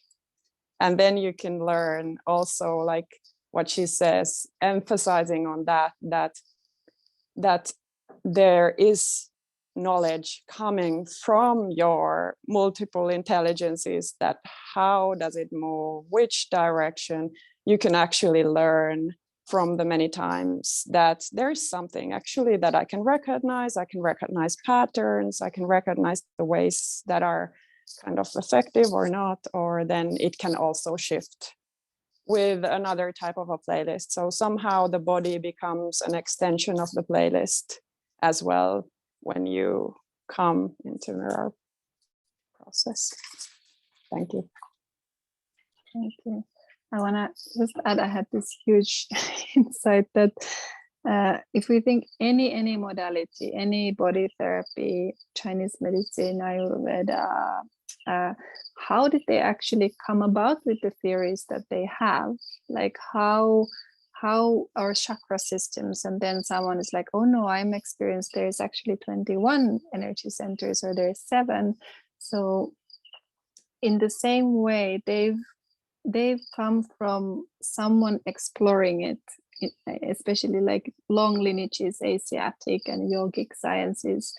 Speaker 7: And then you can learn also, like what she says, emphasizing on that there is knowledge coming from your multiple intelligences, that how does it move, which direction. You can actually learn from the many times that there is something actually that I can recognize. I can recognize patterns. I can recognize the ways that are kind of effective or not, or then it can also shift with another type of a playlist. So somehow the body becomes an extension of the playlist as well when you come into mirror process. Thank you.
Speaker 1: Thank you. I want to just add, I had this huge insight that if we think any modality, any body therapy, Chinese medicine, Ayurveda, how did they actually come about with the theories that they have? Like how our chakra systems, and then someone is like, oh no, I'm experienced, there's actually 21 energy centers, or there's 7. So in the same way, they've come from someone exploring it, especially like long lineages, Asiatic and yogic sciences.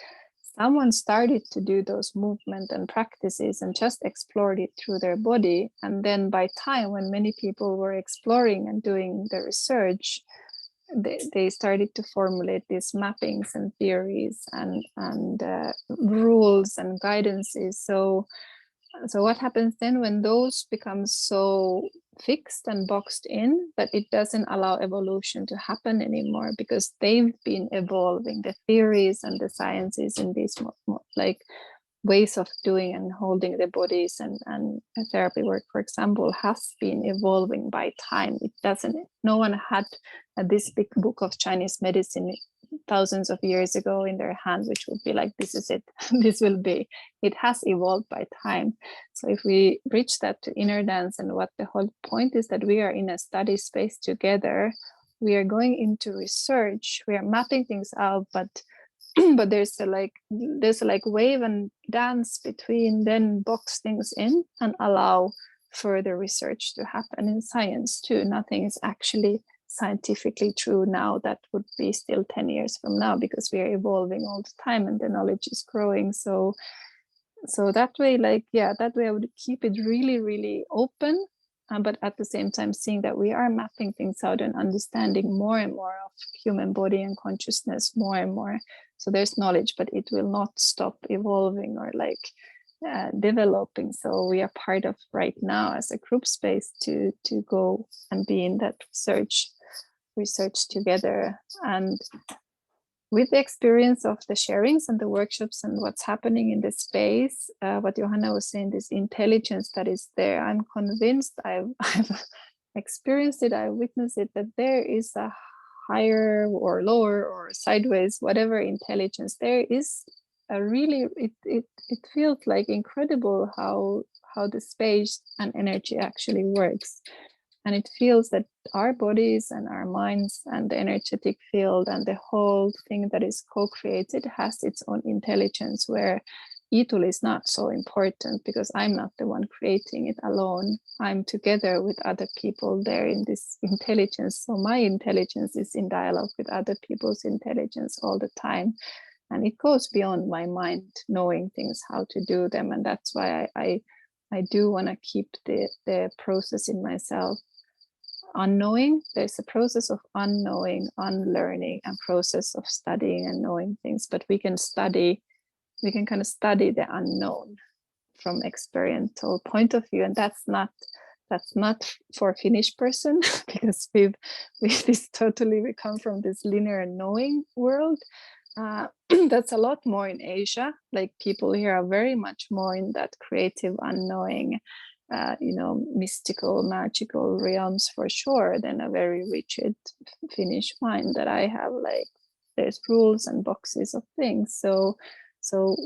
Speaker 1: Someone started to do those movement and practices and just explored it through their body. And then by time, when many people were exploring and doing the research, they started to formulate these mappings and theories and rules and guidances. So what happens then when those become so fixed and boxed in that it doesn't allow evolution to happen anymore, because they've been evolving the theories and the sciences in these like ways of doing and holding the bodies and therapy work, for example, has been evolving by time. It doesn't, no one had this big book of Chinese medicine thousands of years ago in their hand, which would be like, this is it, this will be. It has evolved by time. So if we bridge that to inner dance, and what the whole point is that we are in a study space together, we are going into research, we are mapping things out, but but there's a wave and dance between, then box things in and allow further research to happen in science too. Nothing is actually scientifically true now that would be still 10 years from now, because we are evolving all the time and the knowledge is growing. So that way, that way I would keep it really, really open, but at the same time seeing that we are mapping things out and understanding more and more of human body and consciousness more and more. So there's knowledge, but it will not stop evolving or developing. So we are part of right now as a group space to go and be in that research together. And with the experience of the sharings and the workshops and what's happening in the space, what Johanna was saying, this intelligence that is there, I'm convinced, I've experienced it, I witnessed it, that there is a higher or lower or sideways, whatever intelligence. There is a really, it feels like incredible how the space and energy actually works. And it feels that our bodies and our minds and the energetic field and the whole thing that is co-created has its own intelligence, where Itul is not so important because I'm not the one creating it alone. I'm together with other people there in this intelligence. So my intelligence is in dialogue with other people's intelligence all the time. And it goes beyond my mind knowing things, how to do them. And that's why I do want to keep the process in myself. Unknowing, there's a process of unknowing, unlearning, and process of studying and knowing things, but we can kind of study the unknown from experiential point of view, and that's not for Finnish person because we come from this linear knowing world. That's a lot more in Asia. Like people here are very much more in that creative unknowing, mystical, magical realms for sure, than a very rigid Finnish mind that I have. Like there's rules and boxes of things. So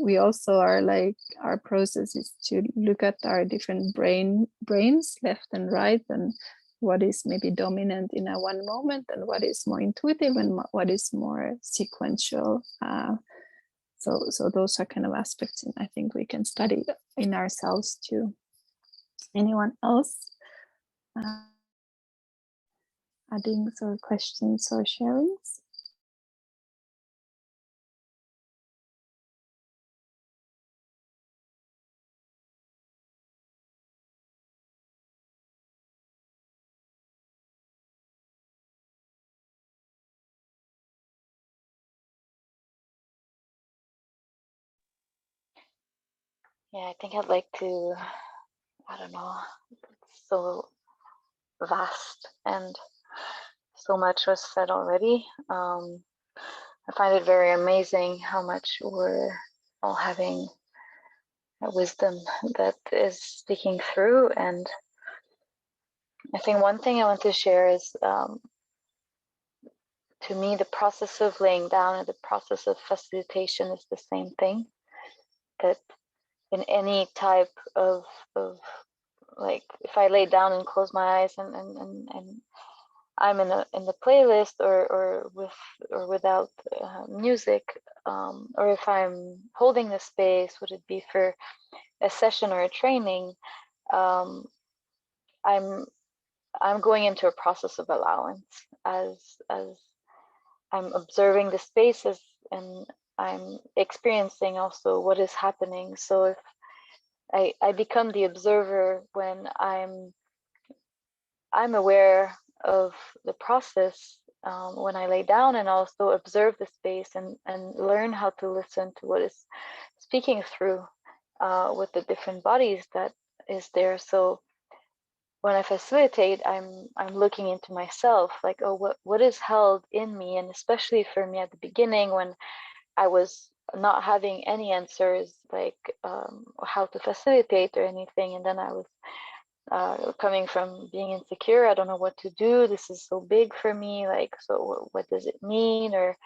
Speaker 1: we also are like, our process is to look at our different brains, left and right, and what is maybe dominant in a one moment and what is more intuitive and what is more sequential. So those are kind of aspects, and I think we can study in ourselves too. Anyone else adding or questions or sharings?
Speaker 10: Yeah, I think I'd like to, I don't know, it's so vast and so much was said already. I find it very amazing how much we're all having a wisdom that is speaking through. And I think one thing I want to share is, to me, the process of laying down and the process of facilitation is the same thing. That in any type of like, if I lay down and close my eyes and I'm in the playlist or with or without music, or if I'm holding the space, would it be for a session or a training? I'm going into a process of allowance as I'm observing the spaces, and I'm experiencing also what is happening. So if I become the observer when I'm aware of the process when I lay down, and also observe the space and learn how to listen to what is speaking through with the different bodies that is there. So when I facilitate, I'm looking into myself, like, oh, what is held in me, and especially for me at the beginning when I was not having any answers, like how to facilitate or anything. And then I was coming from being insecure. I don't know what to do. This is so big for me. Like, so what does it mean? Or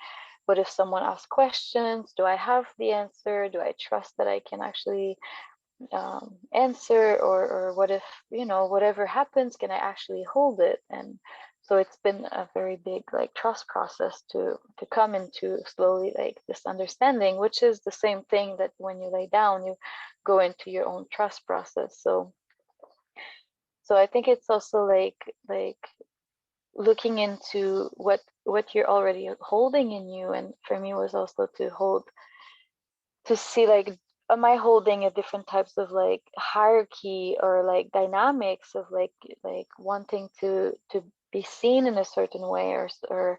Speaker 10: what if someone asks questions? Do I have the answer? Do I trust that I can actually answer? Or what if, you know, whatever happens, can I actually hold it? And so it's been a very big like trust process to come into slowly like this understanding, which is the same thing that when you lay down, you go into your own trust process. So I think it's also like looking into what you're already holding in you. And for me was also to see like, am I holding a different types of like hierarchy or like dynamics of like wanting to be seen in a certain way, or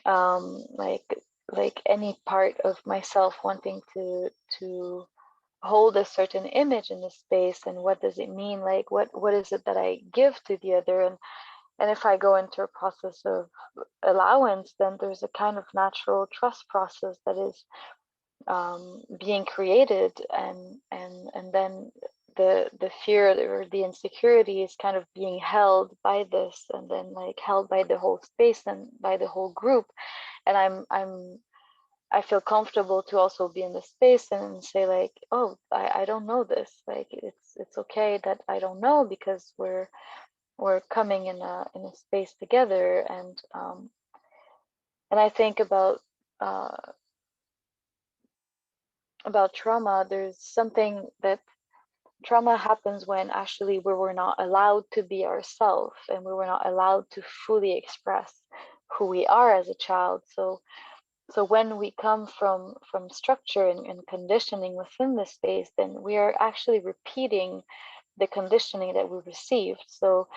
Speaker 10: like any part of myself wanting to hold a certain image in the space. And what does it mean? Like what is it that I give to the other? And if I go into a process of allowance, then there's a kind of natural trust process that is being created, and then the fear or the insecurity is kind of being held by this, and then like held by the whole space and by the whole group. And I feel comfortable to also be in the space and say like, oh, I don't know this. Like it's okay that I don't know, because we're coming in a space together. And I think about trauma. There's something that trauma happens when actually we were not allowed to be ourselves, and we were not allowed to fully express who we are as a child. So when we come from structure and conditioning within the space, then we are actually repeating the conditioning that we received. So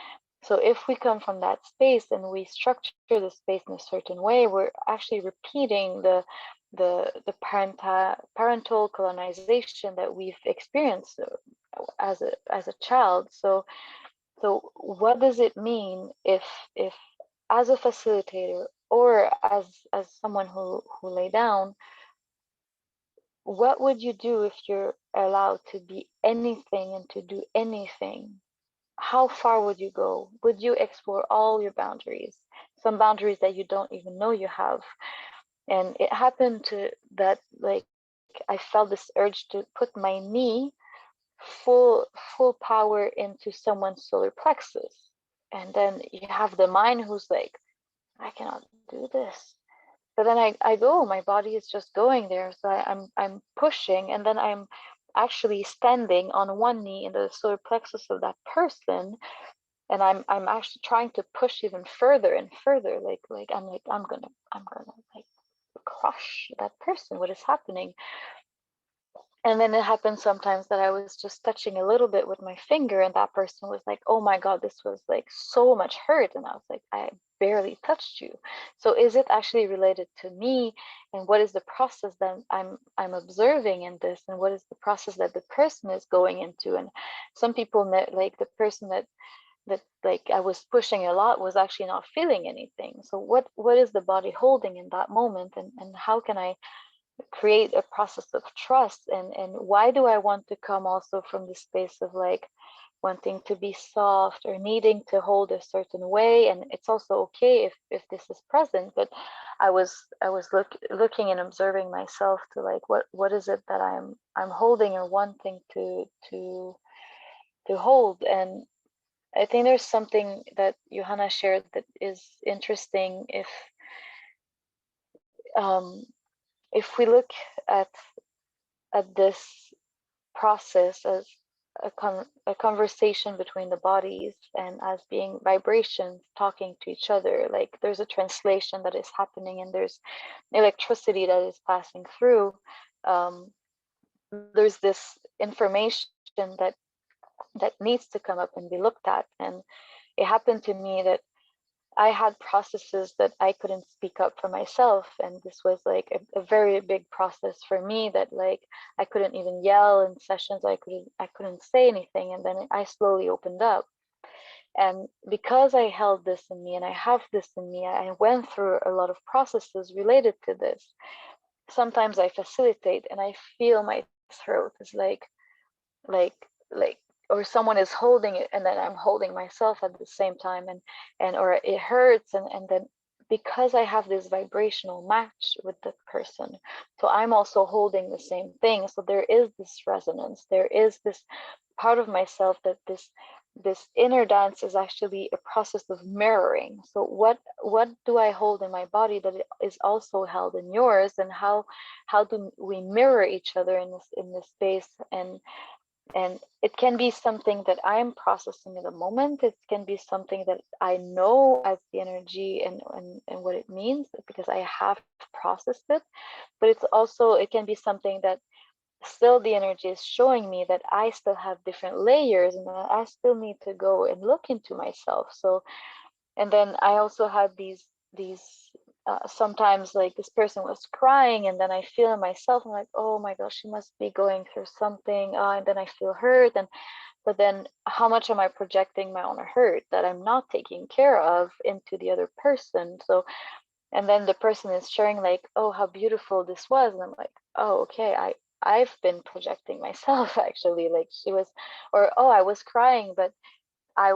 Speaker 10: if we come from that space and we structure the space in a certain way, we're actually repeating the parental colonization that we've experienced as a child. So what does it mean if as a facilitator or as someone who lay down, what would you do if you're allowed to be anything and to do anything? How far would you go? Would you explore all your boundaries? Some boundaries that you don't even know you have. And it happened to that, like, I felt this urge to put my knee full power into someone's solar plexus. And then you have the mind who's like, I cannot do this. But then I go, my body is just going there. So I'm pushing, and then I'm actually standing on one knee in the solar plexus of that person. And I'm actually trying to push even further and further. I'm gonna like crush that person. What is happening? And then it happened sometimes that I was just touching a little bit with my finger, and that person was like, oh my God, this was like so much hurt. And I was like, I barely touched you. So is it actually related to me? And what is the process that I'm observing in this? And what is the process that the person is going into? And some people, like the person that like I was pushing a lot, was actually not feeling anything. So what is the body holding in that moment? And how can I create a process of trust? And why do I want to come also from the space of like wanting to be soft or needing to hold a certain way? And it's also okay if this is present, but I was looking and observing myself to like, what is it that I'm holding or wanting to hold? And I think there's something that Johanna shared that is interesting. If we look at this process as a conversation between the bodies, and as being vibrations talking to each other, like there's a translation that is happening, and there's electricity that is passing through. There's this information that needs to come up and be looked at. And it happened to me that I had processes that I couldn't speak up for myself. And this was like a very big process for me, that like I couldn't even yell in sessions. I couldn't say anything. And then I slowly opened up. And because I held this in me and I have this in me, I went through a lot of processes related to this. sometimes I facilitate and I feel my throat is like, or someone is holding it and then I'm holding myself at the same time, and or it hurts, and then because I have this vibrational match with the person, so I'm also holding the same thing. So there is this resonance, there is this part of myself that this inner dance is actually a process of mirroring. So what do I hold in my body that is also held in yours, and how do we mirror each other in this space? And it can be something that I'm processing in the moment. It can be something that I know as the energy and what it means because I have processed it. But it can be something that still the energy is showing me that I still have different layers and that I still need to go and look into myself. So, and then I also had these sometimes like this person was crying and then I feel in myself, I'm like, oh my gosh, she must be going through something, and then I feel hurt, but then how much am I projecting my own hurt that I'm not taking care of into the other person? So, and then the person is sharing like, oh, how beautiful this was, and I'm like, oh, okay, I've been projecting myself actually, like she was, or oh, I was crying, but I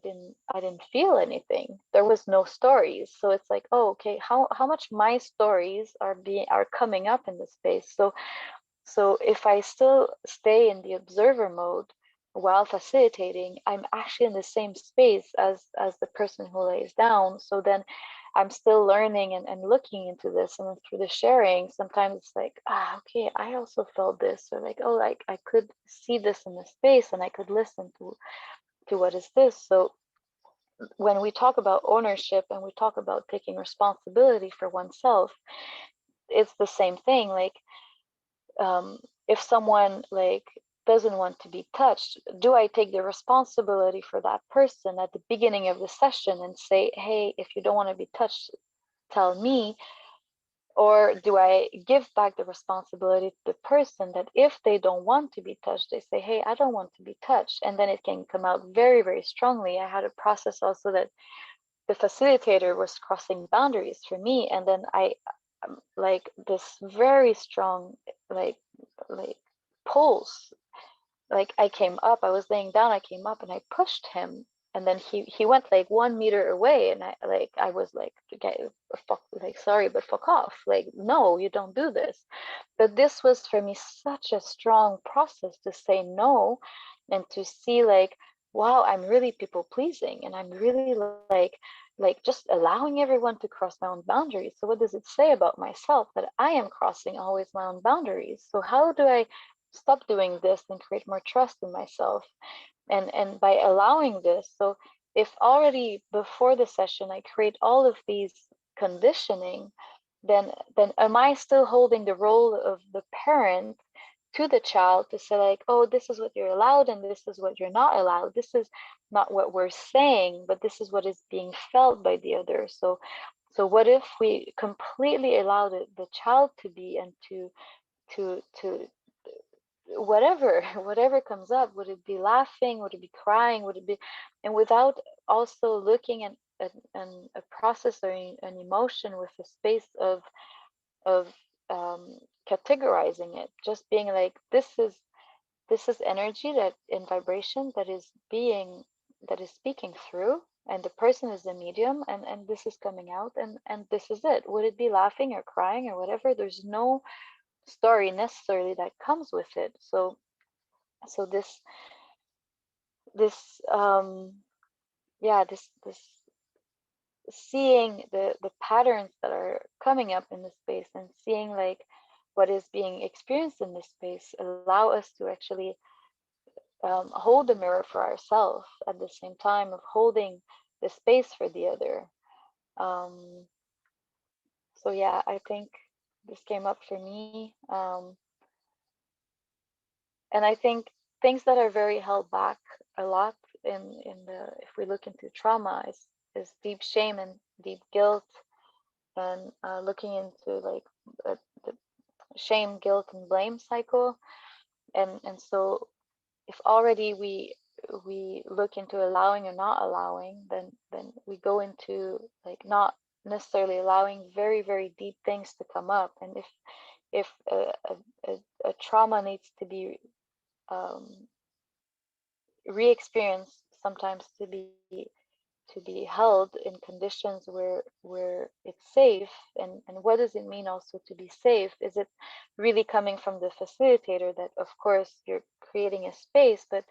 Speaker 10: didn't feel anything. There was no stories. So it's like, oh, okay, how much my stories are coming up in this space. So if I still stay in the observer mode while facilitating, I'm actually in the same space as the person who lays down. So then I'm still learning and looking into this, and through the sharing, sometimes it's like, okay, I also felt this, or like, oh, like I could see this in the space and I could listen to what is this. So when we talk about ownership and we talk about taking responsibility for oneself, it's the same thing. Like if someone like doesn't want to be touched, do I take the responsibility for that person at the beginning of the session and say, hey, if you don't want to be touched, tell me? Or do I give back the responsibility to the person that if they don't want to be touched, they say, hey, I don't want to be touched. And then it can come out very, very strongly. I had a process also that the facilitator was crossing boundaries for me. And then I like this very strong, like pulse. Like I came up, I was laying down, I came up and I pushed him, and then he went like 1 meter away, and I was like, okay, fuck, like sorry, but fuck off, like no, you don't do this. But this was for me such a strong process to say no, and to see like, wow, I'm really people pleasing, and I'm really like just allowing everyone to cross my own boundaries. So what does it say about myself that I am crossing always my own boundaries? So how do I stop doing this and create more trust in myself? And by allowing this, so if already before the session I create all of these conditioning, then am I still holding the role of the parent to the child to say like, oh, this is what you're allowed and this is what you're not allowed, this is not what we're saying, but this is what is being felt by the other. So what if we completely allow the child to be, and to whatever comes up, would it be laughing, would it be crying, would it be, and without also looking at a process or an emotion with a space of categorizing it, just being like, this is energy that in vibration that is speaking through, and the person is the medium, and this is coming out, and this is it. Would it be laughing or crying or whatever? There's no story necessarily that comes with it. So this yeah, this seeing the patterns that are coming up in the space, and seeing like what is being experienced in this space, allow us to actually hold the mirror for ourselves at the same time of holding the space for the other. So yeah, I think this came up for me. And I think things that are very held back a lot in the, if we look into trauma, is deep shame and deep guilt, and looking into like the shame, guilt, and blame cycle. And so if already we look into allowing or not allowing, then we go into like not necessarily allowing very, very deep things to come up. And if a trauma needs to be re-experienced, sometimes to be held in conditions where it's safe, and what does it mean also to be safe? Is it really coming from the facilitator that of course you're creating a space, but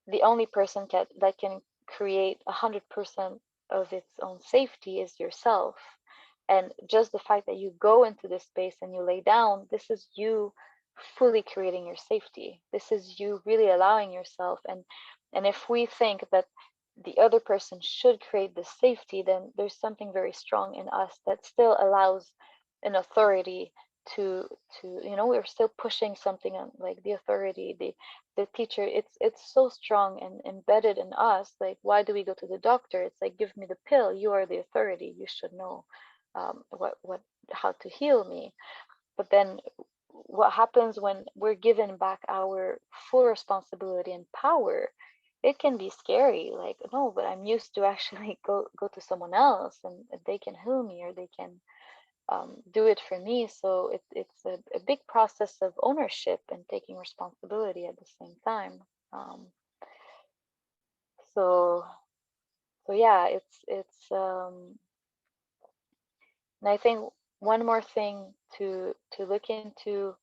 Speaker 10: the only person that can create 100% of its own safety is yourself. And just the fact that you go into this space and you lay down, this is you fully creating your safety. This is you really allowing yourself. And if we think that the other person should create the safety, then there's something very strong in us that still allows an authority to we're still pushing something on, like the authority, the teacher. It's so strong and embedded in us. Like, why do we go to the doctor? It's like, give me the pill, you are the authority, you should know how to heal me. But then what happens when we're given back our full responsibility and power? It can be scary, like, no, but I'm used to actually go to someone else and they can heal me, or they can do it for me. So it's a big process of ownership and taking responsibility at the same time. So yeah, it's and I think one more thing to look into,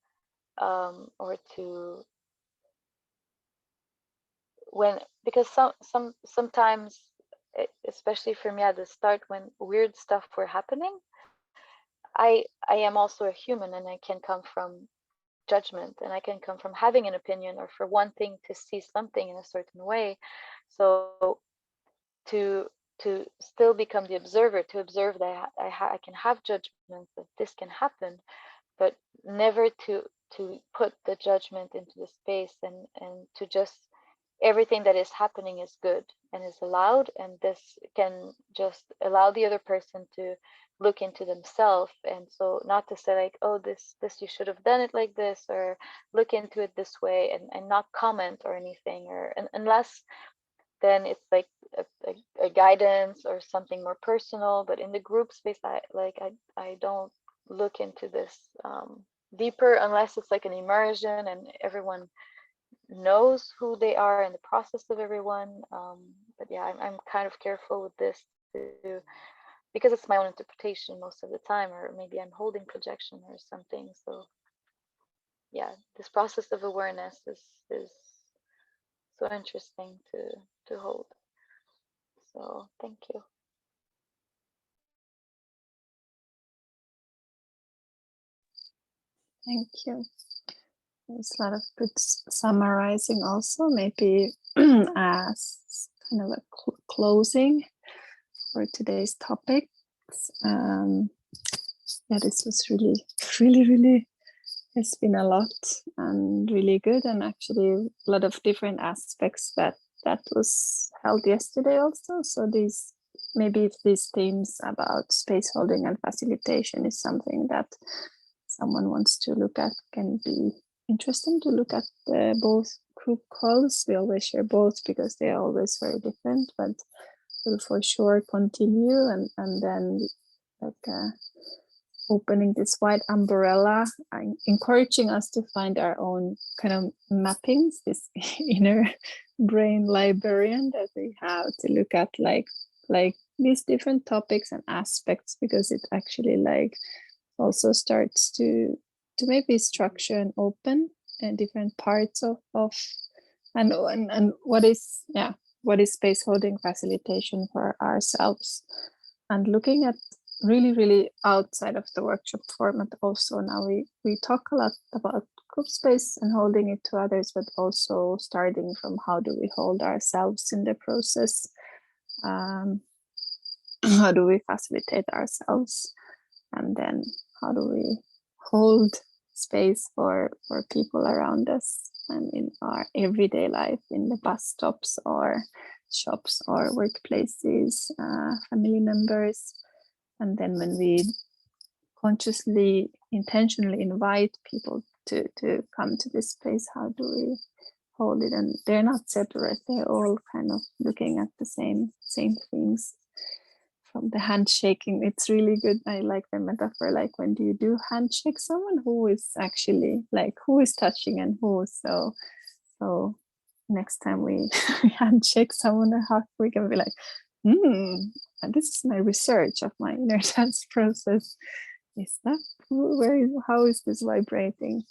Speaker 10: or to, because sometimes, especially for me at the start, when weird stuff were happening, I am also a human, and I can come from judgment, and I can come from having an opinion, or for wanting to see something in a certain way. So to still become the observer, to observe that I can have judgments, that this can happen, but never to put the judgment into the space, and to just, everything that is happening is good and is allowed, and this can just allow the other person to look into themselves. And so not to say like, oh, this you should have done it like this, or look into it this way, and not comment or anything, or unless then it's like a guidance or something more personal. But in the group space, I don't look into this deeper, unless it's like an immersion and everyone knows who they are in the process of everyone. But yeah, I'm kind of careful with this too, because it's my own interpretation most of the time, or maybe I'm holding projection or something. So yeah, this process of awareness is so interesting to hold. So thank you.
Speaker 1: Thank you. There's a lot of good summarizing also, maybe as kind of a closing for today's topics. Yeah, this was really has been a lot and really good, and actually a lot of different aspects that was held yesterday also. So maybe if these themes about space holding and facilitation is something that someone wants to look at, can be interesting to look at both group calls. We always share both because they are always very different, but we'll for sure continue, and then like opening this wide umbrella, encouraging us to find our own kind of mappings, this inner brain librarian that we have to look at like these different topics and aspects, because it actually like also starts to maybe structure and open different parts of and what is space holding facilitation for ourselves, and looking at really outside of the workshop format also. Now we talk a lot about group space and holding it to others, but also starting from how do we hold ourselves in the process, how do we facilitate ourselves, and then how do we hold space for people around us and in our everyday life, in the bus stops or shops or workplaces, family members. And then when we consciously, intentionally invite people to come to this space, how do we hold it? And they're not separate, they're all kind of looking at the same things from the handshaking. It's really good. I like the metaphor, like when do you do handshake someone, who is actually like, who is touching and who. So next time we handshake someone or hug, we can be like, and this is my research of my inner dance process. Is that how is this vibrating?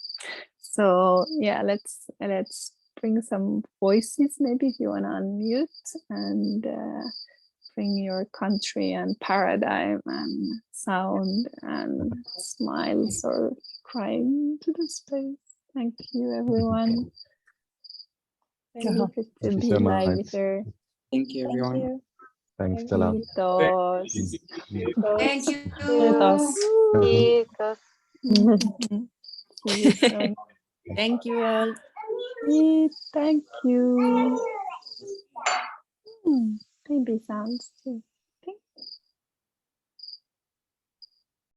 Speaker 1: So yeah, let's bring some voices, maybe if you want to unmute, and bring your country and paradigm and sound and smiles or crying to the space. Thank you, everyone. Very good to
Speaker 9: Thank
Speaker 1: be
Speaker 9: you so much.
Speaker 1: lighter.
Speaker 5: Thank you,
Speaker 1: Thank
Speaker 5: everyone.
Speaker 1: you.
Speaker 9: Thanks, Stella.
Speaker 1: Besitos.
Speaker 2: Thank you.
Speaker 10: Chicos.
Speaker 1: See you soon.
Speaker 11: Thank you all.
Speaker 1: Thank you. Baby sounds too.